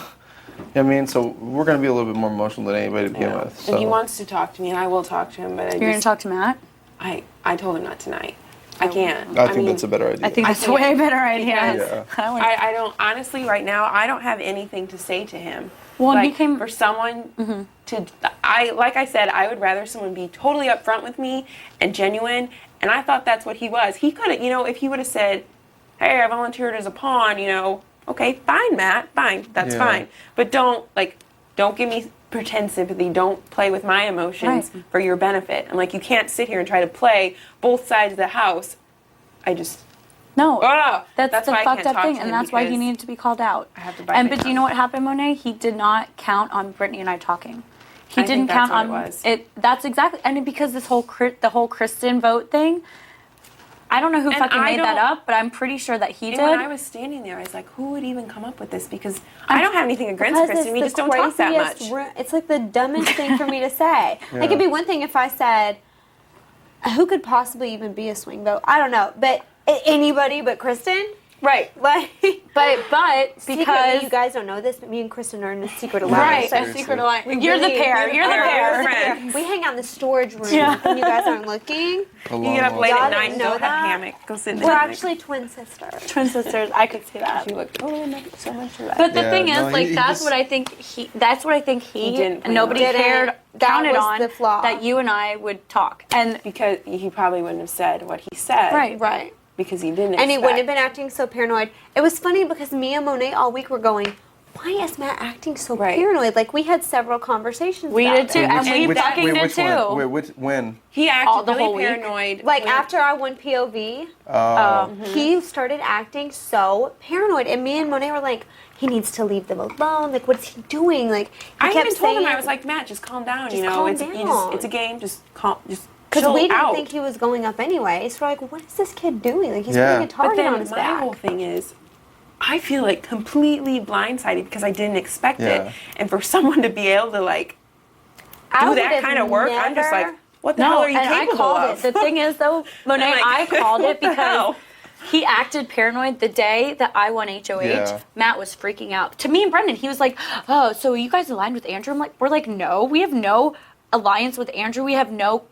Speaker 5: I mean, so we're going to be a little bit more emotional than anybody to begin with. So.
Speaker 17: And he wants to talk to me, and I will talk to him, but
Speaker 14: You're gonna talk to Matt?
Speaker 17: I told him not tonight. I can't.
Speaker 5: I think that's a better idea.
Speaker 14: I think that's a way better idea.
Speaker 17: I don't, honestly, right now, I don't have anything to say to him.
Speaker 14: Well,
Speaker 17: like, for someone to, like I said, I would rather someone be totally upfront with me and genuine, and I thought that's what he was. He could have, if he would have said, hey, I volunteered as a pawn, okay, fine, Matt, fine, that's fine. But don't give me pretend sympathy. Don't play with my emotions for your benefit. And you can't sit here and try to play both sides of the house. That's
Speaker 14: the
Speaker 17: why I
Speaker 14: fucked
Speaker 17: can't
Speaker 14: up
Speaker 17: talk
Speaker 14: thing,
Speaker 17: to
Speaker 14: and
Speaker 17: him
Speaker 14: that's why he
Speaker 17: because
Speaker 14: needed to be called out.
Speaker 17: I have to bite my
Speaker 14: but do you know what happened, Monet? He did not count on Britney and I talking. He
Speaker 17: I
Speaker 14: didn't
Speaker 17: think that's
Speaker 14: count
Speaker 17: what
Speaker 14: on
Speaker 17: it was.
Speaker 14: it. That's exactly, and because the whole Kristen vote thing. I don't know who fucking made that up, but I'm pretty sure that he did.
Speaker 17: When I was standing there, I was like, who would even come up with this? Because I don't have anything against Kristen. We
Speaker 6: it's
Speaker 17: just
Speaker 6: the
Speaker 17: don't talk that much.
Speaker 6: craziest It's like the dumbest thing for me to say.
Speaker 17: Yeah.
Speaker 6: Like, it'd be one thing if I said, who could possibly even be a swing vote? I don't know. But anybody but Kristen?
Speaker 14: Right.
Speaker 6: Like,
Speaker 14: but
Speaker 6: because you guys don't know this, but me and Kristen are in a secret alliance.
Speaker 14: Right, a secret alliance. You're the pair. You're the pair.
Speaker 6: We hang out in the storage room
Speaker 14: Yeah.
Speaker 6: when you guys aren't looking.
Speaker 17: You get up late
Speaker 6: Y'all
Speaker 17: at night
Speaker 6: didn't
Speaker 17: and
Speaker 6: know
Speaker 17: go have a
Speaker 6: that?
Speaker 17: hammock. Go sit in the
Speaker 6: We're
Speaker 17: hammock.
Speaker 6: actually twin sisters.
Speaker 14: Twin sisters. I could see that.
Speaker 17: You look totally so much for that.
Speaker 14: But the thing is, that's what I think he. That's what I think he
Speaker 17: didn't
Speaker 14: and nobody
Speaker 6: Didn't.
Speaker 14: cared.
Speaker 6: That
Speaker 14: Counted
Speaker 6: was
Speaker 14: on
Speaker 6: the flaw.
Speaker 14: that you and I would talk, and
Speaker 17: because he probably wouldn't have said what he said.
Speaker 6: Right.
Speaker 17: Because he didn't.
Speaker 6: And he wouldn't have
Speaker 17: expect.
Speaker 6: been acting so paranoid. It was funny because me and Monet all week were going, why is Matt acting so paranoid? Like, we had several conversations
Speaker 14: We
Speaker 6: about
Speaker 14: did too,
Speaker 6: it.
Speaker 14: and we fucking did
Speaker 5: which
Speaker 14: too.
Speaker 5: one? Wait, when?
Speaker 17: He acted
Speaker 14: the
Speaker 17: really
Speaker 14: whole week.
Speaker 17: paranoid.
Speaker 6: Like, after I won POV, he started acting so paranoid. And me and Monet were like, he needs to leave them alone. Like, what is he doing? Like, he
Speaker 17: I
Speaker 6: kept
Speaker 17: even told him,
Speaker 6: saying-
Speaker 17: I was like, Matt, just calm down.
Speaker 6: Just calm
Speaker 17: it's
Speaker 6: down.
Speaker 17: it's a game. Just calm. Just
Speaker 6: because
Speaker 17: chill
Speaker 6: we didn't
Speaker 17: out.
Speaker 6: think he was going up anyway. So we're like, what is this kid doing? Like, he's
Speaker 5: Yeah.
Speaker 6: putting a
Speaker 17: But
Speaker 6: target
Speaker 17: then
Speaker 6: on his
Speaker 17: my
Speaker 6: back.
Speaker 17: whole thing is, I feel like completely blindsided because I didn't expect
Speaker 5: Yeah.
Speaker 17: it, and for someone to be able to
Speaker 6: I
Speaker 17: do
Speaker 6: would
Speaker 17: that
Speaker 6: have
Speaker 17: kind of work, I'm just like,
Speaker 6: never-
Speaker 17: what the hell are you
Speaker 14: and I
Speaker 17: capable
Speaker 14: called
Speaker 17: of?
Speaker 14: it. The thing is, though, Monet,
Speaker 17: I'm like,
Speaker 14: I called it
Speaker 17: what the
Speaker 14: because
Speaker 17: hell?
Speaker 14: he acted paranoid the day that I won HOH.
Speaker 5: Yeah.
Speaker 14: Matt was freaking out. To me and Brendon, he was like, "Oh, so are you guys aligned with Andrew?" I'm like, "We're like, no, we have no alliance with Andrew. We have no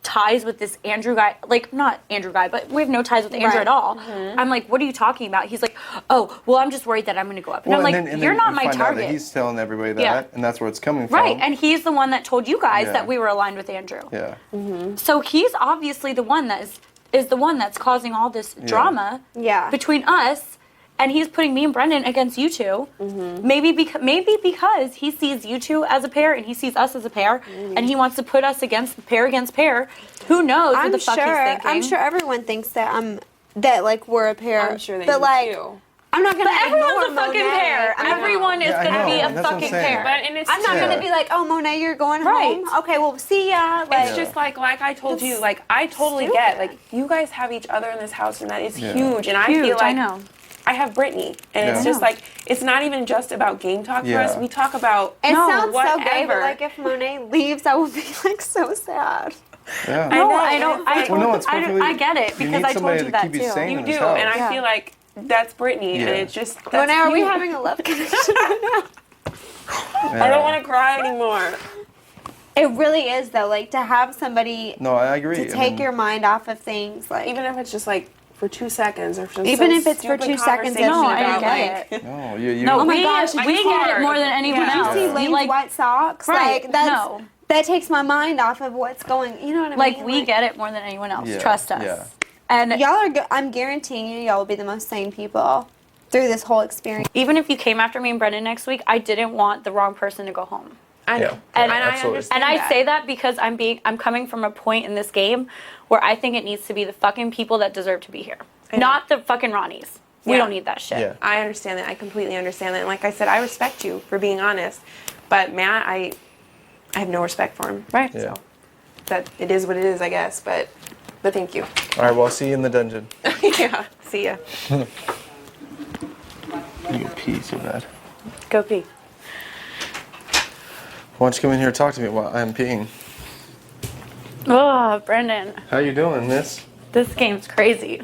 Speaker 14: ties with this Andrew guy. Like, not Andrew guy, but we have no ties with Andrew
Speaker 6: Right.
Speaker 14: at all."
Speaker 17: Mm-hmm.
Speaker 14: I'm like, "What are you talking about?" He's like, "Oh, well, I'm just worried that I'm going to go up." And I'm like,
Speaker 5: and
Speaker 14: "You're
Speaker 5: then
Speaker 14: not
Speaker 5: you
Speaker 14: my
Speaker 5: find out that
Speaker 14: target."
Speaker 5: he's telling everybody that,
Speaker 14: Yeah.
Speaker 5: and that's where it's coming from.
Speaker 14: Right, and he's the one that told you guys
Speaker 5: Yeah.
Speaker 14: that we were aligned with Andrew.
Speaker 5: Yeah.
Speaker 14: So he's obviously the one that is the one that's causing all this drama between us, and he's putting me and Brendon against you two. Maybe because he sees you two as a pair and he sees us as a pair, and he wants to put us against pair. Who knows what the fuck he's thinking?
Speaker 6: I'm sure everyone thinks that we're a pair.
Speaker 17: I'm sure they
Speaker 6: but
Speaker 17: do too.
Speaker 6: I'm not gonna.
Speaker 14: But everyone's
Speaker 6: ignore
Speaker 14: a fucking
Speaker 6: Monet.
Speaker 14: pair.
Speaker 6: I'm not-
Speaker 14: Everyone is
Speaker 5: Yeah, I
Speaker 14: going to
Speaker 5: know,
Speaker 14: be a
Speaker 5: that's what I'm
Speaker 14: fucking
Speaker 5: saying.
Speaker 14: pair.
Speaker 17: But and it's
Speaker 6: I'm not
Speaker 5: Yeah.
Speaker 6: gonna be like, oh, Monet, you're going
Speaker 14: Right.
Speaker 6: home. Okay, well, see ya. Like,
Speaker 17: It's just like I told you, I totally
Speaker 6: stupid.
Speaker 17: get, you guys have each other in this house, and that is
Speaker 5: Yeah.
Speaker 17: huge. And I
Speaker 14: Huge,
Speaker 17: feel
Speaker 14: I
Speaker 17: like
Speaker 14: know.
Speaker 17: I have Britney, and
Speaker 5: Yeah.
Speaker 17: it's just it's not even just about game talk for
Speaker 5: Yeah.
Speaker 17: us. We talk about
Speaker 6: it sounds so gay, but
Speaker 17: whatever.
Speaker 6: if Monet leaves, I will be so sad.
Speaker 5: Yeah.
Speaker 14: No,
Speaker 17: know,
Speaker 14: I don't.
Speaker 17: it's
Speaker 14: I,
Speaker 17: like-
Speaker 5: Well, no, it's
Speaker 14: I,
Speaker 5: perfectly-
Speaker 14: I get it
Speaker 5: you
Speaker 14: because
Speaker 5: need
Speaker 14: I told
Speaker 5: somebody
Speaker 14: you
Speaker 5: to
Speaker 14: that
Speaker 5: keep you
Speaker 14: too.
Speaker 5: sane.
Speaker 17: You
Speaker 5: in
Speaker 17: do,
Speaker 5: this house.
Speaker 17: and I feel like that's Britney,
Speaker 5: Yeah.
Speaker 17: and it's just that's
Speaker 6: Monet, are we
Speaker 17: huge.
Speaker 6: having a love connection right now?
Speaker 17: I don't want to cry anymore.
Speaker 6: It really is though, to have somebody
Speaker 5: No, I agree.
Speaker 6: to take your mind off of things,
Speaker 17: Even if it's just for 2 seconds or for
Speaker 6: Even
Speaker 17: some
Speaker 6: if it's for
Speaker 17: stupid
Speaker 6: 2 seconds,
Speaker 17: conversation
Speaker 14: No, I
Speaker 17: about,
Speaker 14: get it.
Speaker 5: No, you.
Speaker 14: No,
Speaker 6: Oh my
Speaker 14: we,
Speaker 6: gosh,
Speaker 14: we get it more than anyone
Speaker 17: Yeah.
Speaker 14: else.
Speaker 6: see
Speaker 5: Yeah.
Speaker 6: Lane's white socks,
Speaker 14: Right,
Speaker 6: that's that takes my mind off of what's going. You know what I mean?
Speaker 14: We get it more than anyone else.
Speaker 5: Yeah,
Speaker 14: Trust us.
Speaker 5: yeah.
Speaker 14: And
Speaker 6: y'all are. I'm guaranteeing y'all will be the most sane people through this whole experience.
Speaker 14: even if you came after me and Brendon next week, I didn't want the wrong person to go home.
Speaker 17: I know,
Speaker 14: And,
Speaker 17: I
Speaker 5: absolutely.
Speaker 17: understand
Speaker 14: and I
Speaker 17: that.
Speaker 14: say that because I'm coming from a point in this game where I think it needs to be the fucking people that deserve to be here, not the fucking Ronnies. We
Speaker 17: Yeah.
Speaker 14: don't need that shit.
Speaker 5: Yeah.
Speaker 17: I understand that. I completely understand that. And like I said, I respect you for being honest. But Matt, I have no respect for him.
Speaker 14: Right.
Speaker 5: Yeah.
Speaker 17: So that it is what it is, I guess. But thank you.
Speaker 5: All right, well, I'll see you in the dungeon.
Speaker 17: Yeah. See ya.
Speaker 5: You can pee so bad.
Speaker 14: Go pee.
Speaker 5: Why don't you come in here and talk to me while I'm peeing?
Speaker 14: Oh, Brendon,
Speaker 5: How you doing, miss?
Speaker 14: this game's crazy.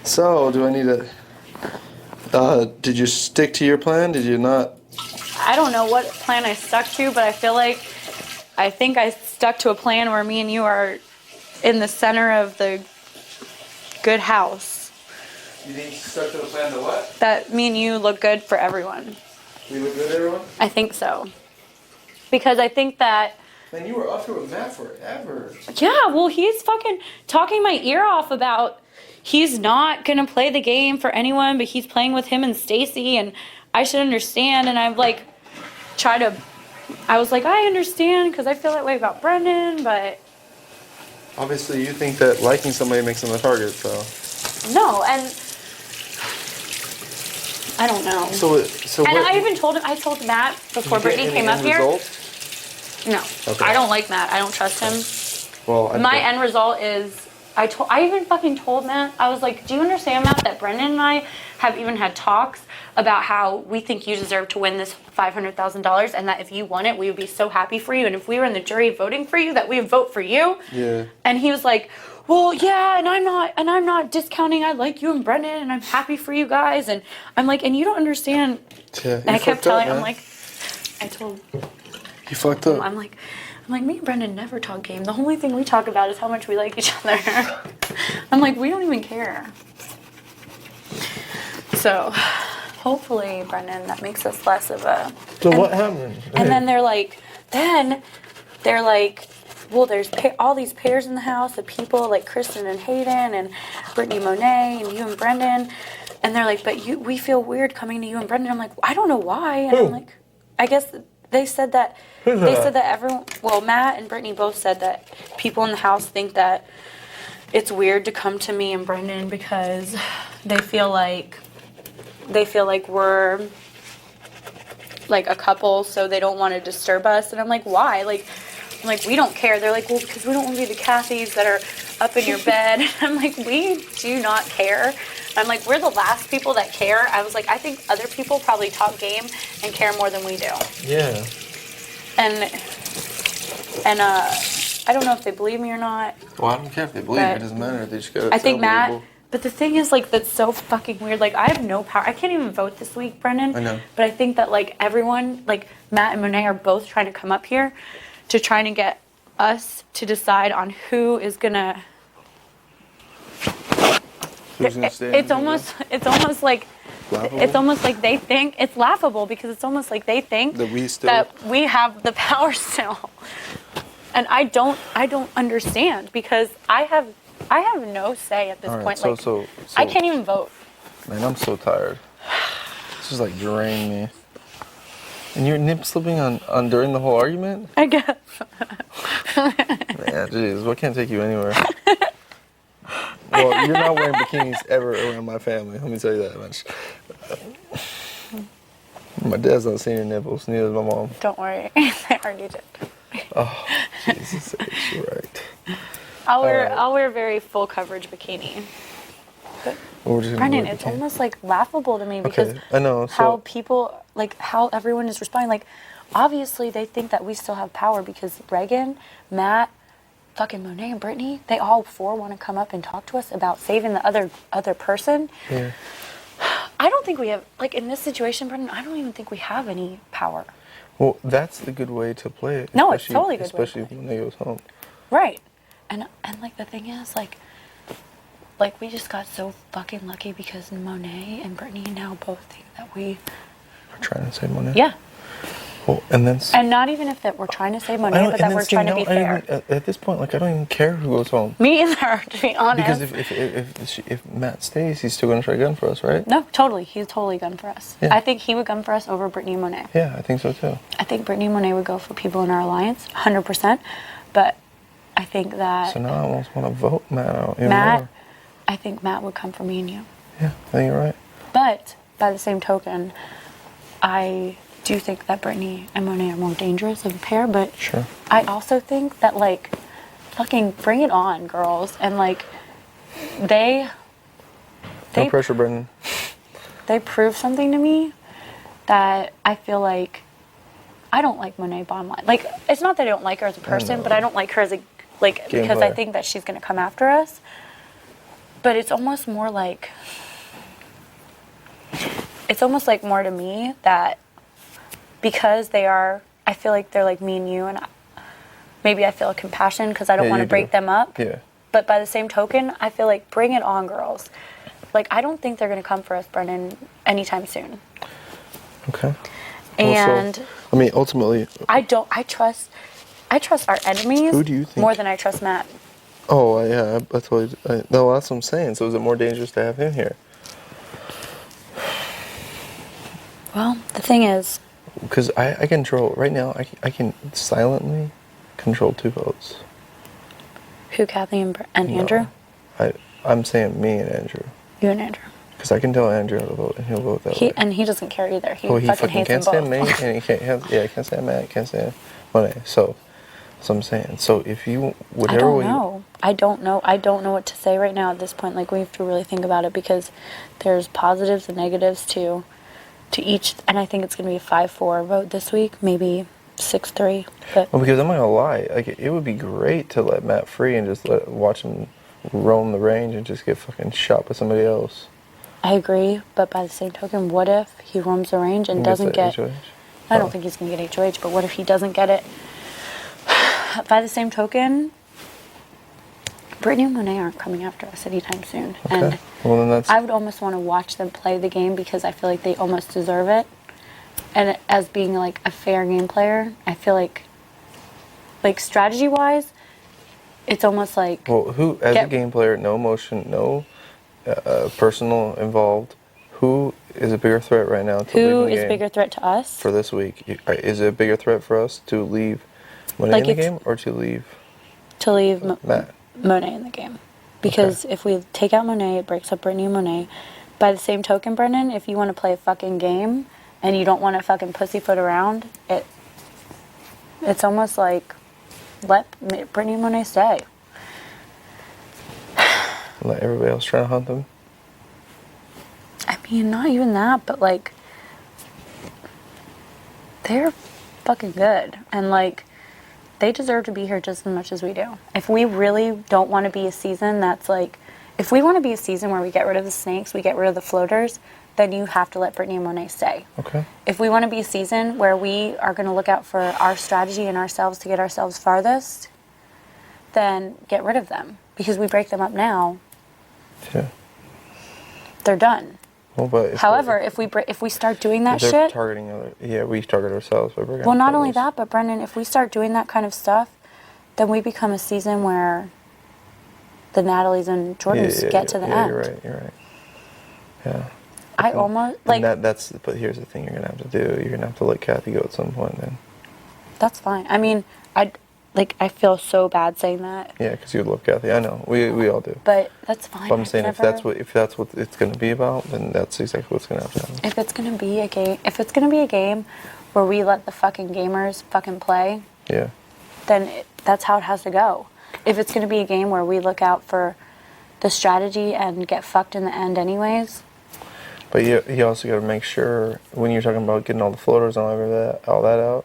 Speaker 5: So, do I need to... did you stick to your plan? Did you not
Speaker 14: I don't know what plan I stuck to, but I think I stuck to a plan where me and you are in the center of the good house.
Speaker 5: You think you stuck to the plan to what?
Speaker 14: That me and you look good for everyone.
Speaker 5: We look good, everyone?
Speaker 14: I think so. Because I think that...
Speaker 5: Man, you were up here with Matt forever.
Speaker 14: Yeah, well, he's fucking talking my ear off about he's not going to play the game for anyone, but he's playing with him and Stacy, and I should understand. And I've, like, I was like, I understand because I feel that way about Brendon, but...
Speaker 5: Obviously, you think that liking somebody makes them a target, so...
Speaker 14: No, and... I don't know. I told Matt before Britney came up here. No, okay. I don't like Matt. I don't trust him.
Speaker 5: Well,
Speaker 14: my end result is I even fucking told Matt. I was like, do you understand, Matt, that Brendon and I have even had talks about how we think you deserve to win this $500,000, and that if you won it, we would be so happy for you, and if we were in the jury voting for you, that we would vote for you. Yeah. And he was like, well, yeah, and I'm not discounting. I like you and Brendon, and I'm happy for you guys. And I'm like, and you don't understand. Yeah, and I kept telling him, I told.
Speaker 5: You fucked up.
Speaker 14: I'm like, me and Brendon never talk game. The only thing we talk about is how much we like each other. I'm like, we don't even care. So, hopefully, Brendon, that makes us less of a.
Speaker 5: So what happened?
Speaker 14: And then they're like, well, there's all these pairs in the house of people like Kristen and Hayden and Britney, Monet, and you and Brendon. And they're like, but we feel weird coming to you and Brendon. I'm like, I don't know why. And I'm like, I guess they said that. They said that everyone, well, Matt and Britney both said that people in the house think that it's weird to come to me and Brendon because they feel like we're like a couple, so they don't want to disturb us. And I'm like, why? I'm like, we don't care. They're like, well, because we don't want to be the Cathys that are up in your bed. And I'm like, we do not care. I'm like, we're the last people that care. I was like, I think other people probably talk game and care more than we do. Yeah. And I don't know if they believe me or not.
Speaker 5: Well, I don't care if they believe me. It doesn't matter. They just gotta.
Speaker 14: I think Matt. But the thing is, like, that's so fucking weird. Like, I have no power. I can't even vote this week, Brendon. I know. But I think that, like, everyone, like, Matt and Monet are both trying to come up here to trying to get us to decide on who is gonna.
Speaker 5: Who's gonna stay?
Speaker 14: It's almost like. Laughable? It's almost like they think it's laughable because it's almost like they think that we have the power still, and I don't understand because I have no say at this point. So I can't even vote.
Speaker 5: Man, I'm so tired. This is like draining me. And you're nip slipping on during the whole argument?
Speaker 14: I guess.
Speaker 5: Man, jeez, what can't take you anywhere? Well, you're not wearing bikinis ever around my family. Let me tell you that much. My dad's not seeing your nipples. Neither is my mom.
Speaker 14: Don't worry, I already did.
Speaker 5: Oh, Jesus, you're right.
Speaker 14: I'll wear a very full coverage bikini. But Brendon, it's almost like laughable to me because
Speaker 5: I know,
Speaker 14: how people, like how everyone is responding. Like, obviously they think that we still have power because Ragan, Matt, fucking Monet and Britney, they all four want to come up and talk to us about saving the other person. Yeah. I don't think we have, like in this situation, Brendon, I don't even think we have any power.
Speaker 5: Well, that's the good way to play it.
Speaker 14: No, it's totally good.
Speaker 5: Especially when they goes home.
Speaker 14: Right. And like the thing is, like we just got so fucking lucky because Monet and Britney now both think that we
Speaker 5: are trying to save Monet.
Speaker 14: Yeah.
Speaker 5: Well, and
Speaker 14: not even if that we're trying to save Monet, but that we're trying to be fair.
Speaker 5: At this point, like I don't even care who goes home.
Speaker 14: Me either, to be honest.
Speaker 5: Because if Matt stays, he's still gonna try gun for us, right?
Speaker 14: No, totally. He's totally gun for us. Yeah. I think he would gun for us over Britney and Monet.
Speaker 5: Yeah, I think so too.
Speaker 14: I think Britney and Monet would go for people in our alliance, 100%. But I think that.
Speaker 5: So now I almost want to vote Matt out even more.
Speaker 14: I think Matt would come for me and you.
Speaker 5: Yeah, I think you're right.
Speaker 14: But by the same token, I do think that Britney and Monet are more dangerous of a pair, but
Speaker 5: sure.
Speaker 14: I also think that, like, fucking bring it on, girls. And, like, no
Speaker 5: pressure, Brendon.
Speaker 14: They prove something to me that I feel like I don't like Monet bottom line. Like, it's not that I don't like her as a person, but I don't like her as a, like, because I think that she's going to come after us. But it's almost more like, more to me that because they are, I feel like they're like me and you, and maybe I feel a compassion because I don't want to break them up.
Speaker 5: Yeah.
Speaker 14: But by the same token, I feel like bring it on, girls. Like, I don't think they're going to come for us, Brendon, anytime soon.
Speaker 5: Okay.
Speaker 14: And
Speaker 5: Also, I mean, ultimately,
Speaker 14: I trust our enemies
Speaker 5: who do you think?
Speaker 14: more than I trust Matt.
Speaker 5: Oh, yeah, I totally. No, that's what I'm saying. So is it more dangerous to have him here?
Speaker 14: Well, the thing is,
Speaker 5: Because I control, right now, I can silently control 2 votes.
Speaker 14: who, Kathy and Andrew?
Speaker 5: I'm saying me and Andrew.
Speaker 14: You and Andrew.
Speaker 5: Because I can tell Andrew how to vote, and he'll vote that way.
Speaker 14: And he doesn't care either. He
Speaker 5: He
Speaker 14: fucking hates them
Speaker 5: can't stand
Speaker 14: both.
Speaker 5: me, and he can't stand Matt, can't stand Monet. So, that's what I'm saying. So if you, whatever way
Speaker 14: I don't know what to say right now at this point. Like, we have to really think about it because there's positives and negatives to each, and I think it's going to be a 5-4 vote this week, maybe 6-3. But
Speaker 5: well, because I'm not gonna lie, like it would be great to let Matt free and just watch him roam the range and just get fucking shot by somebody else.
Speaker 14: I agree, but by the same token, what if he roams the range and doesn't get...
Speaker 5: HOH?
Speaker 14: I don't think he's going to get HOH, but what if he doesn't get it? By the same token, Britney and Monet aren't coming after us anytime soon.
Speaker 5: Okay.
Speaker 14: And
Speaker 5: well, then that's...
Speaker 14: I would almost want to watch them play the game because I feel like they almost deserve it. And as being like a fair game player, I feel like strategy-wise, it's almost like...
Speaker 5: Well, who, as a game player, no emotion, no personal involved, who is a bigger threat right now to
Speaker 14: Who
Speaker 5: leaving the
Speaker 14: is
Speaker 5: game
Speaker 14: a bigger threat to us?
Speaker 5: for this week? Is it a bigger threat for us to leave Monet
Speaker 14: Like
Speaker 5: in the game or to leave Matt?
Speaker 14: Monet in the game. Because if we take out Monet, it breaks up Britney and Monet. By the same token, Brendon, if you want to play a fucking game and you don't want to fucking pussyfoot around, it's almost like let Britney and Monet stay.
Speaker 5: Let everybody else try to hunt them?
Speaker 14: I mean, not even that, but like, they're fucking good. And like, they deserve to be here just as much as we do. If we really don't want to be a season that's like, if we want to be a season where we get rid of the snakes, we get rid of the floaters, then you have to let Britney and Monet stay.
Speaker 5: Okay.
Speaker 14: If we want to be a season where we are going to look out for our strategy and ourselves to get ourselves farthest, then get rid of them. Because we break them up now,
Speaker 5: Yeah.
Speaker 14: they're done.
Speaker 5: Well, but
Speaker 14: However, if we start doing that
Speaker 5: they're
Speaker 14: shit,
Speaker 5: targeting we target ourselves by breaking
Speaker 14: well,
Speaker 5: up
Speaker 14: not
Speaker 5: others.
Speaker 14: only that, but Brendon, if we start doing that kind of stuff, then we become a season where the Natalies and Jordans get to the end.
Speaker 5: You're right. Yeah.
Speaker 14: I almost like
Speaker 5: but here's the thing you're gonna have to do. You're gonna have to let Kathy go at some point then.
Speaker 14: That's fine. I mean, I feel so bad saying that.
Speaker 5: Yeah, because you love Kathy. I know. We all do.
Speaker 14: But that's fine.
Speaker 5: But I'm saying if that's what it's gonna be about, then that's exactly what's gonna have to happen.
Speaker 14: If it's gonna be a game where we let the fucking gamers fucking play,
Speaker 5: Yeah.
Speaker 14: then that's how it has to go. If it's gonna be a game where we look out for the strategy and get fucked in the end anyways.
Speaker 5: But you also got to make sure when you're talking about getting all the floaters and all that out,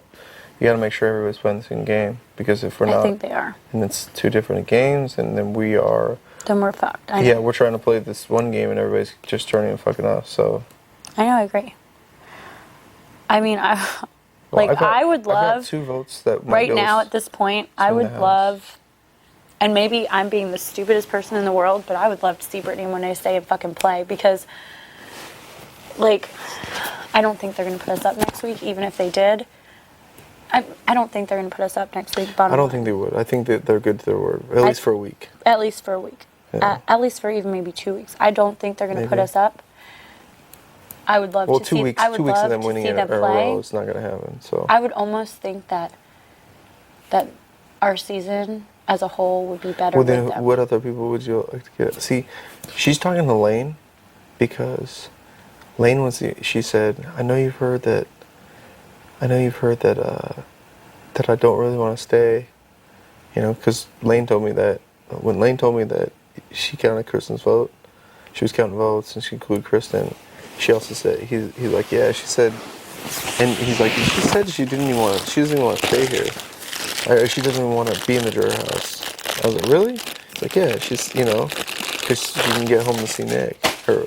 Speaker 5: you got to make sure everybody's playing the same game. Because if we're not,
Speaker 14: I think they are.
Speaker 5: And it's 2 different games, and then we are.
Speaker 14: Then we're fucked. I know.
Speaker 5: Yeah, we're trying to play this one game, and everybody's just turning and fucking us. So.
Speaker 14: I know. I agree. I mean, I would love.
Speaker 5: I've got 2 votes that might
Speaker 14: right
Speaker 5: go
Speaker 14: now at this point. I would love. And maybe I'm being the stupidest person in the world, but I would love to see Britney and Monet stay and fucking play because, like, I don't think they're going to put us up next week, even if they did. I don't think they're going to put us up next week.
Speaker 5: I don't think they would. I think that they're good to their word, at least for a week.
Speaker 14: At least for a week.
Speaker 5: Yeah.
Speaker 14: At least for even maybe 2 weeks. I don't think they're going to put us up. I would love to see.
Speaker 5: 2 weeks.
Speaker 14: I would
Speaker 5: 2 weeks
Speaker 14: love
Speaker 5: of them
Speaker 14: to
Speaker 5: winning
Speaker 14: see
Speaker 5: in a
Speaker 14: them play.
Speaker 5: row is not going to happen. So.
Speaker 14: I would almost think that our season as a whole would be better.
Speaker 5: Well, then,
Speaker 14: with them.
Speaker 5: what other people would you like to get? See, she's talking to Lane because Lane she said, I know you've heard that that I don't really want to stay, because Lane told me that when Lane told me that she counted Kristen's vote, she was counting votes and she included Kristen. She also said he's like, yeah, she said, and he's like, she said she doesn't even want to stay here. She doesn't even want to be in the jury house. I was like, really? He's like, yeah, she's, because she can get home to see Nick. Or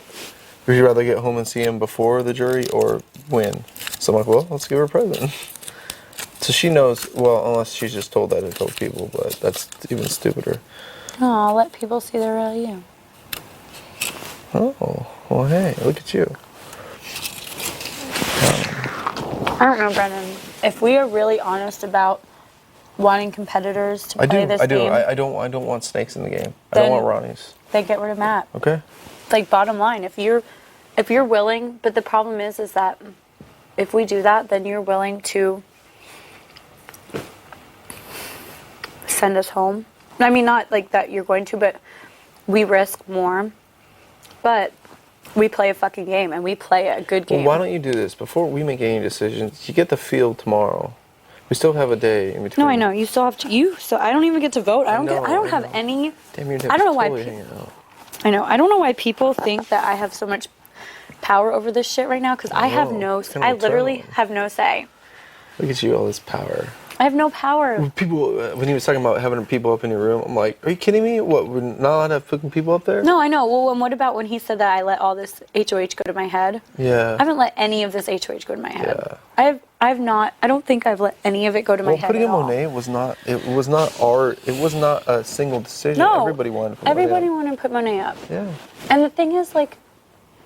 Speaker 5: would you rather get home and see him before the jury or win? So I'm like, well, let's give her a present. So she knows, well, unless she's just told that to told people, but that's even stupider.
Speaker 14: Oh, let people see the real you.
Speaker 5: Oh, well, hey, look at you.
Speaker 14: I don't know, Brendon. If we are really honest about wanting competitors to play this game,
Speaker 5: I don't want snakes in the game. I don't want Ronnies.
Speaker 14: Then get rid of Matt.
Speaker 5: Okay.
Speaker 14: Like, bottom line, if you're willing, but the problem is that if we do that, then you're willing to send us home. I mean, not like that you're going to, but we risk more. But we play a fucking game, and we play a good game.
Speaker 5: Well, why don't you do this? Before we make any decisions, you get the field tomorrow. We still have a day in between.
Speaker 14: No, I know. You still have to. So I don't even get to vote. I don't have any.
Speaker 5: Damn, you're
Speaker 14: I don't know
Speaker 5: totally
Speaker 14: why.
Speaker 5: hanging out.
Speaker 14: I know. I don't know why people think that I have so much power over this shit right now, because I have no. I literally have no say.
Speaker 5: Look at you, all this power.
Speaker 14: I have no power.
Speaker 5: People, when he was talking about having people up in your room, I'm like, are you kidding me? What, we're not allowed to have fucking people up there?
Speaker 14: No, I know. Well, and what about when he said that I let all this HOH go to my head?
Speaker 5: Yeah.
Speaker 14: I haven't let any of this HOH go to my head. Yeah. I've not. I don't think I've let any of it go to my head.
Speaker 5: Putting
Speaker 14: in
Speaker 5: in Monet was not. It was not a single decision.
Speaker 14: No.
Speaker 5: Everybody wanted to put
Speaker 14: Everybody
Speaker 5: Monet up.
Speaker 14: wanted to put Monet up.
Speaker 5: Yeah.
Speaker 14: And the thing is, like,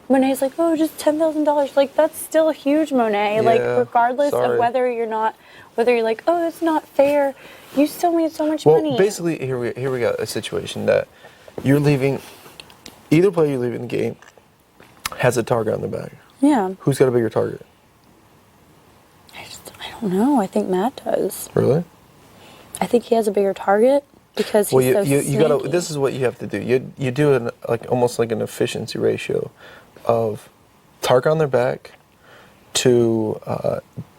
Speaker 14: Monet's like, oh, just $10,000. Like, that's still huge, Monet.
Speaker 5: Yeah,
Speaker 14: like, regardless
Speaker 5: sorry.
Speaker 14: of whether you're like, oh, it's not fair, you still made so much money.
Speaker 5: Well, basically, here we got a situation that you're leaving. Either player you leave in the game has a target on their back.
Speaker 14: Yeah.
Speaker 5: Who's got a bigger target?
Speaker 14: I don't know. I think Matt does.
Speaker 5: Really?
Speaker 14: I think he has a bigger target because he's so
Speaker 5: you gotta.
Speaker 14: sneaky.
Speaker 5: This is what you have to do. You do almost like an efficiency ratio of target on their back to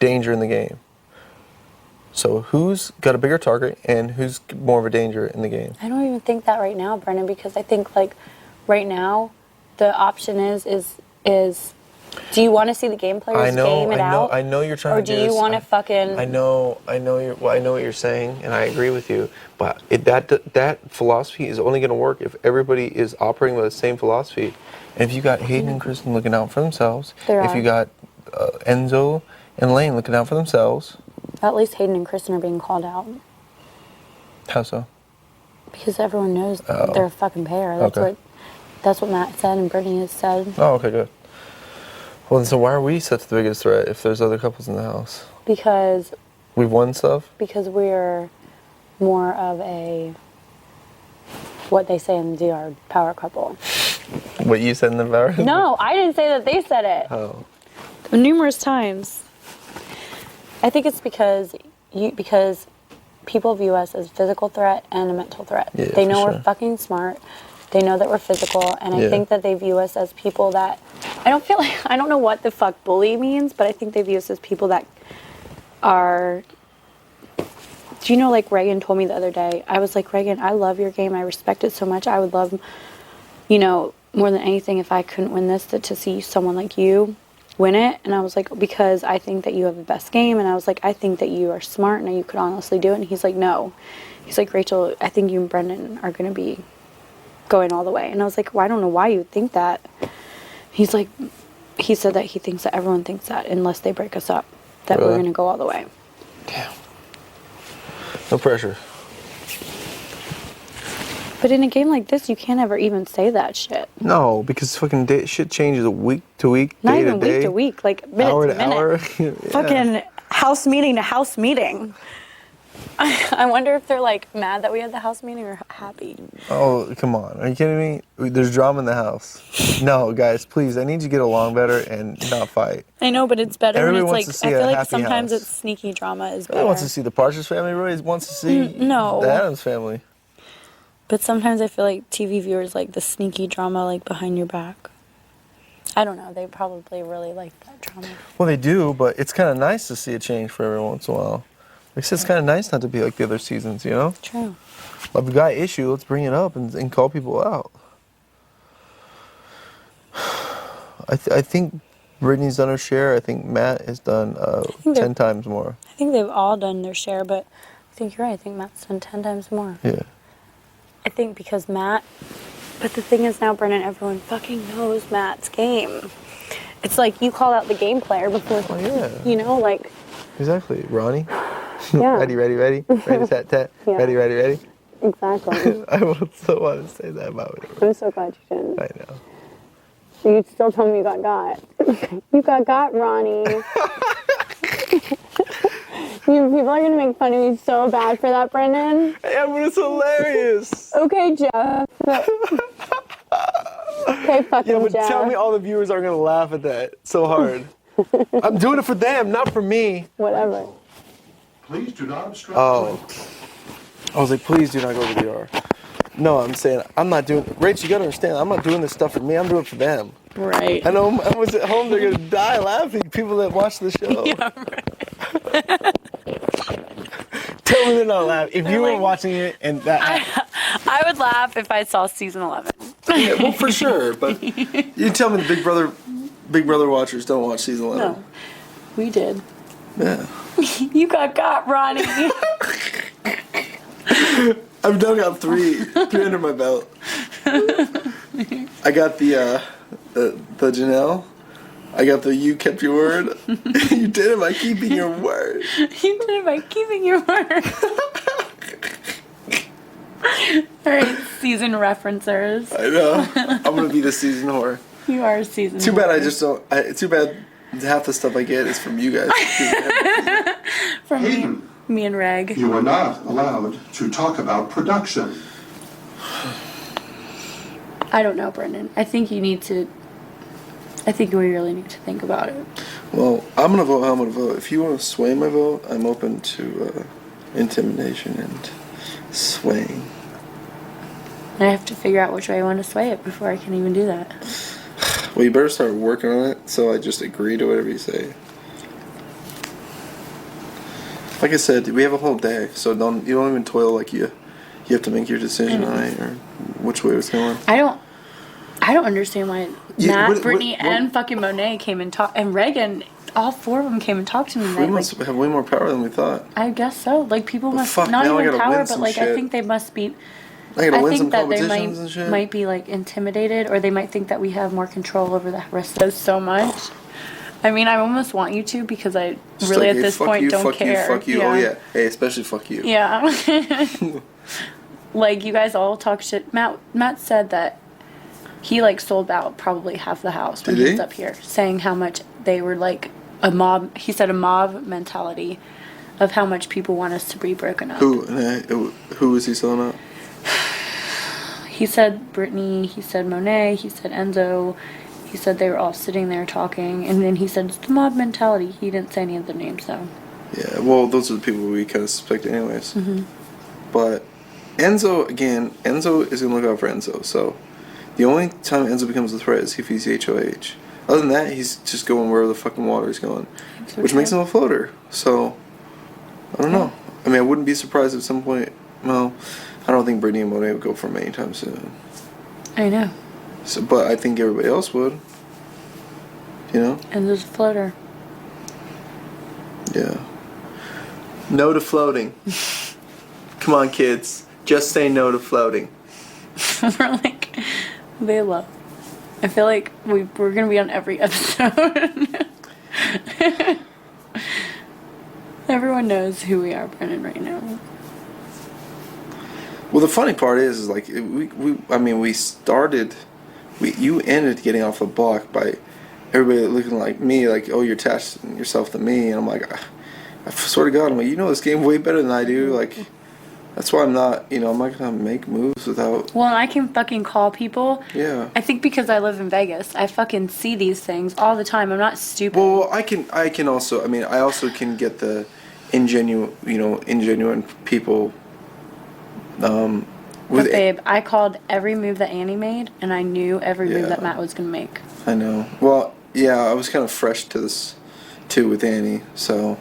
Speaker 5: danger in the game. So who's got a bigger target and who's more of a danger in the game?
Speaker 14: I don't even think that right now, Brendon, because I think like right now the option is do you want to see the game players game it out?
Speaker 5: I know you're trying to do this.
Speaker 14: Or do you want to fucking...
Speaker 5: I know what you're saying, and I agree with you. But that philosophy is only going to work if everybody is operating with the same philosophy. And if you got Hayden and Kristen looking out for themselves, if you got Enzo and Lane looking out for themselves...
Speaker 14: At least Hayden and Kristen are being called out.
Speaker 5: How so?
Speaker 14: Because everyone knows they're a fucking pair. That's what Matt said and Britney has said.
Speaker 5: Oh, okay, good. Well, then, so why are we such the biggest threat if there's other couples in the house?
Speaker 14: Because...
Speaker 5: We've won stuff?
Speaker 14: Because we're more of a... What they say in the DR, power couple.
Speaker 5: What you said in the power?
Speaker 14: No, I didn't say that. They said it.
Speaker 5: Oh.
Speaker 14: Numerous times. I think it's because people view us as a physical threat and a mental threat.
Speaker 5: Yeah,
Speaker 14: they know
Speaker 5: for
Speaker 14: we're
Speaker 5: sure.
Speaker 14: fucking smart. They know that we're physical, and I think that they view us as people that I don't know what the fuck bully means, but I think they view us as people that are. Do you know, like Reagan told me the other day? I was like, Reagan, I love your game. I respect it so much. I would love, more than anything, if I couldn't win this, to see someone like you win it. And I was like, because I think that you have the best game. And I was like, I think that you are smart and you could honestly do it. And he's like, no. He's like, Rachel, I think you and Brendon are going to be going all the way. And I was like, well, I don't know why you would think that. He's like, he said that he thinks that everyone thinks that unless they break us up, that we're going to go all the way.
Speaker 5: Damn. No pressure.
Speaker 14: But in a game like this, you can't ever even say that shit.
Speaker 5: No, because fucking shit changes week to week,
Speaker 14: Not
Speaker 5: day
Speaker 14: even
Speaker 5: to day.
Speaker 14: week to week, like minute
Speaker 5: hour
Speaker 14: to minute.
Speaker 5: hour. Yeah.
Speaker 14: Fucking house meeting to house meeting. I wonder if they're like mad that we had the house meeting or happy.
Speaker 5: Oh, come on. Are you kidding me? There's drama in the house. No, guys, please. I need you to get along better and not fight.
Speaker 14: I know, but it's better
Speaker 5: Everybody
Speaker 14: when
Speaker 5: wants
Speaker 14: it's
Speaker 5: to
Speaker 14: like,
Speaker 5: see
Speaker 14: I
Speaker 5: a
Speaker 14: feel like
Speaker 5: happy
Speaker 14: sometimes
Speaker 5: house.
Speaker 14: it's sneaky drama is better.
Speaker 5: Everybody wants to see the Partridge Family. Everybody wants to see
Speaker 14: no.
Speaker 5: the Addams Family.
Speaker 14: But sometimes I feel like TV viewers like the sneaky drama like behind your back. I don't know. They probably really like that drama.
Speaker 5: Well, they do, but it's kind of nice to see a change for every once in a while. Like I said, it's kind of nice not to be like the other seasons, you know?
Speaker 14: True.
Speaker 5: Well, if we got an issue, let's bring it up and call people out. I think Brittany's done her share. I think Matt has done 10 times more.
Speaker 14: I think they've all done their share, but I think you're right. I think Matt's done 10 times more.
Speaker 5: Yeah.
Speaker 14: I think because Matt, but the thing is now, Brendon, everyone fucking knows Matt's game. It's like you called out the game player before.
Speaker 5: Oh, yeah.
Speaker 14: You know, like.
Speaker 5: Exactly. Ronnie?
Speaker 14: Yeah.
Speaker 5: Ready, ready, ready. Ready, set, tat.
Speaker 14: Yeah.
Speaker 5: Ready, ready, ready.
Speaker 14: Exactly.
Speaker 5: I would so want to say that about me.
Speaker 14: I'm so glad you didn't.
Speaker 5: I know.
Speaker 14: You still told me you got. You got, Ronnie. People are gonna make fun of me so bad for that, Brendon.
Speaker 5: Yeah, but it's hilarious.
Speaker 14: Okay, Jeff. Okay, fucking
Speaker 5: Yeah, but
Speaker 14: Jeff.
Speaker 5: tell me all the viewers are gonna laugh at that so hard. I'm doing it for them, not for me.
Speaker 14: Whatever.
Speaker 16: Please do not obstruct.
Speaker 5: Oh. I was like, please do not go to the ER. No, I'm saying I'm not doing. Rach, you gotta understand. I'm not doing this stuff for me. I'm doing it for them.
Speaker 14: Right.
Speaker 5: I know. I was at home. They're gonna die laughing. People that watch the show.
Speaker 14: Yeah, right.
Speaker 5: Tell me they're not laughing. If you were watching it and that.
Speaker 14: I would laugh if I saw season 11.
Speaker 5: Yeah, well, for sure. But you tell me the Big Brother watchers don't watch season 11.
Speaker 14: No, we did.
Speaker 5: Yeah.
Speaker 14: You got, Ronnie.
Speaker 5: I've now got three under my belt. I got the Janelle. I got the you kept your word. You did it by keeping your word.
Speaker 14: You did it by keeping your word. All right, season referencers.
Speaker 5: I know. I'm gonna be the season whore.
Speaker 14: You are a season.
Speaker 5: Too bad
Speaker 14: whore.
Speaker 5: I just don't. Too bad half the stuff I get is from you guys.
Speaker 14: From
Speaker 16: Hayden,
Speaker 14: me and Reg.
Speaker 16: you are not allowed to talk about production.
Speaker 14: I don't know, Brendon. I think we really need to think about it.
Speaker 5: Well, I'm gonna vote how I'm gonna vote. If you want to sway my vote, I'm open to intimidation and swaying.
Speaker 14: I have to figure out which way I want to sway it before I can even do that.
Speaker 5: Well, you better start working on it, so I just agree to whatever you say. Like I said, we have a whole day, so you don't even toil like you have to make your decision on it or which way it's going.
Speaker 14: I don't understand why Matt, Britney, and fucking Monet came and talked, and Ragan, all four of them came and talked to me.
Speaker 5: We must have way more power than we thought.
Speaker 14: I guess so. Like people must
Speaker 5: fuck,
Speaker 14: not
Speaker 5: now I
Speaker 14: even
Speaker 5: gotta
Speaker 14: power,
Speaker 5: win
Speaker 14: but
Speaker 5: some
Speaker 14: like I
Speaker 5: shit.
Speaker 14: think they must be.
Speaker 5: I gotta win
Speaker 14: think
Speaker 5: some
Speaker 14: that they
Speaker 5: competitions and shit.
Speaker 14: might be like intimidated, or they might think that we have more control over the rest of us so much. I mean, I almost want you to because I
Speaker 5: Just
Speaker 14: really
Speaker 5: like,
Speaker 14: at
Speaker 5: hey,
Speaker 14: this
Speaker 5: fuck
Speaker 14: point
Speaker 5: you,
Speaker 14: don't
Speaker 5: fuck
Speaker 14: care.
Speaker 5: You, fuck you.
Speaker 14: Yeah.
Speaker 5: Oh yeah. Hey, especially fuck you.
Speaker 14: Yeah. Like you guys all talk shit. Matt said that he like sold out probably half the house when
Speaker 5: Did
Speaker 14: he
Speaker 5: he?
Speaker 14: was up here, saying how much they were like a mob. He said a mob mentality of how much people want us to be broken up.
Speaker 5: Who is he selling out?
Speaker 14: He said Britney, he said Monet, he said Enzo, he said they were all sitting there talking, and then he said it's the mob mentality. He didn't say any of the names though.
Speaker 5: Yeah, well, those are the people we kind of suspect anyways.
Speaker 14: Mm-hmm.
Speaker 5: But Enzo is going to look out for Enzo, so the only time Enzo becomes a threat is if he's HOH. Other than that, he's just going wherever the fucking water is going, which makes him a floater. So, I don't know. I mean, I wouldn't be surprised if at some point, well, I don't think Britney and Monet would go for him anytime soon.
Speaker 14: I know.
Speaker 5: So, but I think everybody else would. You know?
Speaker 14: Enzo's a floater.
Speaker 5: Yeah. No to floating. Come on, kids. Just say no to floating.
Speaker 14: We're like, they love. I feel like we're gonna be on every episode. Everyone knows who we are, Brendon, right now.
Speaker 5: Well, the funny part is like you ended getting off the block by everybody looking like me, like, oh, you're attaching yourself to me, and I'm like, I swear to God, I'm like, you know this game way better than I do, like, that's why I'm not gonna make moves without.
Speaker 14: Well, and I can fucking call people.
Speaker 5: Yeah.
Speaker 14: I think because I live in Vegas, I fucking see these things all the time. I'm not stupid.
Speaker 5: Well, I can also, I also can get the ingenuine people.
Speaker 14: But babe, I called every move that Annie made, and I knew every move that Matt was gonna make.
Speaker 5: I know. Well, yeah, I was kind of fresh to this too with Annie, so.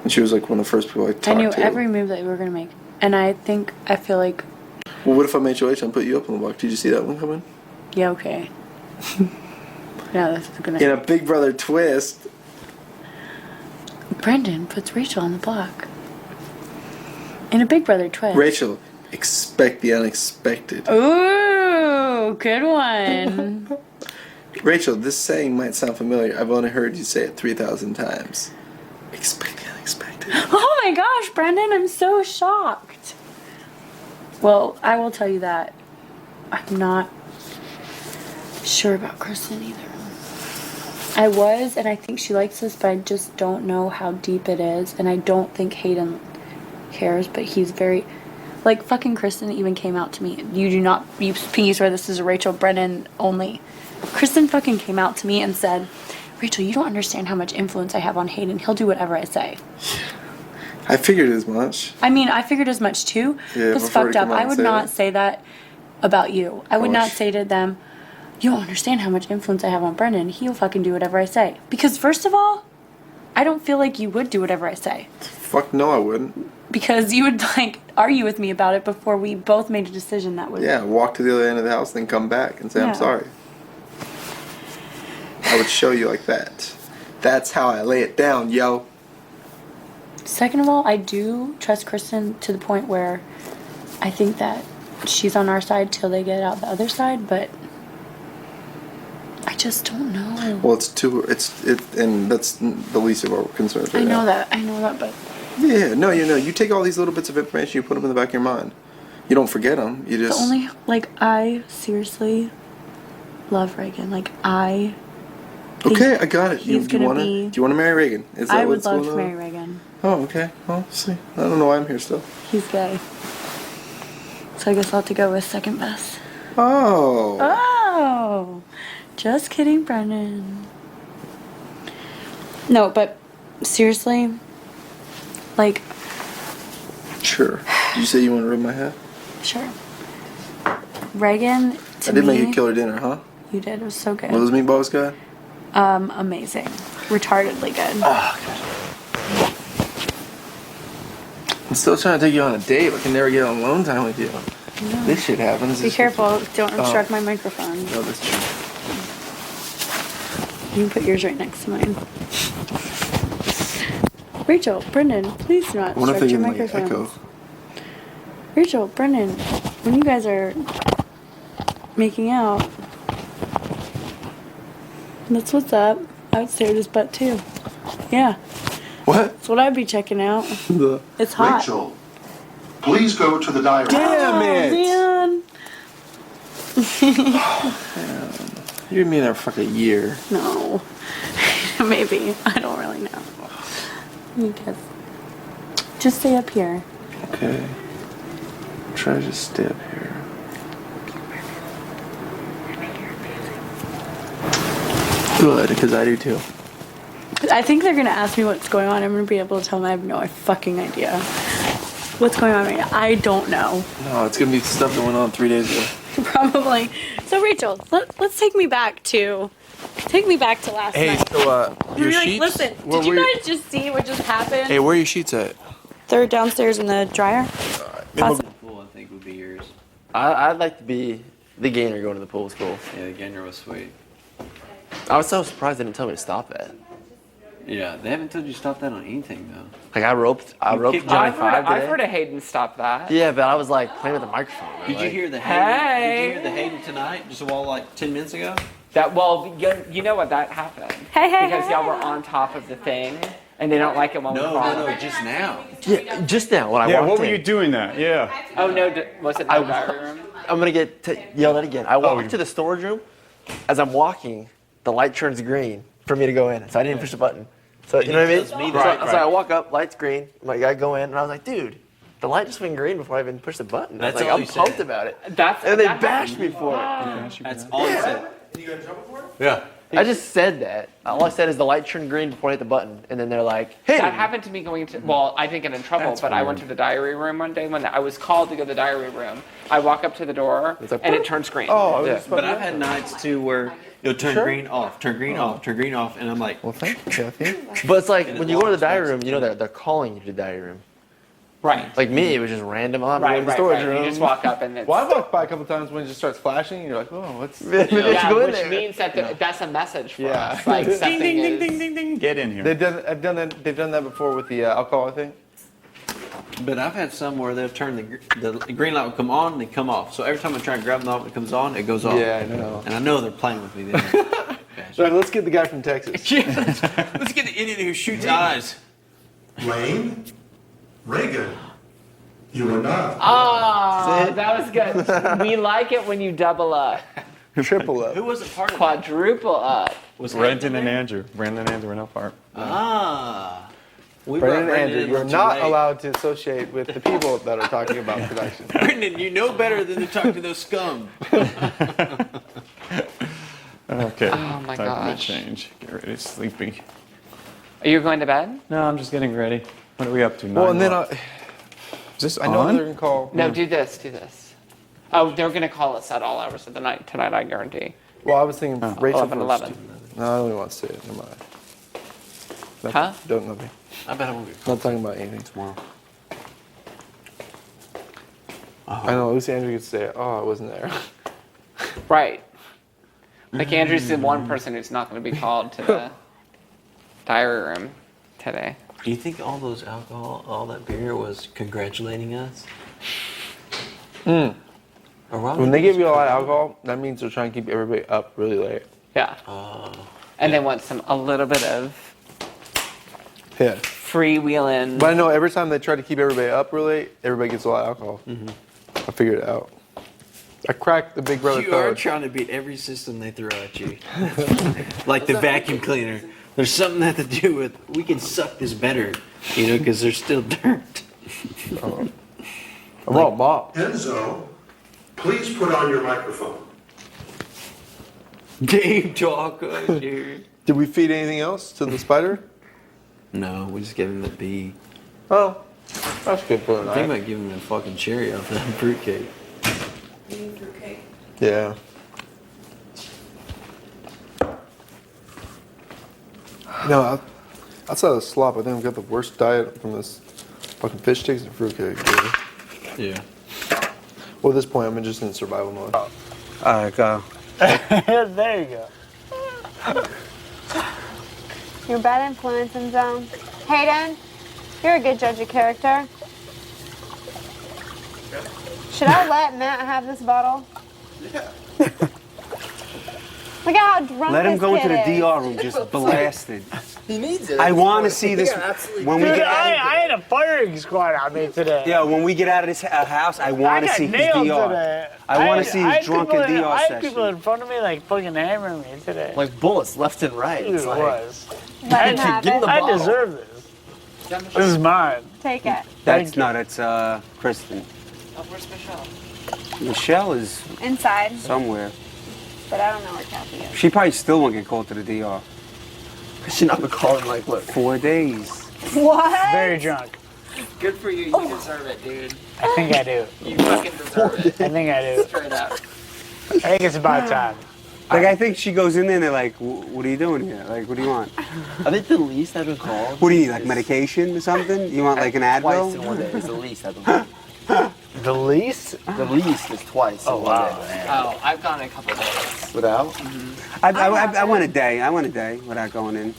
Speaker 5: And she was like one of the first people I talked to.
Speaker 14: I knew every move that we were gonna make, and I feel like.
Speaker 5: Well, what if I'm HOH and put you up on the block? Did you see that one coming?
Speaker 14: Yeah. Okay. Yeah, that's gonna.
Speaker 5: In a Big Brother twist.
Speaker 14: Brendon puts Rachel on the block. In a Big Brother twist.
Speaker 5: Rachel, expect the unexpected.
Speaker 14: Ooh, good one.
Speaker 5: Rachel, this saying might sound familiar. I've only heard you say it 3,000 times. Expect the unexpected.
Speaker 14: Oh my gosh, Brendon, I'm so shocked. Well, I will tell you that I'm not sure about Kristen either. I was, and I think she likes this, but I just don't know how deep it is, and I don't think Hayden cares, but he's very, like, fucking Kristen even came out to me. You do not, you swear this is a Rachel Brendon only. Kristen fucking came out to me and said, Rachel, you don't understand how much influence I have on Hayden. He'll do whatever I say.
Speaker 5: I figured as much.
Speaker 14: I mean, I figured as much too.
Speaker 5: Yeah,
Speaker 14: it's fucked up. I would not say that about you. I would not
Speaker 5: Gosh.
Speaker 14: say to them, you don't understand how much influence I have on Brendon. He'll fucking do whatever I say. Because first of all, I don't feel like you would do whatever I say.
Speaker 5: Fuck no, I wouldn't.
Speaker 14: Because you would, like, argue with me about it before we both made a decision that was...
Speaker 5: Yeah, walk to the other end of the house, then come back and say,
Speaker 14: Yeah.
Speaker 5: I'm sorry. I would show you like that. That's how I lay it down, yo.
Speaker 14: Second of all, I do trust Kristen to the point where I think that she's on our side till they get out the other side, but I just don't know.
Speaker 5: Well, and that's the least of our concerns right
Speaker 14: I know
Speaker 5: now.
Speaker 14: that, but...
Speaker 5: Yeah, no, you take all these little bits of information, you put them in the back of your mind. You don't forget them, you just...
Speaker 14: The only, like, I seriously love Reagan. Like, I...
Speaker 5: Okay, I got it. Do you
Speaker 14: he's gonna
Speaker 5: want to?
Speaker 14: be-
Speaker 5: Do you want to marry Reagan? Is that
Speaker 14: I would
Speaker 5: what's
Speaker 14: love
Speaker 5: going
Speaker 14: to
Speaker 5: on?
Speaker 14: marry Reagan.
Speaker 5: Oh, okay. Well, see, I don't know why I'm here still.
Speaker 14: He's gay. So I guess I'll have to go with second best.
Speaker 5: Oh.
Speaker 14: Oh! Just kidding, Brendon. No, but seriously, like...
Speaker 5: Sure. Did you say you want to rub my head?
Speaker 14: Sure. Reagan, to
Speaker 5: I did
Speaker 14: me...
Speaker 5: make a killer dinner, huh?
Speaker 14: You did. It was so good.
Speaker 5: Were those meatballs good?
Speaker 14: Amazing. Retardedly good.
Speaker 5: Oh, good. I'm still trying to take you on a date, but can never get on alone time with you.
Speaker 14: No.
Speaker 5: This shit happens.
Speaker 14: Be careful. Don't obstruct my microphone.
Speaker 5: No, that's true.
Speaker 14: You can put yours right next to mine. Rachel, Brendon, please do not
Speaker 5: What if
Speaker 14: obstruct
Speaker 5: they
Speaker 14: your
Speaker 5: get like
Speaker 14: microphone.
Speaker 5: echo?
Speaker 14: Rachel, Brendon, when you guys are making out, that's what's up. I would stare at his butt too. Yeah.
Speaker 5: What?
Speaker 14: That's what I'd be checking out. It's hot.
Speaker 16: Rachel, please go to the diary.
Speaker 5: Damn it!
Speaker 14: Man.
Speaker 5: You and me in there for like a year.
Speaker 14: No. Maybe. I don't really know. You guys. Just stay up here.
Speaker 5: Okay. Try to just stay up here. Good, because I do too.
Speaker 14: I think they're going to ask me what's going on. I'm going to be able to tell them I have no fucking idea. What's going on right now? I don't know.
Speaker 5: No, it's going to be stuff that went on 3 days ago.
Speaker 14: Probably. So, Rachel, let's take me back to last
Speaker 5: Hey,
Speaker 14: night.
Speaker 5: so, your
Speaker 14: You're like,
Speaker 5: sheets?
Speaker 14: listen,
Speaker 5: Where
Speaker 14: did you
Speaker 5: were you-
Speaker 14: guys just see what just happened?
Speaker 5: Hey, where are your sheets at?
Speaker 14: They're downstairs in the dryer.
Speaker 7: Pool, I think, would be yours.
Speaker 9: I'd like to be the gainer going to the pool. It's cool.
Speaker 7: Yeah, the gainer was sweet.
Speaker 9: I was so surprised they didn't tell me to stop it.
Speaker 7: Yeah, they haven't told you to stop that on anything, though.
Speaker 9: Like I roped
Speaker 7: kicked
Speaker 9: Johnny
Speaker 3: I've
Speaker 9: 5 today.
Speaker 3: heard of Hayden stop that.
Speaker 9: Yeah, but I was like playing with the microphone.
Speaker 7: Did you
Speaker 9: like-
Speaker 7: hear the Hayden?
Speaker 3: Hey.
Speaker 7: Did you hear the Hayden tonight? Just like 10 minutes ago.
Speaker 3: You know what that happened?
Speaker 14: Hey,
Speaker 3: because y'all were on top of the thing, and they don't like it when we call.
Speaker 7: No, just now.
Speaker 9: Yeah, just now when I
Speaker 12: Yeah,
Speaker 9: walked
Speaker 12: what were
Speaker 9: in.
Speaker 12: you doing that? Yeah.
Speaker 3: Oh no, was it the diary room?
Speaker 9: I'm gonna get yelled at again. I walked to the storage room. As I'm walking, the light turns green for me to go in, so I didn't push the button. So you know what I mean? So I walk up, light's green. My guy go in, and I was like, dude, the light just went green before I even pushed the button.
Speaker 7: That's
Speaker 9: I was
Speaker 7: all
Speaker 9: like,
Speaker 7: you
Speaker 9: I'm pumped
Speaker 7: said.
Speaker 9: about it.
Speaker 3: And
Speaker 9: they bashed me for it.
Speaker 7: That's all you said.
Speaker 16: You got in trouble for it?
Speaker 7: Yeah.
Speaker 9: I just said that. All I said is the light turned green before I hit the button, and then they're like, "Hey."
Speaker 3: That happened to me going to. Well, I didn't get in trouble,
Speaker 9: That's
Speaker 3: but I
Speaker 9: weird.
Speaker 3: went to the diary room one day when I was called to go to the diary room. I walk up to the door, and it turns green.
Speaker 5: Oh,
Speaker 7: Yeah. But I've had nights too where it'll turn
Speaker 5: Sure.
Speaker 7: green off, turn green off, turn green off, and I'm like,
Speaker 9: Well, thank you. But it's like when you go to the diary room, you know they're calling you to the diary room.
Speaker 3: Right.
Speaker 9: Like me, it was just random. I'm going to the
Speaker 3: Right.
Speaker 9: storage room.
Speaker 3: You just walk up and it's.
Speaker 5: Well, I've walked by a couple times when it just starts flashing, and you're like, oh, what's...
Speaker 9: Maybe I should go in
Speaker 3: which
Speaker 9: there.
Speaker 3: means that that's a message for
Speaker 5: Yeah.
Speaker 3: us. Like
Speaker 12: Ding,
Speaker 3: something
Speaker 12: ding, ding,
Speaker 3: is.
Speaker 12: ding, ding, ding. Get in here.
Speaker 5: They've done that before with the alcohol, I think.
Speaker 7: but I've had some where they'll turn the green light will come on and then come off. So every time I try and grab the light when it comes on, it goes off.
Speaker 5: Yeah, I know.
Speaker 7: And I know they're playing with me then.
Speaker 5: Right, let's get the guy from Texas.
Speaker 7: Let's get the idiot who shoots eyes.
Speaker 16: Lane, Reagan, you were not.
Speaker 3: Oh, that was good. We like it when you double up.
Speaker 5: Triple up.
Speaker 7: Who wasn't part of
Speaker 3: Quadruple up.
Speaker 12: Was Brendon and Andrew. Brendon and Andrew were not part.
Speaker 7: Ah. We
Speaker 5: Brendon
Speaker 7: brought
Speaker 5: and Andrew,
Speaker 7: in
Speaker 5: you're
Speaker 7: too
Speaker 5: not
Speaker 7: late.
Speaker 5: allowed to associate with the people that are talking about production.
Speaker 7: Brendon, you know better than to talk to those scum.
Speaker 12: Okay.
Speaker 3: Oh my
Speaker 12: time for a
Speaker 3: gosh.
Speaker 12: change. Get ready, sleepy.
Speaker 3: Are you going to bed?
Speaker 12: No, I'm just getting ready. What are we up to?
Speaker 5: Well, and then
Speaker 12: Is this
Speaker 5: I know
Speaker 12: on?
Speaker 5: they're gonna call.
Speaker 3: No, do this. Oh, they're going to call us at all hours of the night tonight, I guarantee.
Speaker 5: Well, I was thinking Rachel
Speaker 3: 11.
Speaker 5: first. No, I don't even want to say it. Never mind.
Speaker 3: Huh?
Speaker 5: Don't know me.
Speaker 7: I bet I won't get
Speaker 5: Not talking about anything.
Speaker 7: tomorrow.
Speaker 5: I know. At least Andrew could say, "Oh, I wasn't there."
Speaker 3: Right. Like Andrew's the one person who's not going to be called to the diary room today.
Speaker 7: Do you think all those alcohol, all that beer was congratulating us?
Speaker 5: Mm.
Speaker 7: Or why
Speaker 5: When
Speaker 7: would
Speaker 5: they give you a lot of alcohol, that means they're trying to keep everybody up really late.
Speaker 3: Yeah. And they want a little bit of
Speaker 5: Yeah.
Speaker 3: freewheeling.
Speaker 5: But I know every time they try to keep everybody up really late, everybody gets a lot of alcohol. I figured it out. I cracked the Big Brother
Speaker 7: You are
Speaker 5: code.
Speaker 7: trying to beat every system they throw at you. Like the vacuum cleaner. There's something that to do with, we can suck this better, you know, because there's still dirt.
Speaker 5: I'm all mop.
Speaker 16: Enzo, please put on your microphone.
Speaker 7: Game talk, dude.
Speaker 5: Did we feed anything else to the spider?
Speaker 7: No, we just gave him the bee.
Speaker 5: Oh, that's good for the
Speaker 7: I think
Speaker 5: night.
Speaker 7: about giving him a fucking cherry off that fruitcake.
Speaker 5: Yeah. No, outside of the slop, I think I've got the worst diet from this fucking fish sticks and fruitcake.
Speaker 7: Yeah.
Speaker 5: Well, at this point, I'm just in survival mode.
Speaker 8: Alright, go. There you go.
Speaker 6: You're a bad influence, Enzo. Hayden, you're a good judge of character. Should I let Matt have this bottle?
Speaker 5: Yeah.
Speaker 6: Look at how drunk
Speaker 18: Let him
Speaker 6: this
Speaker 18: go into
Speaker 6: kid
Speaker 18: the
Speaker 6: is.
Speaker 18: DR room just blasted.
Speaker 13: He needs it.
Speaker 18: I want to see this when we
Speaker 8: Dude,
Speaker 18: get.
Speaker 8: I had a firing squad on me today.
Speaker 18: Yeah, when we get out of this house, I want to see his
Speaker 8: nailed
Speaker 18: DR.
Speaker 8: today.
Speaker 18: I want to see
Speaker 8: had
Speaker 18: his drunken
Speaker 8: people in-
Speaker 18: DR
Speaker 8: I had
Speaker 18: session.
Speaker 8: people in front of me like fucking hammering me today.
Speaker 9: Like bullets left and right.
Speaker 8: Dude,
Speaker 9: It's
Speaker 8: it
Speaker 9: like,
Speaker 8: was.
Speaker 6: Let him have it.
Speaker 8: I deserve this. This is mine.
Speaker 6: Take it.
Speaker 18: That's not. It's Kristen.
Speaker 3: Oh, where's Michelle?
Speaker 18: Michelle is
Speaker 6: Inside,
Speaker 18: somewhere.
Speaker 6: but I don't know where Kathy is.
Speaker 18: She probably still won't get called to the DR.
Speaker 9: she's not been calling like what?
Speaker 18: 4 days.
Speaker 6: What?
Speaker 8: Very drunk.
Speaker 3: Good for you. You deserve it, dude.
Speaker 8: I think I do.
Speaker 3: You fucking deserve it.
Speaker 8: I think I do.
Speaker 3: Straight up.
Speaker 8: I think it's about time.
Speaker 18: Like I think she goes in there and they're like, "What are you doing here? Like, what do you want?
Speaker 9: I think the least I've been called.
Speaker 18: What do you need? Like medication or something? You want like an
Speaker 9: Twice in
Speaker 18: Advil?"
Speaker 9: one day is the least I've been called.
Speaker 8: The least?
Speaker 9: The least is twice.
Speaker 8: Oh,
Speaker 9: in one
Speaker 8: wow.
Speaker 9: day.
Speaker 3: Oh, I've gone a couple days.
Speaker 9: Without?
Speaker 18: I went a day. I went a day without going in.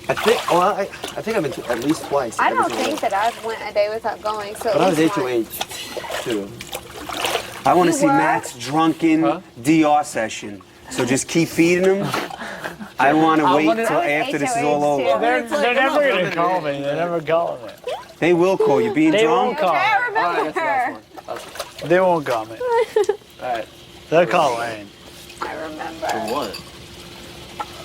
Speaker 9: I think I've been at least twice.
Speaker 6: I
Speaker 9: every
Speaker 6: don't
Speaker 9: single
Speaker 6: think
Speaker 9: day.
Speaker 6: that I've went a day without going. So
Speaker 9: But I was
Speaker 6: at least
Speaker 9: HOH too.
Speaker 18: I want to
Speaker 6: You
Speaker 18: see
Speaker 6: were?
Speaker 18: Matt's drunken DR session. So just keep feeding him. I want to wait till after this is all over.
Speaker 8: They're never going to call me. They're never calling me.
Speaker 18: They will call you. Being
Speaker 8: They
Speaker 18: drunk.
Speaker 8: won't call.
Speaker 6: I
Speaker 8: me.
Speaker 6: remember.
Speaker 8: They won't call me.
Speaker 9: Alright.
Speaker 8: They'll call Lane.
Speaker 6: I remember.
Speaker 9: For what?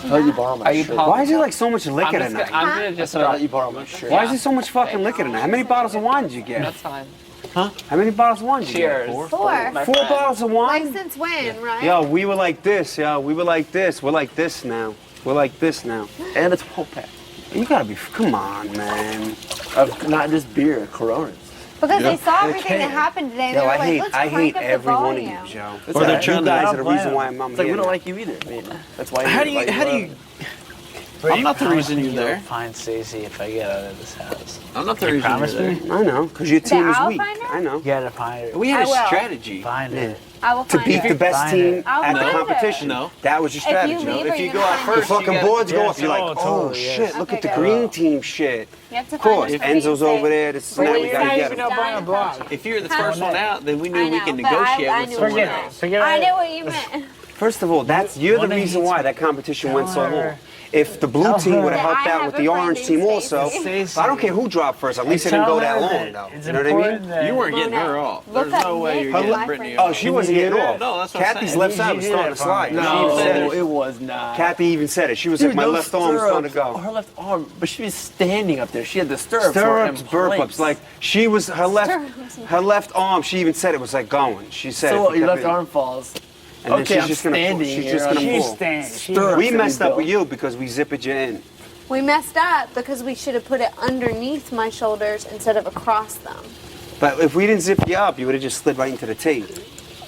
Speaker 9: I'll let you borrow my shirt.
Speaker 18: Why is there like so much liquor tonight?
Speaker 3: I'm gonna just
Speaker 9: I'll let you borrow my shirt.
Speaker 18: Why is there so much fucking liquor tonight? How many bottles of wine did you get?
Speaker 3: That's fine.
Speaker 18: Huh? How many bottles of wine did you
Speaker 3: Cheers.
Speaker 18: get?
Speaker 6: Four.
Speaker 3: My
Speaker 18: Four
Speaker 3: friend.
Speaker 18: bottles of wine?
Speaker 6: Like since when, right?
Speaker 18: Yo, we were like this, yo. We were like this. We're like this now. We're like this now.
Speaker 9: And it's a whole pack.
Speaker 18: You gotta be, come on, man.
Speaker 9: Of not just beer, Coronas.
Speaker 6: Because
Speaker 18: Yeah.
Speaker 6: they saw
Speaker 18: They
Speaker 6: everything that
Speaker 18: can't.
Speaker 6: happened today. And
Speaker 18: Yo,
Speaker 6: they were
Speaker 18: I
Speaker 6: like,
Speaker 18: hate,
Speaker 6: let's
Speaker 18: I
Speaker 6: crank
Speaker 18: hate
Speaker 6: up the
Speaker 18: every one of
Speaker 6: volume.
Speaker 18: you, Joe.
Speaker 9: It's all right.
Speaker 18: You guys are the
Speaker 8: Plan.
Speaker 18: reason why I'm
Speaker 9: It's like we
Speaker 18: here.
Speaker 9: don't like you either. I mean, that's why.
Speaker 7: How do you? I'm not the reason you're there.
Speaker 8: Find Stacey if I get out of this house.
Speaker 7: I'm not the
Speaker 8: You
Speaker 7: reason you're
Speaker 8: promise
Speaker 7: there.
Speaker 8: me?
Speaker 18: I know, because your team is
Speaker 6: I'll
Speaker 18: weak.
Speaker 6: find her?
Speaker 18: I know.
Speaker 8: You gotta find her.
Speaker 7: We had
Speaker 6: I will.
Speaker 7: a strategy.
Speaker 8: Find her.
Speaker 6: I will
Speaker 18: To
Speaker 6: find
Speaker 18: beat
Speaker 6: her.
Speaker 18: the best
Speaker 8: Find
Speaker 18: team
Speaker 8: it.
Speaker 6: I'll
Speaker 18: at the
Speaker 6: find her.
Speaker 18: competition.
Speaker 7: No.
Speaker 18: That was your
Speaker 6: If you
Speaker 18: strategy.
Speaker 6: leave,
Speaker 7: If
Speaker 6: are
Speaker 7: you
Speaker 6: you
Speaker 7: go
Speaker 6: gonna
Speaker 7: out
Speaker 6: find
Speaker 18: The
Speaker 7: first,
Speaker 6: her?
Speaker 7: you
Speaker 18: fucking
Speaker 7: gotta-
Speaker 18: boards go
Speaker 8: Yes,
Speaker 18: off. You're like,
Speaker 8: oh,
Speaker 18: oh
Speaker 8: totally,
Speaker 18: shit,
Speaker 8: yes.
Speaker 18: look
Speaker 6: Okay,
Speaker 18: at the
Speaker 6: good.
Speaker 18: green team shit.
Speaker 6: You have to
Speaker 18: Of
Speaker 6: find
Speaker 18: course,
Speaker 6: her for me to
Speaker 18: Enzo's
Speaker 6: say-
Speaker 18: over there. This is
Speaker 6: Well,
Speaker 18: now we
Speaker 6: you're
Speaker 18: gotta
Speaker 6: not
Speaker 18: get
Speaker 6: even
Speaker 18: him.
Speaker 6: up on a block.
Speaker 7: If you're the
Speaker 6: Huh?
Speaker 7: first one out, then we knew
Speaker 6: I
Speaker 7: we
Speaker 6: know,
Speaker 7: can
Speaker 6: but I
Speaker 7: negotiate with
Speaker 6: knew
Speaker 7: someone
Speaker 6: what you
Speaker 7: else.
Speaker 6: meant.
Speaker 8: Forget
Speaker 6: I
Speaker 8: it.
Speaker 6: knew what you meant.
Speaker 18: First of all, you're the reason why that competition went so long. If the blue team would have helped out with the orange team also, I don't care who dropped first. At least it didn't go that long, though. You know what I mean?
Speaker 12: You weren't getting her off. There's no way you're getting Britney off.
Speaker 18: Oh, she wasn't getting off.
Speaker 12: No, that's what I'm
Speaker 18: Kathy's
Speaker 12: saying.
Speaker 18: left side was starting to slide.
Speaker 8: No, it was not.
Speaker 18: Kathy even said it. She was like, my left arm was starting to go.
Speaker 9: Her left arm, but she was standing up there. She had the stirrups.
Speaker 18: Stirrups, burp ups. Like she was her left arm. She even said it was like going. She said.
Speaker 9: So your left arm falls.
Speaker 18: And
Speaker 9: okay,
Speaker 18: then she's just gonna
Speaker 9: move.
Speaker 18: We messed up with you because we zipped you in.
Speaker 6: We messed up because we should have put it underneath my shoulders instead of across them.
Speaker 18: But if we didn't zip you up, you would have just slid right into the tape.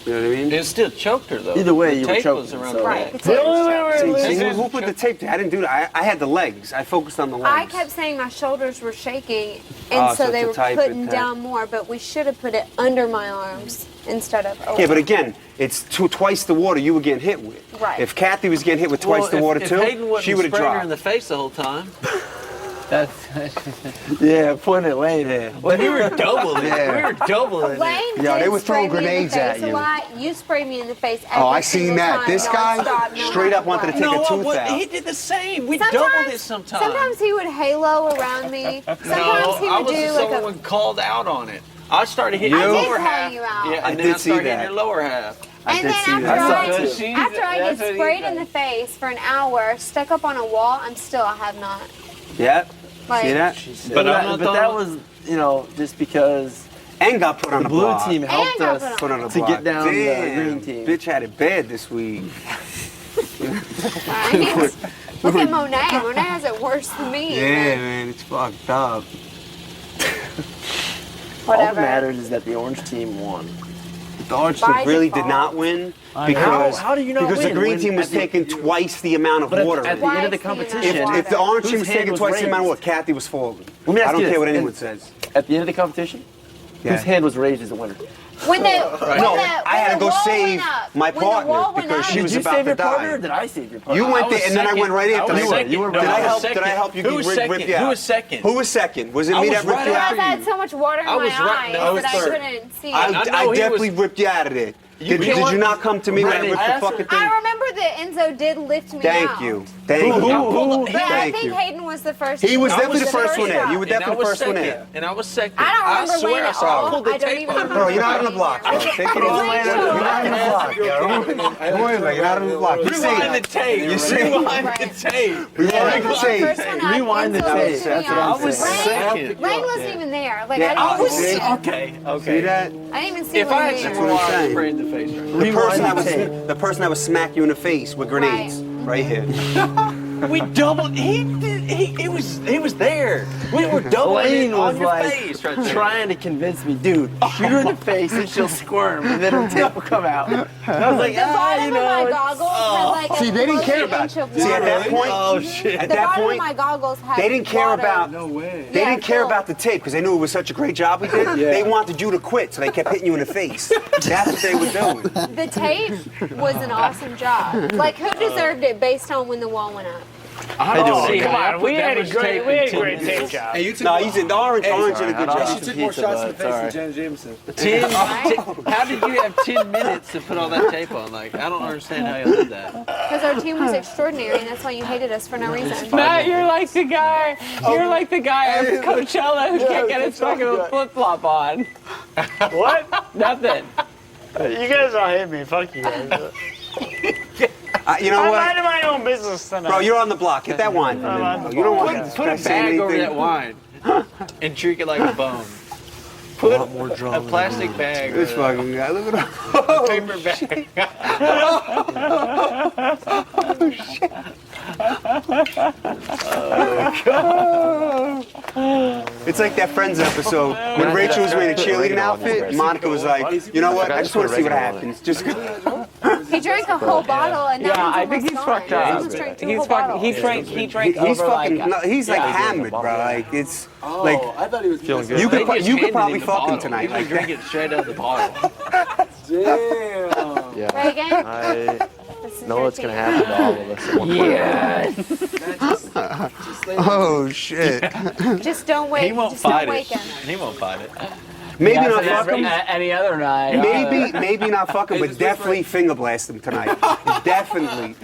Speaker 18: You know what I mean?
Speaker 12: It still choked her though.
Speaker 9: Either way,
Speaker 12: the
Speaker 9: you were
Speaker 12: tape
Speaker 9: choking.
Speaker 12: was around
Speaker 9: So.
Speaker 12: the
Speaker 6: Right.
Speaker 12: neck.
Speaker 18: Who put the tape there? I didn't do that. I had the legs. I focused on the legs.
Speaker 6: I kept saying my shoulders were shaking, and so they were putting down more, but we should have put it under my arms instead of over.
Speaker 18: Yeah, but again, it's twice the water you were getting hit with.
Speaker 6: Right.
Speaker 18: If Kathy was getting hit with twice the water too, she would have
Speaker 12: her
Speaker 18: dropped.
Speaker 12: in the face the whole time.
Speaker 9: Yeah, pointing at Lane.
Speaker 12: Well, we were doubling.
Speaker 18: Yeah.
Speaker 12: We were doubling.
Speaker 6: Lane
Speaker 18: Yeah, they
Speaker 6: did
Speaker 18: were throwing
Speaker 6: spray me in the
Speaker 18: grenades at
Speaker 6: face a
Speaker 18: you.
Speaker 6: lot. You sprayed me in the face every
Speaker 18: Oh, I seen
Speaker 6: single
Speaker 18: that.
Speaker 6: time,
Speaker 18: This guy
Speaker 6: nonstop, no
Speaker 18: straight
Speaker 6: matter
Speaker 18: up wanted to
Speaker 6: what.
Speaker 18: take a tooth out.
Speaker 12: He did the same. We
Speaker 6: Sometimes-
Speaker 12: doubled it sometimes.
Speaker 6: Sometimes he would halo around me. Sometimes
Speaker 12: No,
Speaker 6: he
Speaker 12: I
Speaker 6: would
Speaker 12: was
Speaker 6: do
Speaker 12: someone
Speaker 6: like a.
Speaker 12: called out on it. I started hitting
Speaker 6: I
Speaker 12: your
Speaker 6: did
Speaker 12: lower
Speaker 6: call
Speaker 12: half.
Speaker 6: you out.
Speaker 12: Yeah,
Speaker 18: I
Speaker 12: and
Speaker 18: did
Speaker 12: then I
Speaker 18: see
Speaker 12: started
Speaker 18: that.
Speaker 12: hitting your lower half.
Speaker 6: And then after I get sprayed in the face for an hour, stuck up on a wall, I have not.
Speaker 18: Yeah.
Speaker 6: Like,
Speaker 18: See that?
Speaker 12: But I'm not
Speaker 9: that was, just because
Speaker 18: And got put on
Speaker 9: the
Speaker 18: the
Speaker 9: blue
Speaker 18: block.
Speaker 9: team helped
Speaker 6: got
Speaker 9: us
Speaker 18: Put on the
Speaker 9: to
Speaker 18: block.
Speaker 9: get down
Speaker 18: Damn,
Speaker 9: the green team.
Speaker 18: Bitch had it bad this week.
Speaker 6: Right? Look at Monet. Monet has it worse than me.
Speaker 18: Yeah, man, it's fucked up.
Speaker 9: All that
Speaker 6: Whatever.
Speaker 9: matters is that the orange team won.
Speaker 18: The orange
Speaker 6: By
Speaker 18: team really
Speaker 6: default.
Speaker 18: did not win because
Speaker 9: How do you not
Speaker 18: because the
Speaker 9: win
Speaker 18: green
Speaker 9: when
Speaker 18: team was
Speaker 9: at the-
Speaker 18: taking twice the amount of
Speaker 9: But
Speaker 18: water.
Speaker 9: at the end of the competition,
Speaker 18: if the orange team
Speaker 9: whose
Speaker 18: was
Speaker 9: hand
Speaker 18: taking
Speaker 9: was
Speaker 18: twice the amount of
Speaker 9: raised?
Speaker 18: water, Kathy was falling.
Speaker 9: Let me ask
Speaker 18: I don't
Speaker 9: you
Speaker 18: care
Speaker 9: this.
Speaker 18: what anyone says.
Speaker 9: At the end of the competition, whose hand was raised as a winner?
Speaker 6: When the
Speaker 18: No, I had to go save my partner because she
Speaker 9: Did
Speaker 18: was
Speaker 9: you
Speaker 18: about
Speaker 9: save
Speaker 18: to
Speaker 9: your partner or
Speaker 18: die.
Speaker 9: did I save your partner?
Speaker 18: You went there and then I went right after.
Speaker 12: You were
Speaker 18: Did I help?
Speaker 12: second.
Speaker 18: Did I help you
Speaker 12: Who was
Speaker 18: rip
Speaker 12: second?
Speaker 18: you out?
Speaker 12: Who was second?
Speaker 18: Who was second? Was it
Speaker 12: I
Speaker 18: me
Speaker 12: was
Speaker 18: that ripped
Speaker 12: right
Speaker 18: you
Speaker 12: after
Speaker 6: I
Speaker 18: out?
Speaker 6: had so much water in
Speaker 12: I
Speaker 6: my
Speaker 12: was right-
Speaker 6: eyes
Speaker 12: no, I was
Speaker 6: that I
Speaker 12: third.
Speaker 6: couldn't see.
Speaker 12: I know
Speaker 18: I
Speaker 12: he
Speaker 18: definitely
Speaker 12: was-
Speaker 18: ripped you out of there. Did you not come to me when I ripped the fucking thing?
Speaker 6: I remember that Enzo did lift me out.
Speaker 18: Thank you. Thank you.
Speaker 6: But I
Speaker 18: Thank
Speaker 6: think
Speaker 18: you.
Speaker 6: Hayden was the first.
Speaker 18: He was
Speaker 6: I
Speaker 18: definitely the first one there.
Speaker 6: shot.
Speaker 18: You were definitely the first one there.
Speaker 12: And I was second.
Speaker 6: I don't remember
Speaker 12: swear
Speaker 6: Lane
Speaker 12: I
Speaker 6: at
Speaker 12: saw
Speaker 6: all.
Speaker 12: him. Pulled the
Speaker 6: I don't
Speaker 12: tape
Speaker 6: even
Speaker 12: out.
Speaker 6: remember.
Speaker 18: Bro, you're not on the block, bro. Take it easy. You're not on the block, yo. Don't worry about it. You're not on the block. You see
Speaker 12: Rewind the
Speaker 18: it.
Speaker 12: tape.
Speaker 18: You see it.
Speaker 12: Rewind the tape.
Speaker 18: Rewind the tape.
Speaker 9: Rewind the tape. That's what I'm saying.
Speaker 12: Second.
Speaker 6: Lane wasn't even there. Like
Speaker 18: Yeah,
Speaker 6: I didn't
Speaker 18: see?
Speaker 6: even see him.
Speaker 12: Okay.
Speaker 18: See that?
Speaker 6: I didn't even see
Speaker 12: If I had
Speaker 6: Lane
Speaker 12: some
Speaker 6: there.
Speaker 18: what I'm
Speaker 12: more, I would
Speaker 18: saying.
Speaker 12: spray in the face right
Speaker 18: The person that would smack you in the face with grenades, right here.
Speaker 12: We doubled. He was there. We were doubling
Speaker 9: Lane
Speaker 12: it on
Speaker 9: was
Speaker 12: your
Speaker 9: like
Speaker 12: face right there.
Speaker 9: trying to convince me, dude, shoot her in the face and she'll squirm and then her tip will come out. And I was like,
Speaker 6: The bottom of my goggles had like a
Speaker 18: See, they didn't care about
Speaker 6: inch of
Speaker 18: See, at that
Speaker 6: water.
Speaker 18: point,
Speaker 12: Oh shit.
Speaker 18: at
Speaker 6: The
Speaker 18: that
Speaker 6: bottom of
Speaker 18: point,
Speaker 6: my goggles had
Speaker 18: they didn't care
Speaker 6: water.
Speaker 18: about.
Speaker 12: No way.
Speaker 18: They
Speaker 6: Yeah,
Speaker 18: didn't care
Speaker 6: Phil.
Speaker 18: about the tape because they knew it was such a great job we did. They wanted you to quit, so they kept hitting you in the face. That's what they were doing.
Speaker 6: The tape was an awesome job. Like who deserved it based on when the wall went up?
Speaker 12: I don't see
Speaker 8: come
Speaker 12: how
Speaker 8: on, we had a great tape job.
Speaker 18: No, you did the orange did a good job.
Speaker 13: She took more shots in the face than Janet Jameson.
Speaker 12: 10, how did you have 10 minutes to put all that tape on? Like, I don't understand how you did that.
Speaker 6: Because our team was extraordinary, and that's why you hated us for no reason.
Speaker 8: Matt, you're like the guy. You're like the guy at Coachella who can't get his fucking flip flop on. What? Nothing.
Speaker 19: You guys don't hate me. Fuck you guys.
Speaker 18: You know
Speaker 19: I'm
Speaker 18: what?
Speaker 19: minding my own business tonight.
Speaker 18: Bro, you're on the block. Hit that wine. You don't want to
Speaker 12: Put a bag over that wine and treat it like a bone. Put a plastic bag.
Speaker 18: This fucking guy. Look at him.
Speaker 12: Paper bag.
Speaker 18: Oh, shit. It's like that Friends episode when Rachel was wearing a cheerleading outfit. Monica was like, you know what? I just want to see what happens. Just
Speaker 6: He drank a whole bottle, and
Speaker 8: Yeah,
Speaker 6: now
Speaker 8: I think he's fucked up. He's fucking. He drank. He drank
Speaker 18: he's
Speaker 8: over
Speaker 18: fucking.
Speaker 8: like.
Speaker 18: No, he's like hammered, bro. Like it's like
Speaker 13: I thought he was feeling
Speaker 18: you could probably fuck him tonight.
Speaker 12: He was
Speaker 18: Like
Speaker 12: drinking straight out of the bottle.
Speaker 13: Damn.
Speaker 6: Reagan,
Speaker 9: I
Speaker 6: this is
Speaker 9: know
Speaker 6: your
Speaker 9: what's going to
Speaker 6: team.
Speaker 9: happen to all of us. at one point.
Speaker 18: oh shit.
Speaker 6: Just don't wait.
Speaker 12: He won't
Speaker 6: Just
Speaker 12: fight
Speaker 6: don't
Speaker 12: it.
Speaker 6: wake him.
Speaker 12: He won't fight it.
Speaker 18: Maybe
Speaker 8: Yes,
Speaker 18: not
Speaker 8: and
Speaker 18: fuck him.
Speaker 8: Any other night.
Speaker 18: Maybe not fuck him, but definitely finger blast him tonight. Definitely.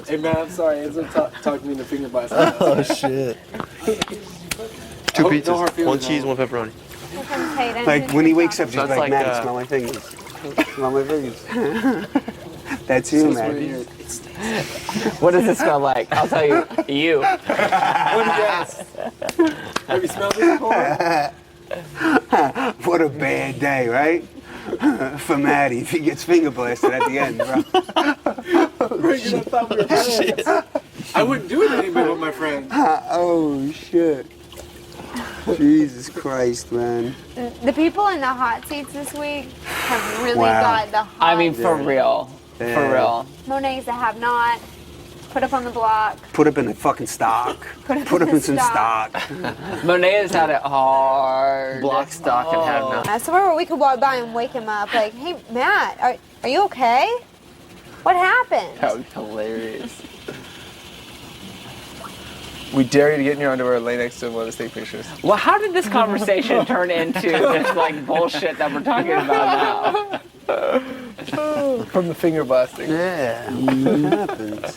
Speaker 5: Hey man, I'm sorry. Enzo talked me into finger blast.
Speaker 9: Oh shit. 2
Speaker 5: no hard
Speaker 9: pizzas,
Speaker 5: feelings,
Speaker 9: 1 cheese, 1 pepperoni.
Speaker 18: Like when he wakes up, just
Speaker 9: So it's
Speaker 18: like,
Speaker 9: like,
Speaker 18: Maddie, smell my fingers. Smell my fingers. That's you, Maddie.
Speaker 3: What does it smell like? I'll tell you. You.
Speaker 5: What do you guys? Have you smelled this before?
Speaker 18: What a bad day, right? For Maddie, if he gets finger blasted at the end, bro.
Speaker 5: Reagan, I thought we were friends. I wouldn't do it anymore with my friends.
Speaker 18: Oh shit. Jesus Christ, man.
Speaker 6: The people in the hot seats this week have really
Speaker 18: Wow.
Speaker 6: got the hot
Speaker 3: I mean, for real.
Speaker 18: Yeah.
Speaker 3: For real.
Speaker 6: Monets that have not put up on the block.
Speaker 18: Put up in the fucking stock. Put up in some stock.
Speaker 3: Monet has had it hard.
Speaker 9: Block stock and have not.
Speaker 6: Somewhere we could walk by and wake him up like, hey, Matt, are you okay? What happened?
Speaker 5: That would be hilarious. We dare you to get in your underwear, lay next to him, let us take pictures.
Speaker 3: Well, how did this conversation turn into this like bullshit that we're talking about now?
Speaker 5: From the finger blasting.
Speaker 18: Yeah, what happens?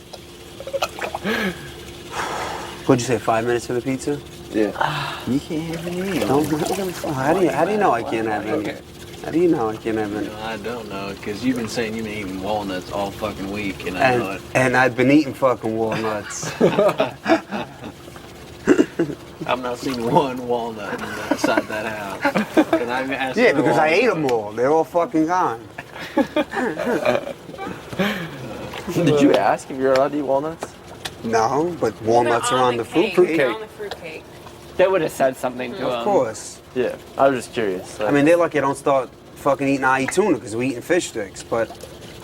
Speaker 18: What'd you say, 5 minutes for the pizza?
Speaker 5: Yeah.
Speaker 9: You can't have any.
Speaker 18: How do you know I can't have any? How do you know I can't have any?
Speaker 7: I don't know, because you've been saying you've been eating walnuts all fucking week, and I know it.
Speaker 18: And I've been eating fucking walnuts.
Speaker 7: I've not seen one walnut inside that house. And I even asked
Speaker 18: Yeah,
Speaker 7: for
Speaker 18: because I ate
Speaker 7: walnuts.
Speaker 18: them all. They're all fucking gone.
Speaker 9: Did you ask if you're allowed to eat walnuts?
Speaker 18: No, but walnuts are on the fruitcake.
Speaker 17: On the fruitcake.
Speaker 3: They would have said something to him.
Speaker 18: Of course.
Speaker 9: Yeah, I was just curious.
Speaker 18: I mean, they're lucky I don't start fucking eating ahi tuna because we're eating fish sticks, but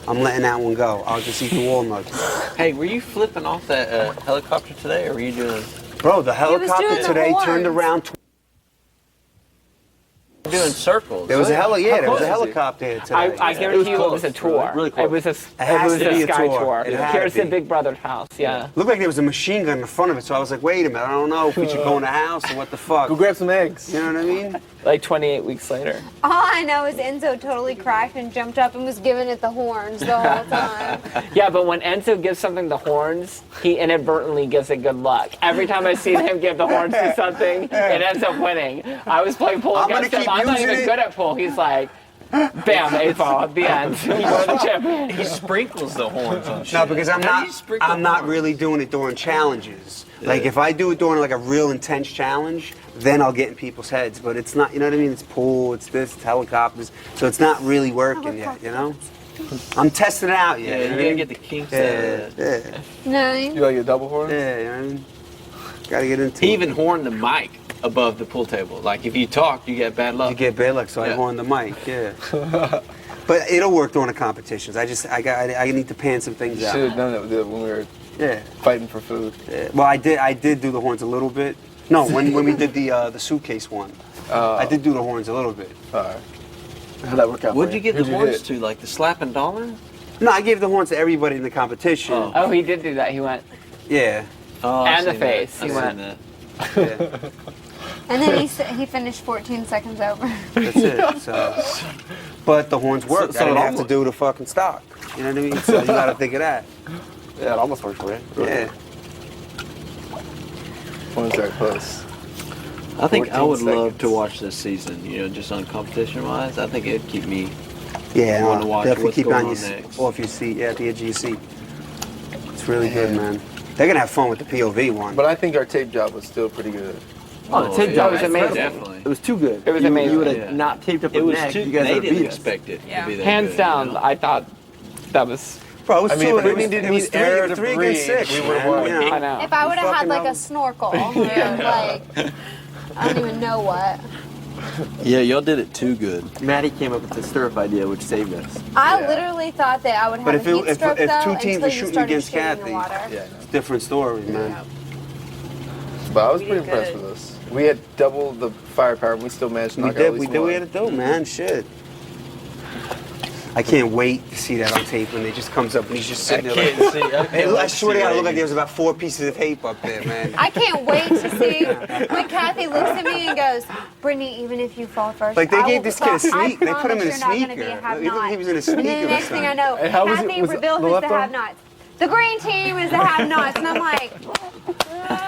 Speaker 18: I'm letting that one go. I'll just eat the walnuts.
Speaker 7: Hey, were you flipping off that helicopter today, or were you doing...
Speaker 18: Bro, the helicopter
Speaker 6: doing the
Speaker 18: today
Speaker 6: horns.
Speaker 18: turned around.
Speaker 7: Doing circles.
Speaker 18: There was a helicopter here today.
Speaker 3: I guarantee you it was a tour.
Speaker 9: Really close.
Speaker 3: It was a
Speaker 18: has to be a
Speaker 3: sky
Speaker 18: tour.
Speaker 3: tour.
Speaker 18: It had
Speaker 3: Here's
Speaker 18: to
Speaker 3: the
Speaker 18: be.
Speaker 3: Big Brother's house, yeah.
Speaker 18: Looked like there was a machine gun in front of it, so I was like, wait a minute, I don't know if we should go in the house or what the fuck.
Speaker 5: Go grab some eggs.
Speaker 18: You know what I mean?
Speaker 3: Like 28 weeks later.
Speaker 6: All I know is Enzo totally cracked and jumped up and was giving it the horns the whole time.
Speaker 3: Yeah, but when Enzo gives something the horns, he inadvertently gives it good luck. Every time I've seen him give the horns to something, it ends up winning. I was playing pool
Speaker 18: I'm gonna
Speaker 3: against him.
Speaker 18: keep
Speaker 3: I'm not
Speaker 18: using
Speaker 3: even
Speaker 18: it.
Speaker 3: good at pool. He's like, bam, 8-ball at the end. You're the champion.
Speaker 7: He sprinkles the horns on shit.
Speaker 18: No, because
Speaker 7: How do you sprinkle
Speaker 18: I'm not
Speaker 7: horns?
Speaker 18: really doing it during challenges. Like if I do it during like a real intense challenge, then I'll get in people's heads. But it's not, you know what I mean? It's pool, it's this, it's helicopters. So it's not really working yet, you know? I'm testing it out yet.
Speaker 7: Yeah,
Speaker 18: you know
Speaker 7: you
Speaker 18: what I
Speaker 7: gotta
Speaker 18: mean?
Speaker 7: get the kinks out of it.
Speaker 18: Yeah.
Speaker 6: No.
Speaker 5: You like a double horn?
Speaker 18: Yeah, you know what I mean? Gotta get into
Speaker 7: He
Speaker 18: it.
Speaker 7: even horned the mic above the pool table. Like if you talk, you get bad luck.
Speaker 18: You get bad luck, so I
Speaker 7: Yeah.
Speaker 18: horn the mic, yeah. But it'll work during the competitions. I need to pan some things
Speaker 5: You
Speaker 18: out.
Speaker 5: should have done that when we were
Speaker 18: Yeah.
Speaker 5: fighting for food.
Speaker 18: Yeah. Well, I did do the horns a little bit. No, when we did the suitcase one, I did do the horns a little bit.
Speaker 5: Alright. How'd that work out?
Speaker 7: What'd
Speaker 5: for
Speaker 7: you give the
Speaker 5: Who'd
Speaker 7: horns
Speaker 5: hit?
Speaker 7: to? Like the slapping dollar?
Speaker 18: No, I gave the horns to everybody in the competition.
Speaker 3: Oh, he did do that. He went,
Speaker 18: Yeah.
Speaker 7: Oh,
Speaker 3: and the face. He went.
Speaker 7: That.
Speaker 18: Yeah.
Speaker 6: And then he finished 14 seconds over.
Speaker 18: That's it. So, but the horns worked.
Speaker 9: So
Speaker 18: I didn't
Speaker 9: it
Speaker 18: have to
Speaker 9: almost-
Speaker 18: do the fucking stock. You know what I mean? So you gotta think of that.
Speaker 9: Yeah, it almost worked for you.
Speaker 18: Yeah.
Speaker 5: Horns are close.
Speaker 7: I think I
Speaker 5: 14
Speaker 7: would love
Speaker 5: seconds.
Speaker 7: to watch this season, you know, just on competition wise. I think it'd keep me
Speaker 18: Yeah.
Speaker 7: wanting to watch
Speaker 18: Definitely
Speaker 7: what's
Speaker 18: keep it
Speaker 7: going
Speaker 18: on
Speaker 7: on
Speaker 18: your
Speaker 7: next.
Speaker 18: off your seat. Yeah, at the edge of your seat. It's really good, man. They're gonna have fun with the POV one.
Speaker 5: But I think our tape job was still pretty good.
Speaker 9: Oh, the tape job
Speaker 3: was
Speaker 9: was
Speaker 3: amazing.
Speaker 7: Definitely.
Speaker 9: It was too good.
Speaker 3: It was
Speaker 9: You
Speaker 3: amazing.
Speaker 9: would have
Speaker 7: Yeah.
Speaker 9: not taped up
Speaker 7: It
Speaker 9: a
Speaker 7: was
Speaker 9: neck.
Speaker 7: too,
Speaker 9: You guys
Speaker 7: they
Speaker 9: would have
Speaker 7: didn't
Speaker 9: beat us.
Speaker 7: expect it
Speaker 17: Yeah.
Speaker 7: to be that
Speaker 3: Hands
Speaker 7: good,
Speaker 3: down,
Speaker 7: you know?
Speaker 3: I thought that was.
Speaker 18: Bro, it was
Speaker 5: I mean,
Speaker 18: two.
Speaker 5: if Britney didn't
Speaker 18: it was
Speaker 5: need air to
Speaker 18: three
Speaker 5: breathe,
Speaker 18: against six.
Speaker 5: we would've
Speaker 18: man,
Speaker 5: won.
Speaker 18: you know.
Speaker 3: I know.
Speaker 6: If I would have had
Speaker 18: fucking
Speaker 6: like
Speaker 18: know.
Speaker 6: a snorkel, or like I don't even know what.
Speaker 9: Yeah, y'all did it too good. Maddie came up with the stirrup idea, which saved us.
Speaker 6: I literally thought that I would have
Speaker 18: But
Speaker 6: a
Speaker 18: if
Speaker 6: heat stroke
Speaker 18: if
Speaker 6: though
Speaker 18: two teams
Speaker 6: until
Speaker 18: were
Speaker 6: you
Speaker 18: shooting
Speaker 6: started
Speaker 18: against
Speaker 6: shooting
Speaker 18: Kathy,
Speaker 6: the water.
Speaker 5: Yeah.
Speaker 18: it's a different story, man.
Speaker 5: But I was
Speaker 17: We
Speaker 5: pretty
Speaker 17: did
Speaker 5: impressed
Speaker 17: good.
Speaker 5: with us. We had double the firepower, and we still managed to
Speaker 18: We
Speaker 5: knock out
Speaker 18: did.
Speaker 5: at
Speaker 18: We
Speaker 5: least
Speaker 18: did.
Speaker 5: one.
Speaker 18: We had to do, man. Shit. I can't wait to see that on tape when it just comes up and he's just sitting there like. I swear to God, it looked like there was about 4 pieces of tape up there, man.
Speaker 6: I can't wait to see when Kathy looks at me and goes, Brittany, even if you fall first,
Speaker 18: Like they
Speaker 6: I
Speaker 18: gave
Speaker 6: will
Speaker 18: this kid a sneak. They
Speaker 6: promise
Speaker 18: put him in a
Speaker 6: you're not gonna be
Speaker 18: sneaker.
Speaker 6: have
Speaker 18: He looked like he was in a
Speaker 6: And
Speaker 18: sneaker.
Speaker 6: then the next thing I know,
Speaker 5: Hey, how was it?
Speaker 6: Kathy
Speaker 5: Was it
Speaker 6: reveals
Speaker 5: the
Speaker 6: who's
Speaker 5: left
Speaker 6: the
Speaker 5: arm?
Speaker 6: have-nots. The green team is the have-nots, and I'm like,
Speaker 5: You
Speaker 6: do
Speaker 5: all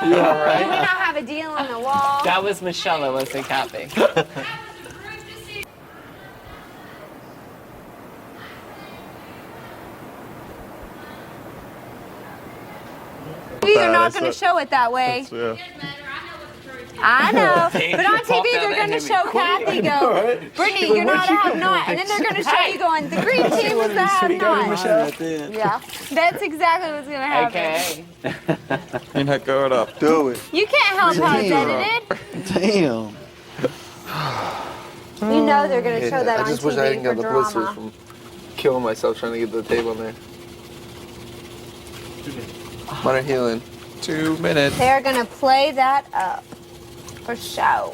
Speaker 6: we
Speaker 5: right?
Speaker 6: not have a deal on the wall?
Speaker 3: That was Michelle, it wasn't Kathy.
Speaker 6: They're not going to show it that way. I know, but on TV they're going to show Kathy go, Brittany, you're not a have-not, and then they're going to show you going, the green team is the have-not. Yeah, that's exactly what's going to happen.
Speaker 12: You're not going up.
Speaker 18: Do it.
Speaker 6: You can't help how it's edited.
Speaker 7: Damn.
Speaker 6: You know they're going to show that
Speaker 5: I
Speaker 6: on
Speaker 5: just wish I
Speaker 6: TV
Speaker 5: hadn't
Speaker 6: for
Speaker 5: got the blisters
Speaker 6: drama.
Speaker 5: from killing myself trying to get the tape on there. Minor healing.
Speaker 12: 2 minutes.
Speaker 6: They're going to play that up for show.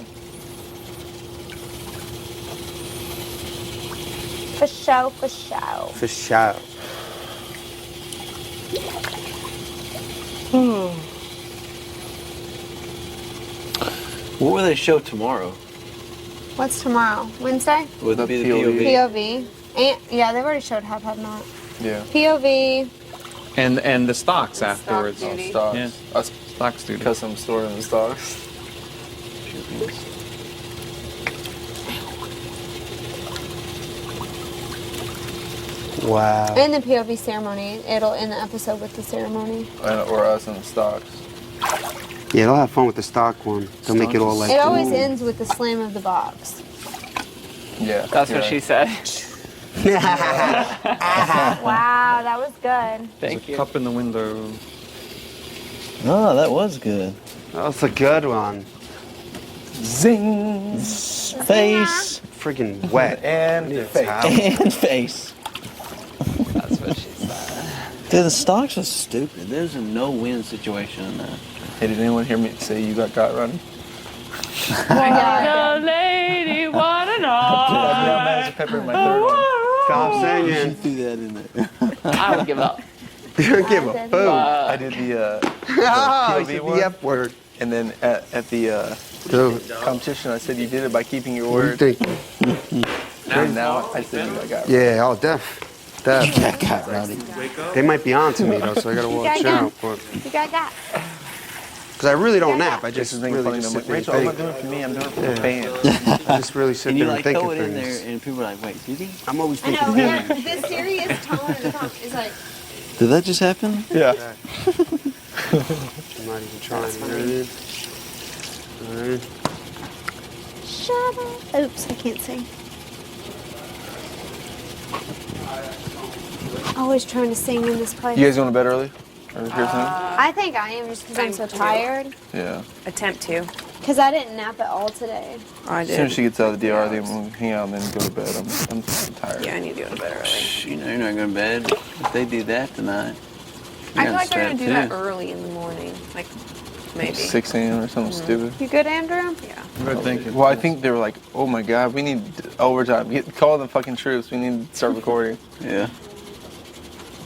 Speaker 6: For show, for show.
Speaker 18: For sure.
Speaker 7: What will they show tomorrow?
Speaker 6: What's tomorrow? Wednesday?
Speaker 7: Would it be the
Speaker 5: POV.
Speaker 6: POV. And, yeah, they've already showed have not.
Speaker 5: Yeah.
Speaker 6: POV.
Speaker 12: And the stocks afterwards.
Speaker 6: duty.
Speaker 5: Stocks.
Speaker 12: Yeah.
Speaker 5: Us
Speaker 12: Stocks duty.
Speaker 5: custom storing the stocks.
Speaker 18: Wow.
Speaker 6: And the POV ceremony. It'll end the episode with the ceremony.
Speaker 5: Or us in the stocks.
Speaker 18: Yeah, they'll have fun with the stock one. They'll make it all like.
Speaker 6: It always ends with the slam of the box.
Speaker 5: Yeah.
Speaker 3: That's what she said.
Speaker 6: Wow, that was good.
Speaker 12: There's a cup in the window.
Speaker 7: Oh, that was good.
Speaker 18: That was a good one.
Speaker 5: Zing.
Speaker 7: Face.
Speaker 18: Freaking wet.
Speaker 5: And
Speaker 18: Need a
Speaker 5: face.
Speaker 18: towel.
Speaker 7: And face.
Speaker 3: That's what she said.
Speaker 7: Dude, the stocks was stupid. There's a no-win situation in that.
Speaker 5: Hey, did anyone hear me say you got running?
Speaker 3: The lady wanna know.
Speaker 5: Magic pepper in my third one.
Speaker 18: Stop
Speaker 7: You
Speaker 18: singing.
Speaker 7: threw that in there.
Speaker 3: I would give up.
Speaker 18: You don't give a boom.
Speaker 5: I did the
Speaker 18: Oh,
Speaker 5: POV one.
Speaker 18: the F word.
Speaker 5: And then at the competition, I said you did it by keeping your
Speaker 18: What do you
Speaker 5: word.
Speaker 18: think?
Speaker 5: And now I said you got running.
Speaker 18: Yeah, oh, def.
Speaker 7: That got rowdy.
Speaker 18: They might be on to me though, so I gotta watch out.
Speaker 6: You got that.
Speaker 18: Because I really don't nap. I
Speaker 5: This
Speaker 18: just
Speaker 5: is making
Speaker 18: really
Speaker 5: funny.
Speaker 18: just
Speaker 5: I'm
Speaker 18: sit
Speaker 5: like,
Speaker 18: there and
Speaker 5: Rachel, I'm not
Speaker 18: think.
Speaker 5: doing it for me. I'm doing it for the fans.
Speaker 18: I just really sit
Speaker 7: And you
Speaker 18: there and
Speaker 7: like
Speaker 18: think
Speaker 7: throw
Speaker 18: of
Speaker 7: it in there,
Speaker 18: things.
Speaker 7: and people are like, "Wait, did he?"
Speaker 18: I'm always
Speaker 6: I
Speaker 18: thinking
Speaker 6: know,
Speaker 18: things.
Speaker 6: the serious tone of the comment is like,
Speaker 7: Did that just happen?
Speaker 5: Yeah.
Speaker 18: I'm not even trying. You know what I mean? Alright.
Speaker 6: shut up. Oops, I can't sing. Always trying to sing in this place.
Speaker 5: You guys going to bed early? Or here soon?
Speaker 6: I think I am just because I'm so tired.
Speaker 5: Yeah.
Speaker 17: Attempt to.
Speaker 6: Because I didn't nap at all today.
Speaker 17: I
Speaker 5: As soon as she gets out of the DR, I think we'll hang out and then go to bed. I'm tired.
Speaker 17: Yeah, I need to go to bed early.
Speaker 7: You know, you're not going to bed. If they do that tonight,
Speaker 17: I feel like they're gonna do that early in the morning, like maybe
Speaker 5: 6 a.m. or something stupid.
Speaker 6: You good, Andrew?
Speaker 17: Yeah.
Speaker 12: Good thinking.
Speaker 5: Well, I think they were like, oh my god, we need overtime. Call the fucking troops. We need to start recording.
Speaker 7: Yeah.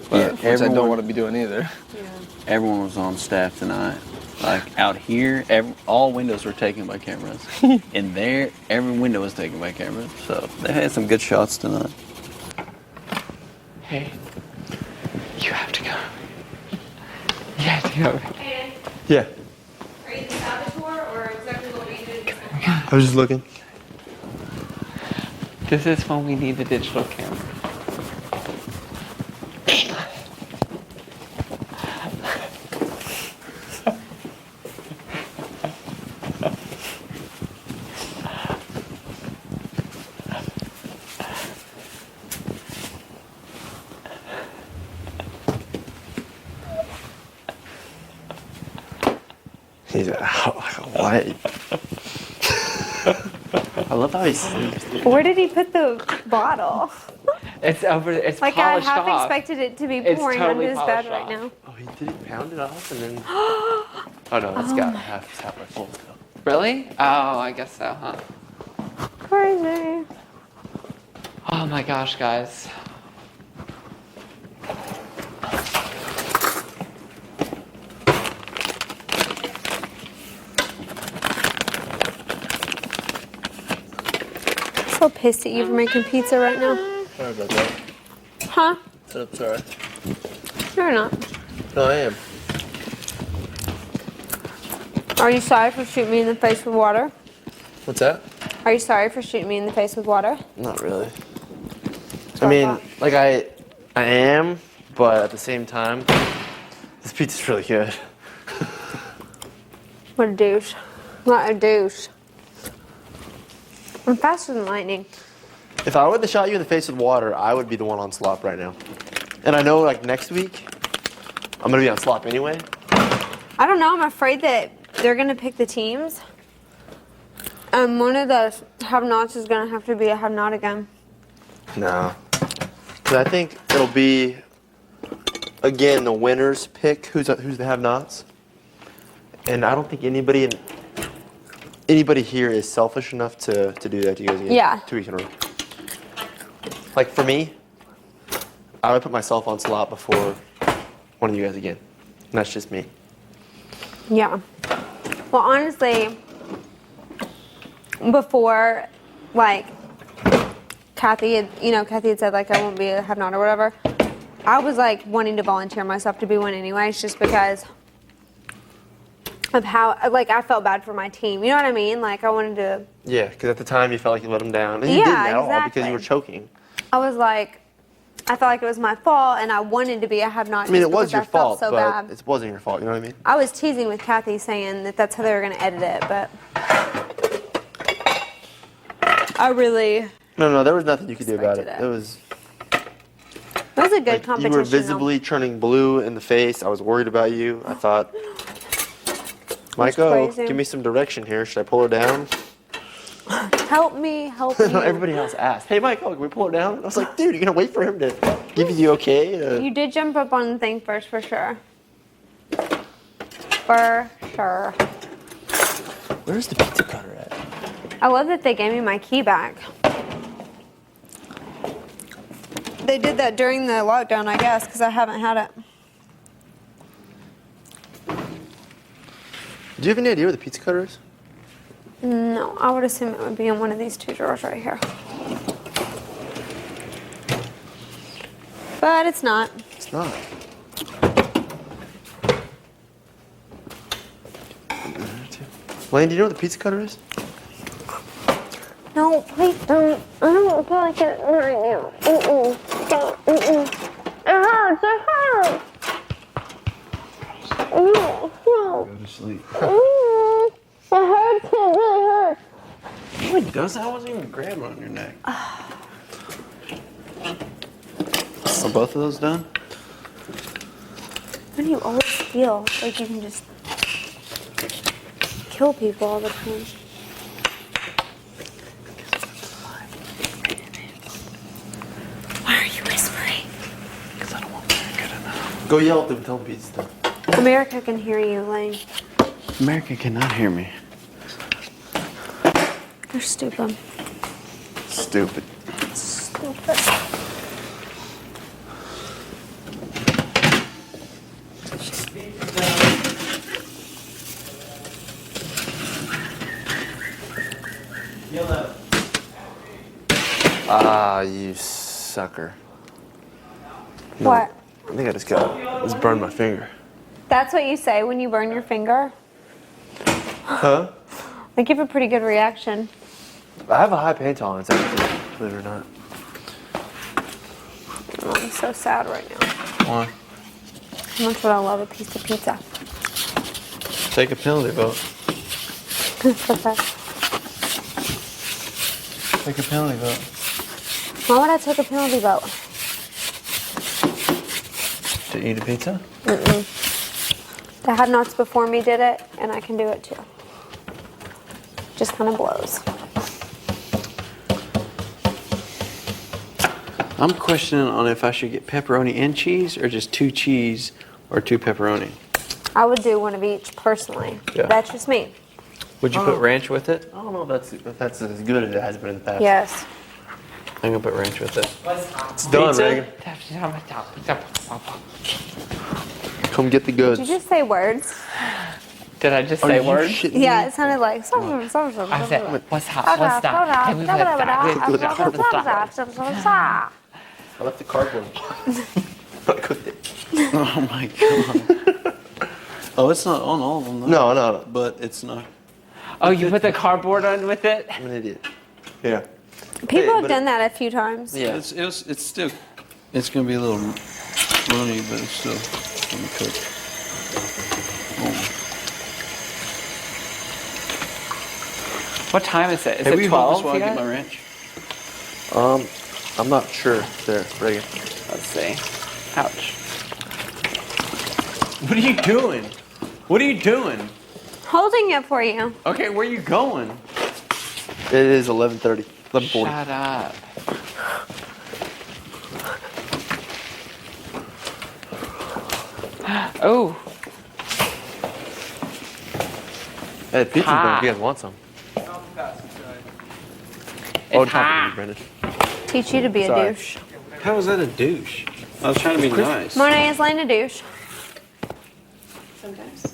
Speaker 5: But, which I don't
Speaker 7: everyone-
Speaker 5: want to be doing either.
Speaker 7: Everyone was on staff tonight. Like out here, all windows were taken by cameras. In there, every window was taken by cameras. So they had some good shots tonight.
Speaker 3: Hey, you have to go. You have to go.
Speaker 12: Yeah.
Speaker 6: Are you the saboteur or exactly what we did?
Speaker 18: I was just looking.
Speaker 3: This is when we need the digital camera.
Speaker 18: He's what?
Speaker 3: I love how he sleeps.
Speaker 6: Where did he put the bottle?
Speaker 3: It's over. It's
Speaker 6: Like I
Speaker 3: polished
Speaker 6: half
Speaker 3: off.
Speaker 6: expected it to be
Speaker 3: It's
Speaker 6: pouring
Speaker 3: totally
Speaker 6: onto his bed
Speaker 3: polished
Speaker 6: right
Speaker 3: off.
Speaker 6: now.
Speaker 9: Oh, he did he pound it off and then. Oh no, that's got halfway full still.
Speaker 3: Really? Oh, I guess so, huh?
Speaker 6: Crazy.
Speaker 3: Oh my gosh, guys.
Speaker 6: so pissed at you for making pizza right now.
Speaker 9: Sorry about that.
Speaker 6: Huh?
Speaker 9: I'm sorry.
Speaker 6: No, you're not.
Speaker 9: No, I am.
Speaker 6: Are you sorry for shooting me in the face with water?
Speaker 9: What's that?
Speaker 6: Are you sorry for shooting me in the face with water?
Speaker 9: Not really. I mean, like I am, but at the same time, this pizza's really good.
Speaker 6: What a douche. What a douche. I'm faster than lightning.
Speaker 9: If I would have shot you in the face with water, I would be the one on slop right now. And I know, like, next week, I'm gonna be on slop anyway.
Speaker 6: I don't know. I'm afraid that they're gonna pick the teams. One of the have-nots is gonna have to be a have-not again.
Speaker 9: No. Because I think it'll be, again, the winners pick who's the have-nots. And I don't think anybody here is selfish enough to do that to you guys again.
Speaker 6: Yeah.
Speaker 9: 2 weeks in a row. Like, for me, I would put myself on slot before one of you guys again. And that's just me.
Speaker 6: Yeah. Well, honestly, before, like, Kathy had said, like, I won't be a have-not or whatever, I was, like, wanting to volunteer myself to be one anyways, just because of how, like, I felt bad for my team. You know what I mean? Like, I wanted to...
Speaker 9: Yeah, because at the time you felt like you let them down. And you
Speaker 6: Yeah,
Speaker 9: didn't at all
Speaker 6: exactly.
Speaker 9: because you were choking.
Speaker 6: I was like, I felt like it was my fault, and I wanted to be a have-not.
Speaker 9: I mean, it was
Speaker 6: because
Speaker 9: your
Speaker 6: I felt
Speaker 9: fault,
Speaker 6: so
Speaker 9: but
Speaker 6: bad.
Speaker 9: it wasn't your fault. You know what I mean?
Speaker 6: I was teasing with Kathy, saying that that's how they were going to edit it, but I really...
Speaker 9: No, there was nothing you could do about it.
Speaker 6: it.
Speaker 9: It was
Speaker 6: It was a good
Speaker 9: like,
Speaker 6: competition.
Speaker 9: you were visibly turning blue in the face. I was worried about you. I thought, Michael,
Speaker 6: crazy.
Speaker 9: give me some direction here. Should I pull her down?
Speaker 6: Help me, help you.
Speaker 9: Everybody else asked, hey, Michael, can we pull her down? I was like, dude, you're going to wait for him to give you the okay?
Speaker 6: You did jump up on the thing first, for sure. For sure.
Speaker 9: Where's the pizza cutter at?
Speaker 6: I love that they gave me my key back. They did that during the lockdown, I guess, because I haven't had it.
Speaker 9: Do you have any idea where the pizza cutter is?
Speaker 6: No, I would assume it would be in one of these two drawers right here. But it's not.
Speaker 9: It's not. Lane, do you know where the pizza cutter is?
Speaker 6: No, please don't. I don't feel like it right now. Stop. It hurts. It hurts. No.
Speaker 12: Go to sleep.
Speaker 6: It hurts. It really hurts.
Speaker 7: No, it doesn't. I wasn't even grabbing on your neck.
Speaker 9: Are both of those done?
Speaker 6: Why do you always feel like you can just kill people all the time? Why are you whispering?
Speaker 7: Because I don't want to be good enough.
Speaker 9: Go yell at them, tell them pizza's done.
Speaker 6: America can hear you, Lane.
Speaker 7: America cannot hear me.
Speaker 6: You're stupid.
Speaker 9: Stupid.
Speaker 6: Stupid.
Speaker 9: Ah, you sucker. No,
Speaker 6: What?
Speaker 9: I think I just burned my finger.
Speaker 6: That's what you say when you burn your finger?
Speaker 9: Huh?
Speaker 6: They give a pretty good reaction.
Speaker 9: I have a high pain tolerance, actually, believe it or not.
Speaker 6: Oh, I'm so sad right now.
Speaker 9: Why?
Speaker 6: How much would I love a piece of pizza?
Speaker 9: Take a penalty vote.
Speaker 6: Okay.
Speaker 9: Take a penalty vote.
Speaker 6: Why would I take a penalty vote?
Speaker 9: To eat a pizza?
Speaker 6: Mm-mm. The have-nots before me did it, and I can do it too. Just kind of blows.
Speaker 7: I'm questioning on if I should get pepperoni and cheese or just 2 cheese or 2 pepperoni.
Speaker 6: I would do one of each personally.
Speaker 9: Yeah.
Speaker 6: That's just me.
Speaker 9: Would you put ranch with it? I don't know if that's as good as it has been in the past.
Speaker 6: Yes.
Speaker 7: I'm gonna put ranch with it.
Speaker 9: It's done, Reagan. Come get the goods.
Speaker 6: Did you just say words?
Speaker 3: Did I just say words?
Speaker 6: Yeah, it sounded like.
Speaker 3: I said, what's hot? What's that? Can we put that?
Speaker 9: I left the cardboard. I cooked it.
Speaker 7: Oh my god. Oh, it's not on all of them though.
Speaker 9: No.
Speaker 7: But it's not.
Speaker 3: Oh, you put the cardboard on with it?
Speaker 9: I'm an idiot. Yeah.
Speaker 6: People have done that a few times.
Speaker 7: Yeah. It's still. It's gonna be a little runny, but it's still gonna cook.
Speaker 3: What time is it? Is
Speaker 7: Hey,
Speaker 3: it
Speaker 7: will you hold
Speaker 3: 12
Speaker 7: this while I
Speaker 3: yet?
Speaker 7: get my wrench?
Speaker 9: I'm not sure. There, Reagan.
Speaker 3: Let's see. Ouch.
Speaker 7: What are you doing? What are you doing?
Speaker 6: Holding it for you.
Speaker 7: Okay, where are you going?
Speaker 9: It is 11:30. 11:40.
Speaker 3: Shut up. Oh.
Speaker 9: Hey, pizza's done. If you guys want some. Oh, talking to you, Brendon.
Speaker 6: Teach you to be
Speaker 9: Sorry.
Speaker 6: a douche.
Speaker 7: How is that a douche? I was trying to be nice.
Speaker 6: Monet is laying a douche.
Speaker 17: Sometimes.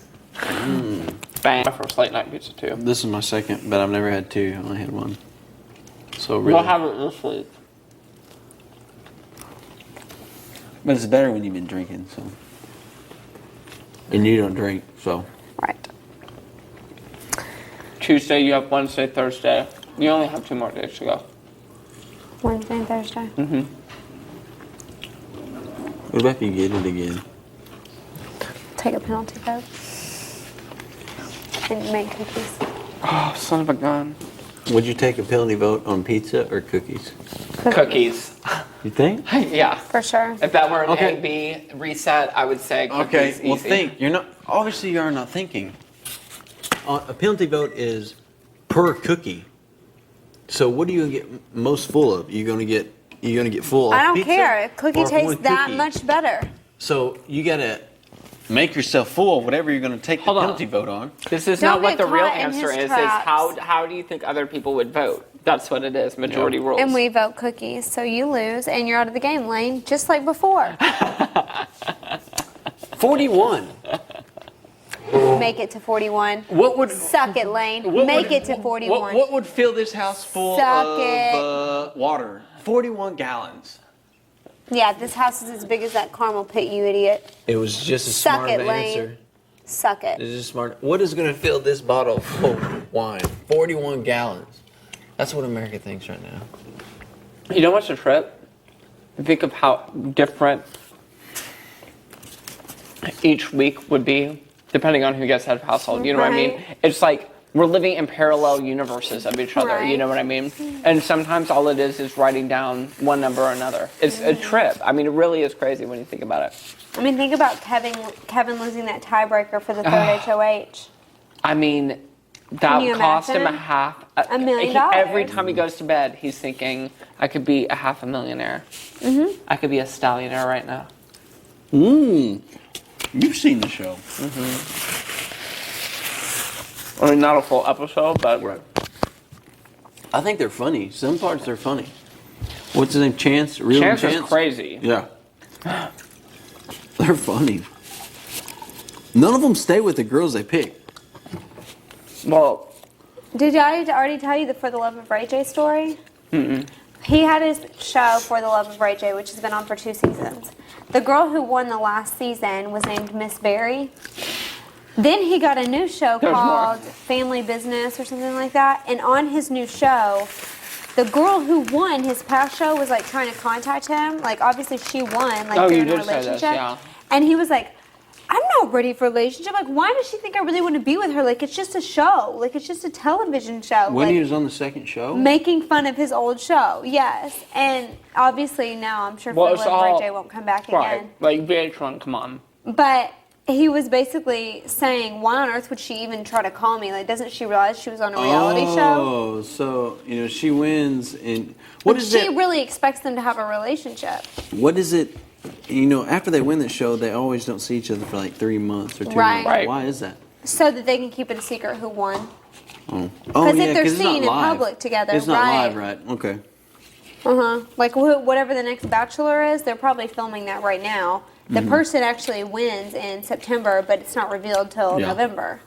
Speaker 3: Bang. My first late night pizza too.
Speaker 7: This is my second, but I've never had two. I only had one. So really.
Speaker 3: We'll have it this week.
Speaker 7: But it's better when you've been drinking, so. And you don't drink, so.
Speaker 6: Right.
Speaker 3: Tuesday, you have Wednesday, Thursday. You only have 2 more days to go.
Speaker 6: Wednesday and Thursday.
Speaker 3: Mm-hmm.
Speaker 7: What about if you get it again?
Speaker 6: Take a penalty vote. And make cookies.
Speaker 3: Oh, son of a gun.
Speaker 7: Would you take a penalty vote on pizza or cookies?
Speaker 3: Cookies.
Speaker 7: You think?
Speaker 3: Yeah.
Speaker 6: For sure.
Speaker 3: If that were an
Speaker 7: Okay.
Speaker 3: A-B reset, I would say cookies.
Speaker 7: Okay, well
Speaker 3: easy.
Speaker 7: think. You're not, obviously you are not thinking. A penalty vote is per cookie. So what do you get most full of? You're gonna get full
Speaker 6: I
Speaker 7: of
Speaker 6: don't
Speaker 7: pizza?
Speaker 6: care. A cookie
Speaker 7: or
Speaker 6: tastes
Speaker 7: one
Speaker 6: that
Speaker 7: cookie?
Speaker 6: much better.
Speaker 7: So you gotta make yourself full of whatever you're gonna take
Speaker 3: Hold
Speaker 7: the
Speaker 3: on.
Speaker 7: penalty vote on.
Speaker 3: This is
Speaker 6: Don't
Speaker 3: not what
Speaker 6: get
Speaker 3: the real
Speaker 6: caught in
Speaker 3: answer
Speaker 6: his
Speaker 3: is.
Speaker 6: traps.
Speaker 3: How do you think other people would vote? That's what it is. Majority rules.
Speaker 6: And we vote cookies, so you lose and you're out of the game, Lane, just like before.
Speaker 7: 41.
Speaker 6: Make it to 41.
Speaker 7: What would
Speaker 6: Suck it, Lane.
Speaker 7: what
Speaker 6: Make
Speaker 7: would-
Speaker 6: it to 41.
Speaker 7: What would fill this house full
Speaker 6: Suck
Speaker 7: of
Speaker 6: it.
Speaker 7: water? 41 gallons.
Speaker 6: Yeah, this house is as big as that caramel pit, you idiot.
Speaker 7: It was just a
Speaker 6: Suck
Speaker 7: smart
Speaker 6: it, Lane.
Speaker 7: answer.
Speaker 6: Suck it.
Speaker 7: It's just smart. What is going to fill this bottle full of wine? 41 gallons. That's what America thinks right now.
Speaker 3: You know what's the trip? Think of how different each week would be, depending on who gets out of household. You know what I mean?
Speaker 6: Right.
Speaker 3: It's like we're living in parallel universes of each other. You know what I mean? And sometimes all it is writing down one number or another. It's a trip. I mean, it really is crazy when you think about it.
Speaker 6: I mean, think about Kevin losing that tiebreaker for the third HOH.
Speaker 3: I mean, that
Speaker 6: Can you
Speaker 3: cost him
Speaker 6: imagine?
Speaker 3: $1 million. Every time he goes to bed, he's thinking, I could be a $500,000.
Speaker 6: Mm-hmm.
Speaker 3: I could be a stallionaire right now.
Speaker 7: You've seen the show.
Speaker 3: I mean, not a full episode, but
Speaker 7: I think they're funny. Some parts they're funny. What's his name? Chance? Real
Speaker 3: Chance
Speaker 7: Chance?
Speaker 3: is crazy.
Speaker 7: Yeah. They're funny. None of them stay with the girls they pick.
Speaker 3: Well,
Speaker 6: Did I already tell you the For the Love of Ray J story? He had his show For the Love of Ray J, which has been on for 2 seasons. The girl who won the last season was named Miss Berry. Then he got a new show
Speaker 3: There's
Speaker 6: called
Speaker 3: more.
Speaker 6: Family Business or something like that. And on his new show, the girl who won his past show was like trying to contact him. Like obviously she won. Like
Speaker 3: Oh,
Speaker 6: they're
Speaker 3: you
Speaker 6: in a
Speaker 3: did say this,
Speaker 6: relationship.
Speaker 3: yeah.
Speaker 6: And he was like, I'm not ready for a relationship. Like, why does she think I really want to be with her? Like, it's just a show. Like, it's just a television show.
Speaker 7: When
Speaker 6: like,
Speaker 7: he was on the second show?
Speaker 6: making fun of his old show, yes. And obviously now I'm sure
Speaker 3: Well,
Speaker 6: For
Speaker 3: it's
Speaker 6: the Love of Ray
Speaker 3: all-
Speaker 6: J won't come back
Speaker 3: right.
Speaker 6: again.
Speaker 3: Like VH1, come on.
Speaker 6: But he was basically saying, why on earth would she even try to call me? Like, doesn't she realize she was on a reality show?
Speaker 7: Oh, so, she wins and what
Speaker 6: But
Speaker 7: is
Speaker 6: she
Speaker 7: it?
Speaker 6: really expects them to have a relationship.
Speaker 7: What is it? After they win the show, they always don't see each other for like 3 months or 2
Speaker 6: Right.
Speaker 7: months.
Speaker 6: Right.
Speaker 7: Why is that?
Speaker 6: So that they can keep it a secret who won.
Speaker 7: Oh,
Speaker 6: Because
Speaker 7: yeah,
Speaker 6: if they're
Speaker 7: it's not
Speaker 6: seen in
Speaker 7: live.
Speaker 6: public together,
Speaker 7: It's not
Speaker 6: right.
Speaker 7: live, right? Okay.
Speaker 6: Like whatever the next Bachelor is, they're probably filming that right now. The
Speaker 7: Mhm.
Speaker 6: person actually wins in September, but it's not revealed till
Speaker 7: Yeah.
Speaker 6: November.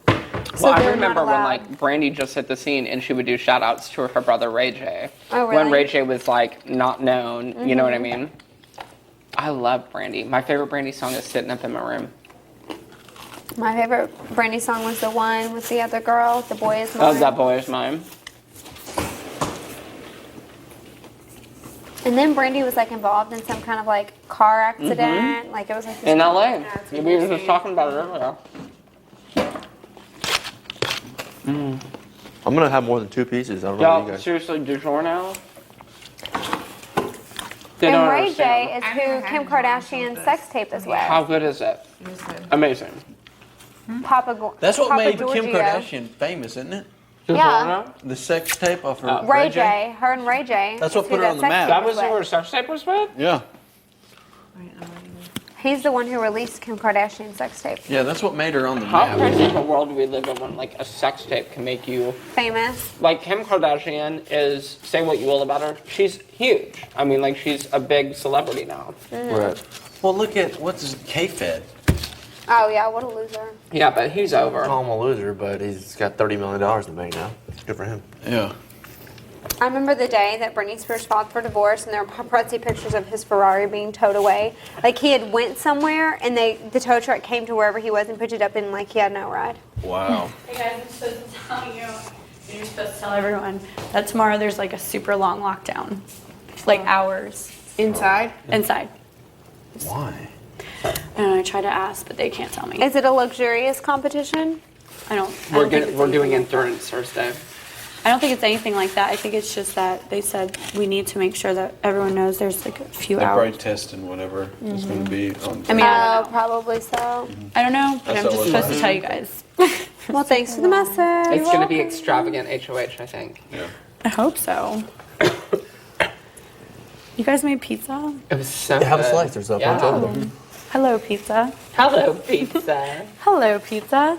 Speaker 6: So
Speaker 3: Well, I
Speaker 6: they're
Speaker 3: remember
Speaker 6: not
Speaker 3: when
Speaker 6: allowed.
Speaker 3: like Brandy just hit the scene and she would do shout outs to her brother Ray J.
Speaker 6: Oh,
Speaker 3: When
Speaker 6: really?
Speaker 3: Ray J was like not known, you know what I
Speaker 6: Mhm.
Speaker 3: mean? I love Brandy. My favorite Brandy song is Sitting Up in My Room.
Speaker 6: My favorite Brandy song was the one with the other girl, The Boy Is
Speaker 3: Oh,
Speaker 6: Mine.
Speaker 3: That Boy Is Mine.
Speaker 6: And then Brandy was like involved in some kind of like car accident. Like it was like this
Speaker 3: In LA. We were just talking about it earlier.
Speaker 9: I'm gonna have more than 2 pieces. I don't know about you
Speaker 3: Y'all,
Speaker 9: guys.
Speaker 3: seriously, du jour now? They
Speaker 6: And
Speaker 3: don't
Speaker 6: Ray
Speaker 3: understand.
Speaker 6: J is who Kim Kardashian's sex tape is with.
Speaker 3: How good is it? Amazing.
Speaker 7: That's what
Speaker 6: Papa
Speaker 7: made
Speaker 6: Giorgio.
Speaker 7: Kim Kardashian famous, isn't it?
Speaker 6: Yeah.
Speaker 7: The sex tape of her
Speaker 6: Ray J, her and Ray J.
Speaker 7: That's what
Speaker 6: is
Speaker 7: put
Speaker 6: who
Speaker 7: her on the
Speaker 6: sex
Speaker 7: map.
Speaker 6: tape
Speaker 3: That was
Speaker 6: with.
Speaker 3: who her sex tape was with?
Speaker 7: Yeah.
Speaker 6: He's the one who released Kim Kardashian's sex tape.
Speaker 7: Yeah, that's what made her on the
Speaker 3: How
Speaker 7: map.
Speaker 3: crazy of a world do we live in when like a sex tape can make you
Speaker 6: Famous.
Speaker 3: like Kim Kardashian is, say what you will about her, she's huge. I mean, like she's a big celebrity now.
Speaker 7: Right. Well, look at what's his K-Fed.
Speaker 6: Oh yeah, what a loser.
Speaker 3: Yeah, but he's over.
Speaker 9: Call him a loser, but he's got $30 million in the bank now. Good for him.
Speaker 7: Yeah.
Speaker 6: I remember the day that Britney Spears filed for divorce, and there were paparazzi pictures of his Ferrari being towed away. Like he had went somewhere, and the tow truck came to wherever he was and picked it up, and like he had no ride.
Speaker 7: Wow.
Speaker 14: Hey guys, I'm supposed to tell you. You're supposed to tell everyone that tomorrow there's like a super long lockdown, like hours.
Speaker 17: Inside?
Speaker 14: Inside.
Speaker 7: Why?
Speaker 14: And I try to ask, but they can't tell me.
Speaker 6: Is it a luxurious competition?
Speaker 14: I don't.
Speaker 3: We're doing endurance Thursday.
Speaker 14: I don't think it's anything like that. I think it's just that they said we need to make sure that everyone knows there's like a few
Speaker 7: They're
Speaker 14: hours.
Speaker 7: probably testing whatever is going to be on.
Speaker 14: I mean, I don't know.
Speaker 6: Probably so.
Speaker 14: I don't know, but
Speaker 7: That's
Speaker 14: I'm
Speaker 7: what
Speaker 14: just
Speaker 7: it
Speaker 14: supposed
Speaker 7: was.
Speaker 14: to tell you guys.
Speaker 6: Well, thanks for the message.
Speaker 3: It's going to be extravagant HOH, I think.
Speaker 7: Yeah.
Speaker 14: I hope so. You guys made pizza?
Speaker 3: It was so
Speaker 9: Yeah, have a
Speaker 3: good.
Speaker 9: slice. There's a bunch over there.
Speaker 14: Hello, pizza.
Speaker 3: Hello, pizza.
Speaker 14: Hello, pizza.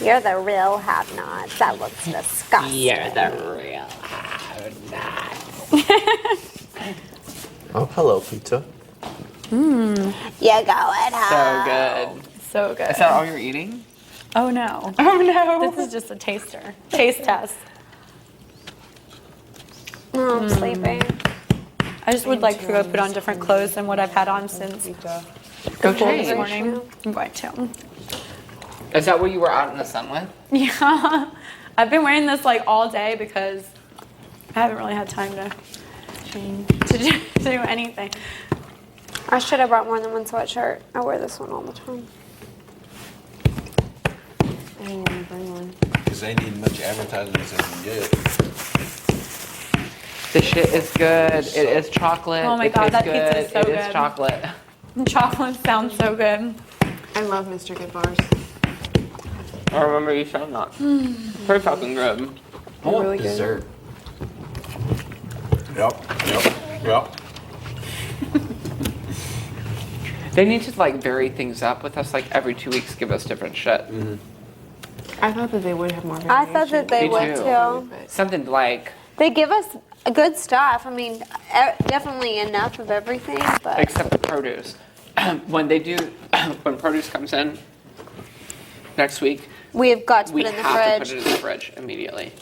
Speaker 6: You're the real have-nots. That looks disgusting.
Speaker 3: You're the real have-not.
Speaker 9: Oh, hello, pizza.
Speaker 6: You're going home.
Speaker 3: So good.
Speaker 14: So good.
Speaker 3: Is that all you're eating?
Speaker 14: Oh no. Oh no. This is just a taster. Taste test.
Speaker 6: Oh, I'm sleeping.
Speaker 14: I just would like to go put on different clothes than what I've had on since
Speaker 3: Go
Speaker 14: before this
Speaker 3: change.
Speaker 14: morning. I'm going to.
Speaker 3: Is that what you were out in the sun with?
Speaker 14: Yeah. I've been wearing this like all day because I haven't really had time to do anything.
Speaker 6: I should have brought more than one sweatshirt. I wear this one all the time.
Speaker 17: I didn't want to bring one.
Speaker 7: Because they need much advertising as they can get.
Speaker 3: This shit is good. It is chocolate.
Speaker 14: Oh my
Speaker 3: it
Speaker 14: God,
Speaker 3: tastes
Speaker 14: that pizza is so
Speaker 3: It
Speaker 14: good.
Speaker 3: is chocolate.
Speaker 14: Chocolate sounds so good.
Speaker 17: I love Mr. Good Bars.
Speaker 3: I remember you saying that. Pretty fucking good.
Speaker 7: I want
Speaker 17: really good.
Speaker 7: dessert. Yep.
Speaker 3: They need to like vary things up with us. Like every 2 weeks, give us different shit.
Speaker 17: I thought that they would have more
Speaker 6: I thought that they
Speaker 3: Me
Speaker 6: would
Speaker 3: too.
Speaker 6: too.
Speaker 3: Something like,
Speaker 6: They give us good stuff. I mean, definitely enough of everything, but
Speaker 3: except the produce. When they do, when produce comes in next week,
Speaker 6: we have got to
Speaker 3: we
Speaker 6: put it in the
Speaker 3: have to
Speaker 6: fridge.
Speaker 3: put it in the fridge immediately.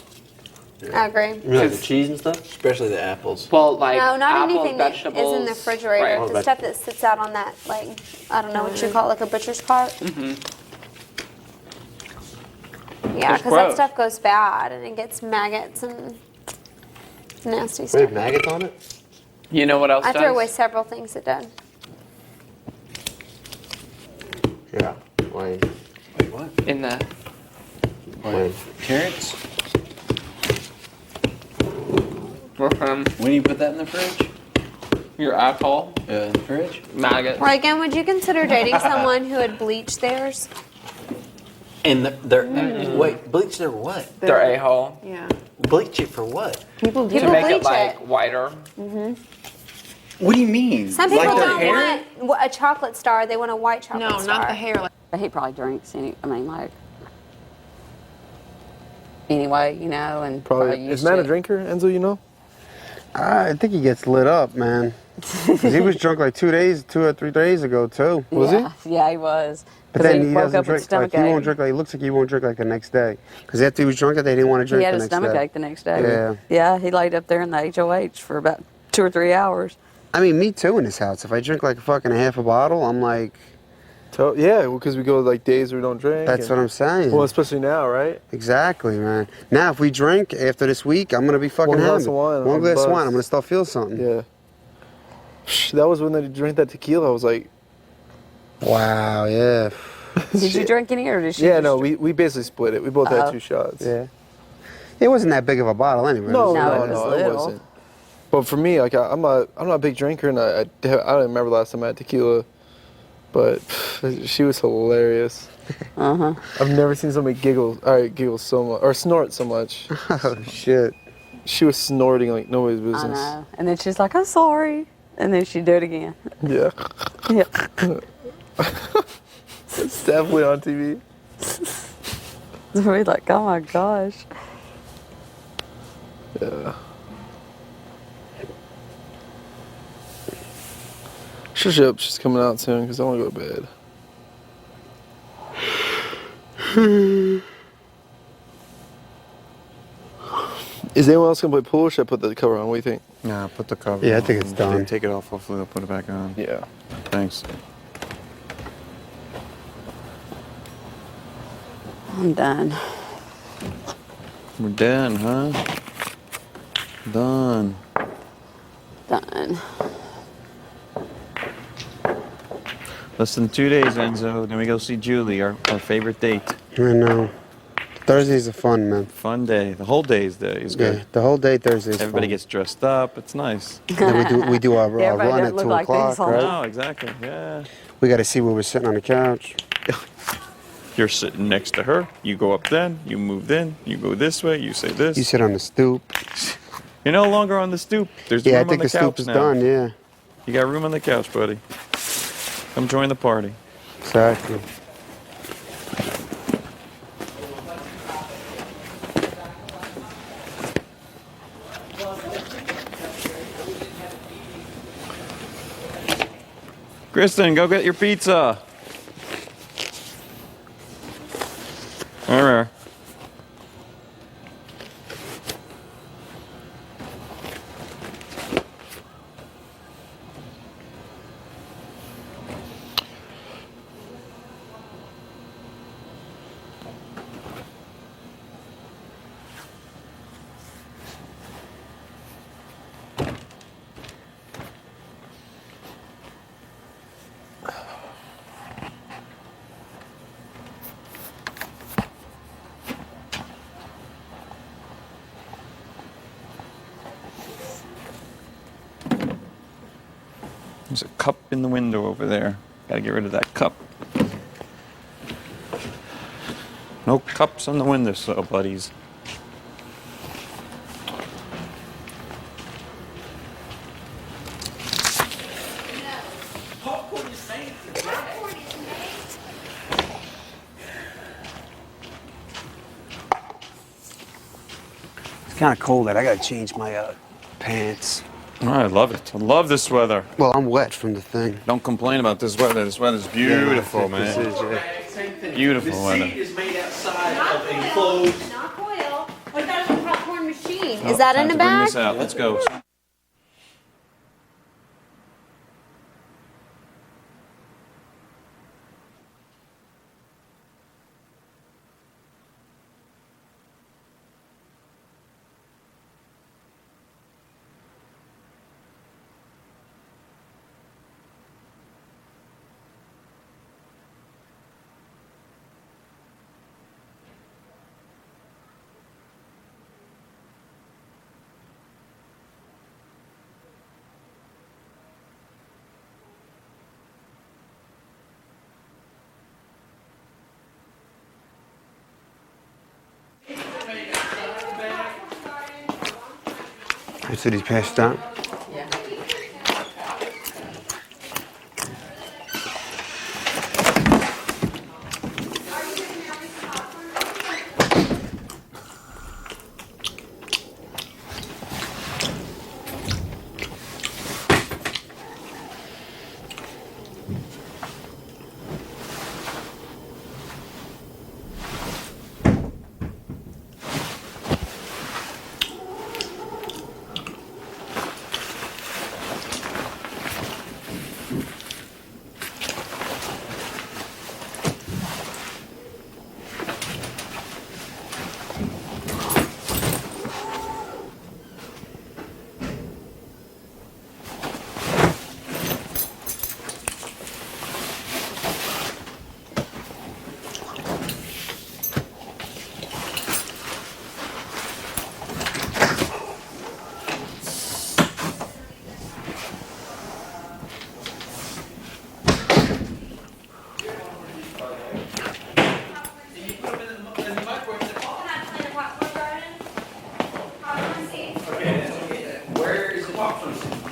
Speaker 6: I agree.
Speaker 9: You mean like the cheese and stuff? Especially the apples.
Speaker 3: Well, like
Speaker 6: No, not
Speaker 3: apples,
Speaker 6: anything that
Speaker 3: vegetables.
Speaker 6: is in the refrigerator.
Speaker 3: Right.
Speaker 6: The stuff that sits out on that, like, I don't know what you call it, like a butcher's cart.
Speaker 3: Mm-hmm.
Speaker 6: Yeah,
Speaker 3: It's
Speaker 6: because that
Speaker 3: gross.
Speaker 6: stuff goes bad and it gets maggots and nasty
Speaker 9: Wait,
Speaker 6: stuff.
Speaker 9: maggots on it?
Speaker 3: You know what else
Speaker 6: I
Speaker 3: does?
Speaker 6: threw away several things it did.
Speaker 9: Yeah. Wait.
Speaker 7: Wait, what?
Speaker 3: In the
Speaker 9: Wait.
Speaker 7: Carrots?
Speaker 3: When
Speaker 7: do you put that in the fridge?
Speaker 3: Your asshole.
Speaker 7: In the fridge?
Speaker 3: Maggots.
Speaker 6: Reagan, would you consider dating someone who had bleached theirs?
Speaker 7: And they're wait, bleach their what?
Speaker 3: Their a-hole.
Speaker 17: Yeah.
Speaker 7: Bleach it for what?
Speaker 17: People do.
Speaker 3: To make
Speaker 6: bleach
Speaker 3: it like
Speaker 6: it.
Speaker 3: whiter.
Speaker 7: What do you mean?
Speaker 6: Some people
Speaker 7: like their
Speaker 6: don't
Speaker 7: hair?
Speaker 6: want a chocolate star. They want a white chocolate
Speaker 17: No,
Speaker 6: star.
Speaker 17: not the hair.
Speaker 10: He probably drinks anyway, you know, and
Speaker 5: Probably. Is
Speaker 10: used
Speaker 5: Matt
Speaker 10: to
Speaker 5: a drinker, Enzo? You know?
Speaker 18: I think he gets lit up, man. 'Cause he was drunk like 2 or 3 days ago too. Was he?
Speaker 10: Yeah, he was.
Speaker 18: But then he
Speaker 10: woke
Speaker 18: doesn't
Speaker 10: up with
Speaker 18: drink. Like he won't
Speaker 10: stomachache.
Speaker 18: drink. Like he looks like he won't drink like the next day. Because after he was drunk that day, he didn't want to drink
Speaker 10: He had
Speaker 18: the
Speaker 10: a
Speaker 18: next day.
Speaker 10: stomachache the next day.
Speaker 18: Yeah.
Speaker 10: Yeah, he laid up there in the HOH for about 2 or 3 hours.
Speaker 18: I mean, me too in this house. If I drink like fucking half a bottle, I'm like.
Speaker 5: Yeah, because we go like days we don't drink.
Speaker 18: That's what I'm saying.
Speaker 5: Well, especially now, right?
Speaker 18: Exactly, man. Now, if we drink after this week, I'm gonna be fucking
Speaker 5: One glass
Speaker 18: hammered.
Speaker 5: of wine.
Speaker 18: One glass of
Speaker 5: buzzed.
Speaker 18: wine. I'm gonna start feel something.
Speaker 5: Yeah. That was when they drank that tequila. I was like,
Speaker 18: wow, yeah.
Speaker 10: Did you drink any or did she?
Speaker 5: Yeah,
Speaker 10: just
Speaker 5: no, we basically split it. We both had
Speaker 10: Oh.
Speaker 5: 2 shots.
Speaker 18: Yeah. It wasn't that big of a bottle anyway.
Speaker 5: No,
Speaker 10: it
Speaker 5: it wasn't. But for me, like I'm not a big drinker, and I don't remember last time I had tequila. But she was hilarious. I've never seen somebody giggle so much or snort so much.
Speaker 18: Oh shit.
Speaker 5: She was snorting like nobody's
Speaker 10: I
Speaker 5: business.
Speaker 10: know. And then she's like, I'm sorry. And then she'd do it again.
Speaker 5: Yeah.
Speaker 10: Yeah.
Speaker 5: It's definitely on TV.
Speaker 10: We're like, oh my gosh.
Speaker 5: Yeah. She's coming out soon because I want to go to bed. Is anyone else going to play pool or should I put the cover on? What do you think?
Speaker 12: Nah, put the cover
Speaker 18: Yeah, I
Speaker 12: on.
Speaker 18: think it's done.
Speaker 12: Take it off, hopefully they'll put it back on.
Speaker 5: Yeah.
Speaker 12: Thanks.
Speaker 10: I'm done.
Speaker 12: We're done, huh? Done.
Speaker 10: Done.
Speaker 12: Less than 2 days, Enzo. Then we go see Julie, our favorite date.
Speaker 18: I know. Thursdays are fun, man.
Speaker 12: Fun day. The whole day is good.
Speaker 18: Yeah, the whole day Thursdays.
Speaker 12: Everybody gets dressed up. It's nice.
Speaker 18: Then we do our run at 2 o'clock, right?
Speaker 12: No, exactly. Yeah.
Speaker 18: We got to see where we're sitting on the couch.
Speaker 12: You're sitting next to her. You go up then. You move then. You go this way. You say this.
Speaker 18: You sit on the stoop.
Speaker 12: You're no longer on the stoop. There's
Speaker 18: Yeah, I
Speaker 12: room
Speaker 18: think
Speaker 12: on the
Speaker 18: the stoop
Speaker 12: couch
Speaker 18: is
Speaker 12: now.
Speaker 18: done. Yeah.
Speaker 12: You got room on the couch, buddy. Come join the party.
Speaker 18: Exactly.
Speaker 12: Kristen, go get your pizza. All right. There's a cup in the window over there. Gotta get rid of that cup. No cups on the windowsill, buddies.
Speaker 18: It's kind of cold out. I got to change my pants.
Speaker 12: Oh, I love it. I love this weather.
Speaker 18: Well, I'm wet from the thing.
Speaker 12: Don't complain about this weather. This weather's beautiful, man. Beautiful
Speaker 15: The
Speaker 12: weather.
Speaker 15: seat is made outside of a closed.
Speaker 6: Not coil. What about the popcorn machine?
Speaker 12: Oh,
Speaker 6: Is that
Speaker 12: time
Speaker 6: in the
Speaker 12: to bring
Speaker 6: bag?
Speaker 12: this out. Let's go.
Speaker 18: So he's passed out.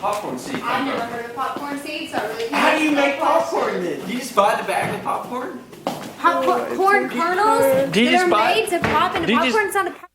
Speaker 9: Popcorn seed.
Speaker 20: I've never heard of popcorn seeds, so I really can't
Speaker 9: How do you
Speaker 20: answer
Speaker 9: make
Speaker 20: that question.
Speaker 9: popcorn then? Do you just buy the bag of popcorn?
Speaker 20: Corn kernels
Speaker 9: Do you
Speaker 20: that
Speaker 9: just
Speaker 20: are
Speaker 9: buy-
Speaker 20: made to pop into
Speaker 9: do you just-
Speaker 20: popcorn. It's not a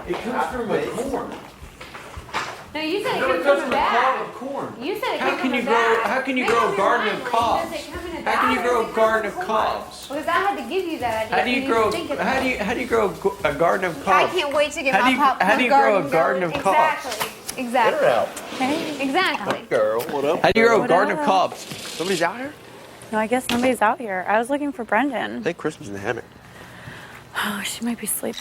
Speaker 9: It comes from a corn.
Speaker 20: No, you said it
Speaker 9: No,
Speaker 20: came
Speaker 9: it comes
Speaker 20: from a
Speaker 9: from a
Speaker 20: bag.
Speaker 9: cob of corn.
Speaker 20: You said it
Speaker 9: How
Speaker 20: came
Speaker 9: can
Speaker 20: from
Speaker 9: you
Speaker 20: a
Speaker 9: grow?
Speaker 20: bag.
Speaker 9: How can you
Speaker 20: Make
Speaker 9: grow
Speaker 20: up
Speaker 9: a
Speaker 20: your
Speaker 9: garden
Speaker 20: mind,
Speaker 9: of
Speaker 20: like,
Speaker 9: cobs?
Speaker 20: does it come in a
Speaker 9: How can
Speaker 20: bag
Speaker 9: you
Speaker 20: or
Speaker 9: grow
Speaker 20: does
Speaker 9: a
Speaker 20: it
Speaker 9: garden
Speaker 20: come
Speaker 9: of
Speaker 20: from corn?
Speaker 9: cobs?
Speaker 20: Because I had to give you that idea.
Speaker 9: How do you grow?
Speaker 20: Think about
Speaker 9: How do you grow a garden of
Speaker 20: it.
Speaker 9: cobs?
Speaker 20: I can't wait to get
Speaker 9: How
Speaker 20: my
Speaker 9: do you-
Speaker 20: popcorn
Speaker 9: how do you grow a
Speaker 20: garden
Speaker 9: garden
Speaker 20: going.
Speaker 9: of cobs?
Speaker 20: Exactly. Exactly.
Speaker 9: Get her out.
Speaker 20: Okay. Exactly.
Speaker 9: Girl, what up? How do you grow a
Speaker 14: What
Speaker 9: garden of
Speaker 14: up?
Speaker 9: cobs? Somebody's out here.
Speaker 14: No, I guess nobody's out here. I was looking for Brendon.
Speaker 9: I think Kristen's in the hammock.
Speaker 14: Oh, she might be asleep.